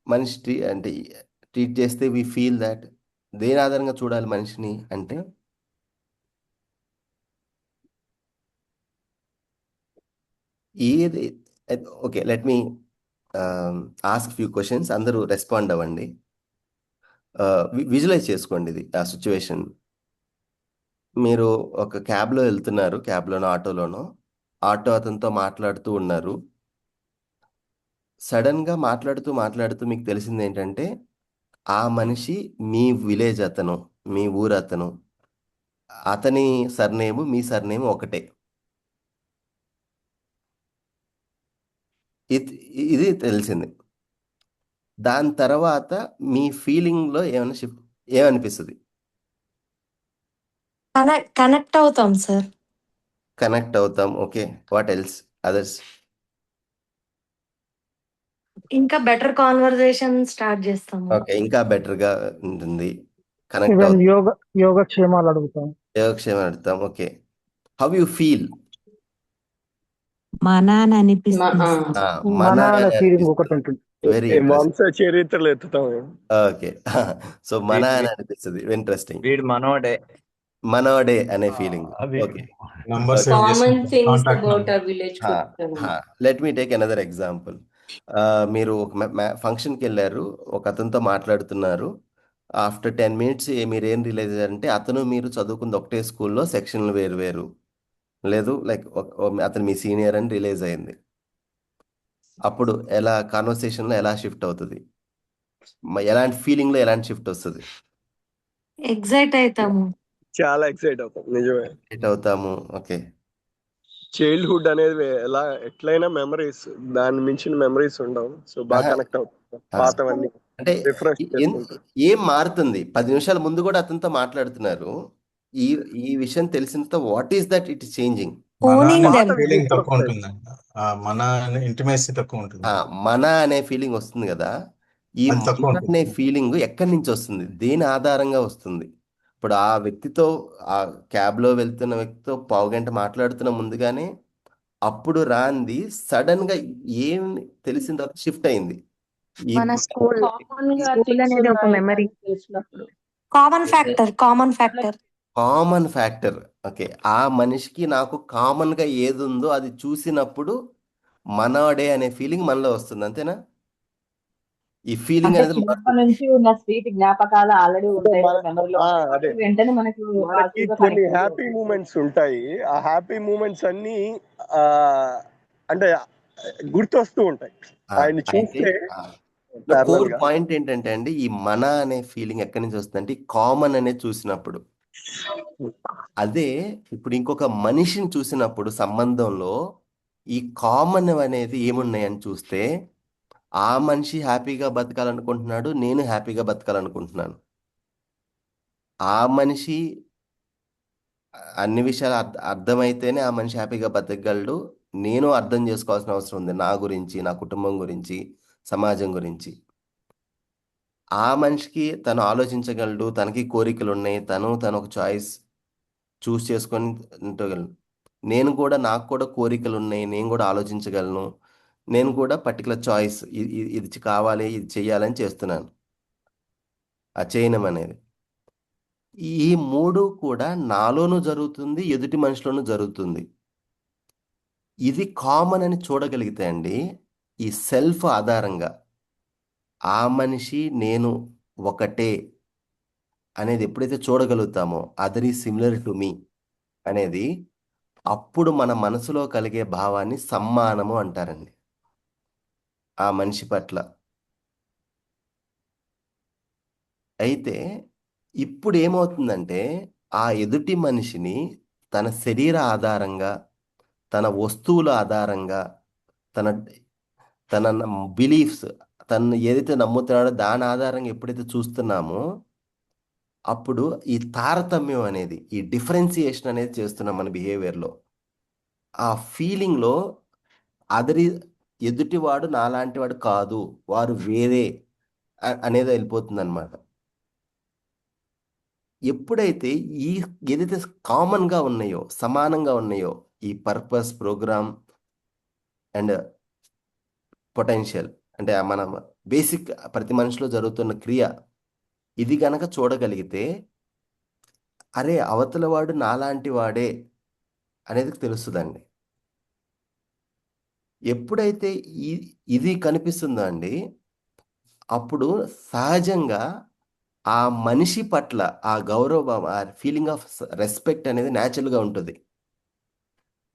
మనిషి అంటే ట్రీట్ చేస్తే వీ ఫీల్ దాట్, దేని ఆధారంగా చూడాలి మనిషిని అంటే ఏది. Okay, let me ask few questions, అందరూ రెస్పాండ్ అవ్వండి. విజువలైజ్ చేసుకోండి ఇది ఆ సిచ్యువేషన్. మీరు ఒక క్యాబ్లో వెళ్తున్నారు, క్యాబ్లోనో ఆటోలోనో, ఆటో అతనితో మాట్లాడుతూ ఉన్నారు. సడన్గా మాట్లాడుతూ మాట్లాడుతూ మీకు తెలిసింది ఏంటంటే ఆ మనిషి మీ విలేజ్ అతను, మీ ఊరు అతను, అతని సర్నేము మీ సర్నేము ఒకటే. ఇది ఇది తెలిసింది. దాని తర్వాత మీ ఫీలింగ్లో ఏమైనా షిఫ్ట్ ఏమనిపిస్తుంది? కనెక్ట్ అవుతాం సార్. కనెక్ట్ అవుతాం. Okay, what else others? ఇంకా బెటర్ కాన్వర్జేషన్ స్టార్ట్ చేస్తాము. ఓకే, ఇంకా బెటర్గా ఉంటుంది. కనెక్ట్ ఈవెన్ అవుతాం, యోగక్షేమాలు అడుగుతాం. యోగక్షేమం అడుగుతాం. Okay, how you feel? మన అని అనిపిస్తుంది. మన మన అనే అని ఫీలింగ్ అనిపిస్తుంది. ఒకటి ఉంటుంది. Very interesting. వంశ చరిత్రలు ఎత్తుతాం. ఓకే, సో మన అని అనిపిస్తుంది. ఇంట్రెస్టింగ్. వీడు మనోడే. మనోడే అనే ఫీలింగ్. అది ఓకే, నంబర్ సేవ్ కామన్ చేసుకుంటాం, థింగ్స్ కాంటాక్ట్ అబౌట్ నెంబర్. ఆ విలేజ్ చెప్తాను. Let me take another example. మీరు ఒక ఫంక్షన్కి వెళ్ళారు, ఒక అతనితో మాట్లాడుతున్నారు. ఆఫ్టర్ 10 minutes మీరు ఏం రియలైజ్ అయ్యారంటే అతను మీరు చదువుకుంది ఒకటే స్కూల్లో, సెక్షన్లు వేరు వేరు, లేదు లైక్ అతను మీ సీనియర్ అని రియలైజ్ అయింది. అప్పుడు ఎలా కాన్వర్సేషన్లో ఎలా షిఫ్ట్ అవుతుంది? ఎలాంటి ఫీలింగ్లో ఎలాంటి షిఫ్ట్ వస్తుంది? ఎగ్జైట్ అవుతాము. చాలా ఎక్సైట్ అవుతాం, నిజమే. షిఫ్ట్ అవుతాము. ఓకే, చైల్డ్హుడ్ అనేది ఎట్లయినా మెమరీస్, దాని మించిన మెమరీస్ ఉండవు. సో బాగా కనెక్ట్ అవుతాం, పాతవన్నీ అంటే రిఫ్రెష్ చేసుకుంటాం. ఏం మారుతుంది? 10 నిమిషాల ముందు కూడా అతనితో మాట్లాడుతున్నారు, ఈ ఈ విషయం తెలిసిన what is that it is changing? Owning them. Feeling తక్కువ ఉంటుందండి, మన ఇంటిమేసీ తక్కువ ఉంటుంది. మన అనే ఫీలింగ్ వస్తుంది కదా. ఈ అది తక్కువ మన అనే ఉంటుంది. ఫీలింగ్ ఎక్కడి నుంచి వస్తుంది? దేని ఆధారంగా వస్తుంది? ఇప్పుడు ఆ వ్యక్తితో, ఆ క్యాబ్లో వెళ్తున్న వ్యక్తితో పావుగంట మాట్లాడుతున్న ముందుగానే అప్పుడు రాంది సడన్ గా ఏం తెలిసిన తర్వాత షిఫ్ట్ అయింది. మన స్కూల్ కామన్ గా స్కూల్ థింగ్స్ అనేది ఒక ఉన్నాయి మెమరీ. అని తెలిసినప్పుడు common factor. Common factor. Okay, ఆ మనిషికి నాకు కామన్ గా ఏది ఉందో అది చూసినప్పుడు మనోడే అనే ఫీలింగ్ మనలో వస్తుంది, అంతేనా? ఈ ఫీలింగ్ అంటే అనేది చిన్నప్పటి నుంచి ఉన్న స్వీట్ జ్ఞాపకాలు ఆల్రెడీ ఉంటాయి కదా మెమరీలో, అదే వెంటనే మనకు మనకి పాజిటివ్ గా కొన్ని కనెక్ట్ హ్యాపీ మూమెంట్స్ ఉంటాయి. ఆ హ్యాపీ మూమెంట్స్ అన్ని ఆ అంటే గుర్తొస్తూ ఉంటాయి ఆయన్ని అయితే చూస్తే కోర్ parallel గా. పాయింట్ ఏంటంటే అండి, ఈ మన అనే ఫీలింగ్ ఎక్కడి నుంచి వస్తుందంటే కామన్ అనేది చూసినప్పుడు. అదే ఇప్పుడు ఇంకొక మనిషిని చూసినప్పుడు సంబంధంలో ఈ కామన్ అనేది ఏమున్నాయని చూస్తే ఆ మనిషి హ్యాపీగా బతకాలనుకుంటున్నాడు, నేను హ్యాపీగా బతకాలనుకుంటున్నాను. ఆ మనిషి అన్ని విషయాలు అర్థమైతేనే ఆ మనిషి హ్యాపీగా బతకగలడు. నేను అర్థం చేసుకోవాల్సిన అవసరం ఉంది, నా గురించి, నా కుటుంబం గురించి, సమాజం గురించి. ఆ మనిషికి తను ఆలోచించగలడు, తనకి కోరికలు ఉన్నాయి, తను ఒక చాయిస్ చూస్ చేసుకొని ఉంటగలను. నేను కూడా, నాకు కూడా కోరికలు ఉన్నాయి, నేను కూడా ఆలోచించగలను, నేను కూడా పర్టికులర్ చాయిస్ ఇది కావాలి, ఇది చెయ్యాలని చేస్తున్నాను. ఆ చేయనం అనేది ఈ మూడు కూడా నాలోనూ జరుగుతుంది, ఎదుటి మనిషిలోనూ జరుగుతుంది. ఇది కామన్ అని చూడగలిగితే అండి, ఈ సెల్ఫ్ ఆధారంగా ఆ మనిషి నేను ఒకటే అనేది ఎప్పుడైతే చూడగలుగుతామో, other is similar to me అనేది అప్పుడు మన మనసులో కలిగే భావాన్ని సమ్మానము అంటారండి ఆ మనిషి పట్ల. అయితే ఇప్పుడు ఏమవుతుందంటే ఆ ఎదుటి మనిషిని తన శరీర ఆధారంగా, తన వస్తువుల ఆధారంగా, తన తన బిలీఫ్స్, తను ఏదైతే నమ్ముతున్నాడో దాని ఆధారంగా ఎప్పుడైతే చూస్తున్నామో అప్పుడు ఈ తారతమ్యం అనేది, ఈ డిఫరెన్సియేషన్ అనేది చేస్తున్నాం మన బిహేవియర్లో. ఆ ఫీలింగ్లో ఎదుటివాడు నాలాంటి వాడు కాదు, వారు వేరే అనేది వెళ్ళిపోతుంది అనమాట. ఎప్పుడైతే ఏదైతే కామన్గా ఉన్నాయో, సమానంగా ఉన్నాయో, ఈ పర్పస్, ప్రోగ్రామ్ అండ్ పొటెన్షియల్, అంటే మన బేసిక్ ప్రతి మనిషిలో జరుగుతున్న క్రియ, ఇది గనక చూడగలిగితే అరే అవతల వాడు నాలాంటి వాడే అనేది తెలుస్తుందండి. ఎప్పుడైతే ఇది కనిపిస్తుందో అండి, అప్పుడు సహజంగా ఆ మనిషి పట్ల ఆ గౌరవం, ఆ ఫీలింగ్ ఆఫ్ రెస్పెక్ట్ అనేది న్యాచురల్గా ఉంటుంది.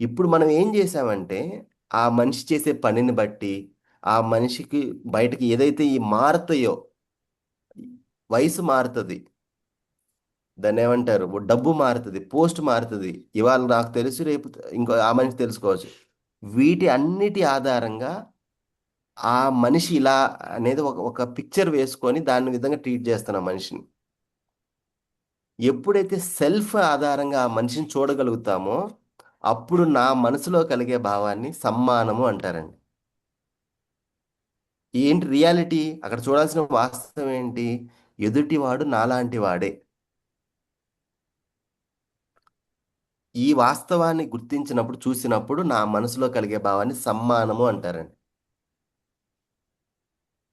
ఇప్పుడు మనం ఏం చేసామంటే ఆ మనిషి చేసే పనిని బట్టి, ఆ మనిషికి బయటకి ఏదైతే ఈ మారుతాయో, వయసు మారుతుంది, దాన్ని ఏమంటారు, డబ్బు మారుతుంది, పోస్ట్ మారుతుంది, ఇవాళ నాకు తెలుసు రేపు ఇంకో ఆ మనిషి తెలుసుకోవచ్చు. వీటి అన్నిటి ఆధారంగా ఆ మనిషి ఇలా అనేది ఒక పిక్చర్ వేసుకొని దాని విధంగా ట్రీట్ చేస్తున్నాం మనిషిని. ఎప్పుడైతే సెల్ఫ్ ఆధారంగా ఆ మనిషిని చూడగలుగుతామో అప్పుడు నా మనసులో కలిగే భావాన్ని సమ్మానము అంటారండి. ఏంటి రియాలిటీ, అక్కడ చూడాల్సిన వాస్తవం ఏంటి, ఎదుటివాడు నాలాంటి వాడే. ఈ వాస్తవాన్ని గుర్తించినప్పుడు, చూసినప్పుడు నా మనసులో కలిగే భావాన్ని సమ్మానము అంటారండి.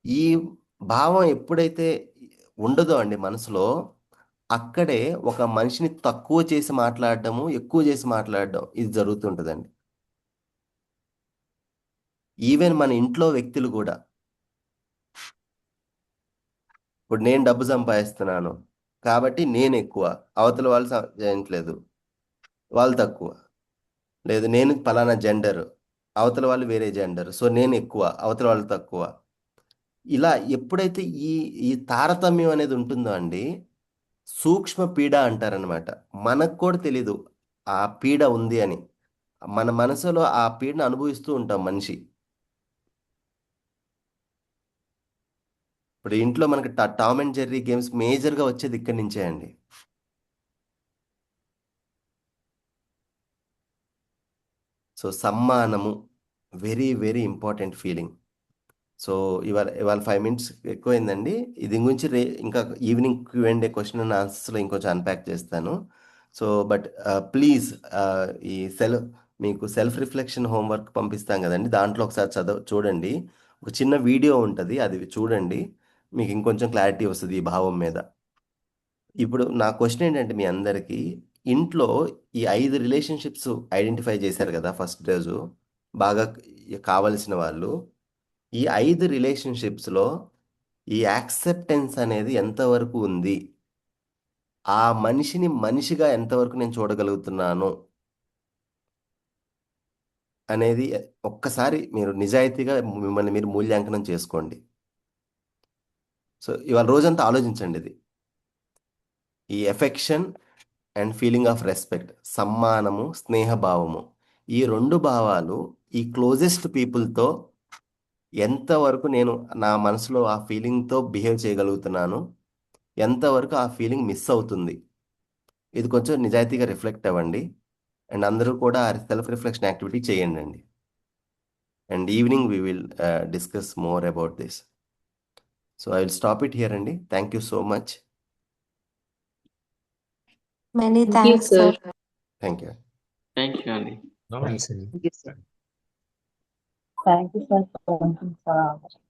ఈ భావం ఎప్పుడైతే ఉండదో అండి మనసులో, అక్కడే ఒక మనిషిని తక్కువ చేసి మాట్లాడటము, ఎక్కువ చేసి మాట్లాడడం ఇది జరుగుతుంటుందండి. ఈవెన్ మన ఇంట్లో వ్యక్తులు కూడా, ఇప్పుడు నేను డబ్బు సంపాదిస్తున్నాను కాబట్టి నేను ఎక్కువ, అవతల వాళ్ళు చేయట్లేదు, వాళ్ళు తక్కువ. లేదు నేను పలానా జెండర్, అవతల వాళ్ళు వేరే జెండర్, సో నేను ఎక్కువ, అవతల వాళ్ళు తక్కువ. ఇలా ఎప్పుడైతే ఈ తారతమ్యం అనేది ఉంటుందో అండి, సూక్ష్మ పీడ అంటారనమాట. మనకు కూడా తెలీదు ఆ పీడ ఉంది అని. మన మనసులో ఆ పీడను అనుభవిస్తూ ఉంటాం మనిషి. ఇప్పుడు ఇంట్లో మనకి టామ్ అండ్ జెర్రీ గేమ్స్ మేజర్గా వచ్చేది ఇక్కడి నుంచే అండి. సో సమ్మానము very very important feeling. So ఇవాళ 5 minutes ఎక్కువైందండి. ఇది గురించి ఇంకా ఈవినింగ్ Q&A క్వశ్చన్ అండ్ ఆన్సర్స్లో ఇంకొంచెం అన్ప్యాక్ చేస్తాను. సో బట్ ప్లీజ్ ఈ మీకు సెల్ఫ్ రిఫ్లెక్షన్ హోంవర్క్ పంపిస్తాం కదండి, దాంట్లో ఒకసారి చూడండి. ఒక చిన్న వీడియో ఉంటుంది, అది చూడండి, మీకు ఇంకొంచెం క్లారిటీ వస్తుంది ఈ భావం మీద. ఇప్పుడు నా క్వశ్చన్ ఏంటంటే మీ అందరికీ, ఇంట్లో ఈ 5 రిలేషన్షిప్స్ ఐడెంటిఫై చేశారు కదా ఫస్ట్ రోజు, బాగా కావలసిన వాళ్ళు. ఈ 5 రిలేషన్షిప్స్లో ఈ యాక్సెప్టెన్స్ అనేది ఎంతవరకు ఉంది, ఆ మనిషిని మనిషిగా ఎంతవరకు నేను చూడగలుగుతున్నాను అనేది ఒక్కసారి మీరు నిజాయితీగా మిమ్మల్ని మీరు మూల్యాంకనం చేసుకోండి. సో ఇవాళ రోజంతా ఆలోచించండి ఇది. ఈ affection and feeling of respect, సమ్మానము, స్నేహభావము, ఈ 2 భావాలు ఈ క్లోజెస్ట్ పీపుల్తో ఎంతవరకు నేను నా మనసులో ఆ ఫీలింగ్తో బిహేవ్ చేయగలుగుతున్నాను, ఎంతవరకు ఆ ఫీలింగ్ మిస్ అవుతుంది, ఇది కొంచెం నిజాయితీగా రిఫ్లెక్ట్ అవ్వండి. అండ్ అందరూ కూడా సెల్ఫ్ రిఫ్లెక్షన్ యాక్టివిటీ చేయండి అండి. And evening we will discuss more about this. So I will stop it here అండి. Thank you so much. Many Thank you, thanks sir. Sir. Thank you. Thank you అండి. Thanks. Thank you sir.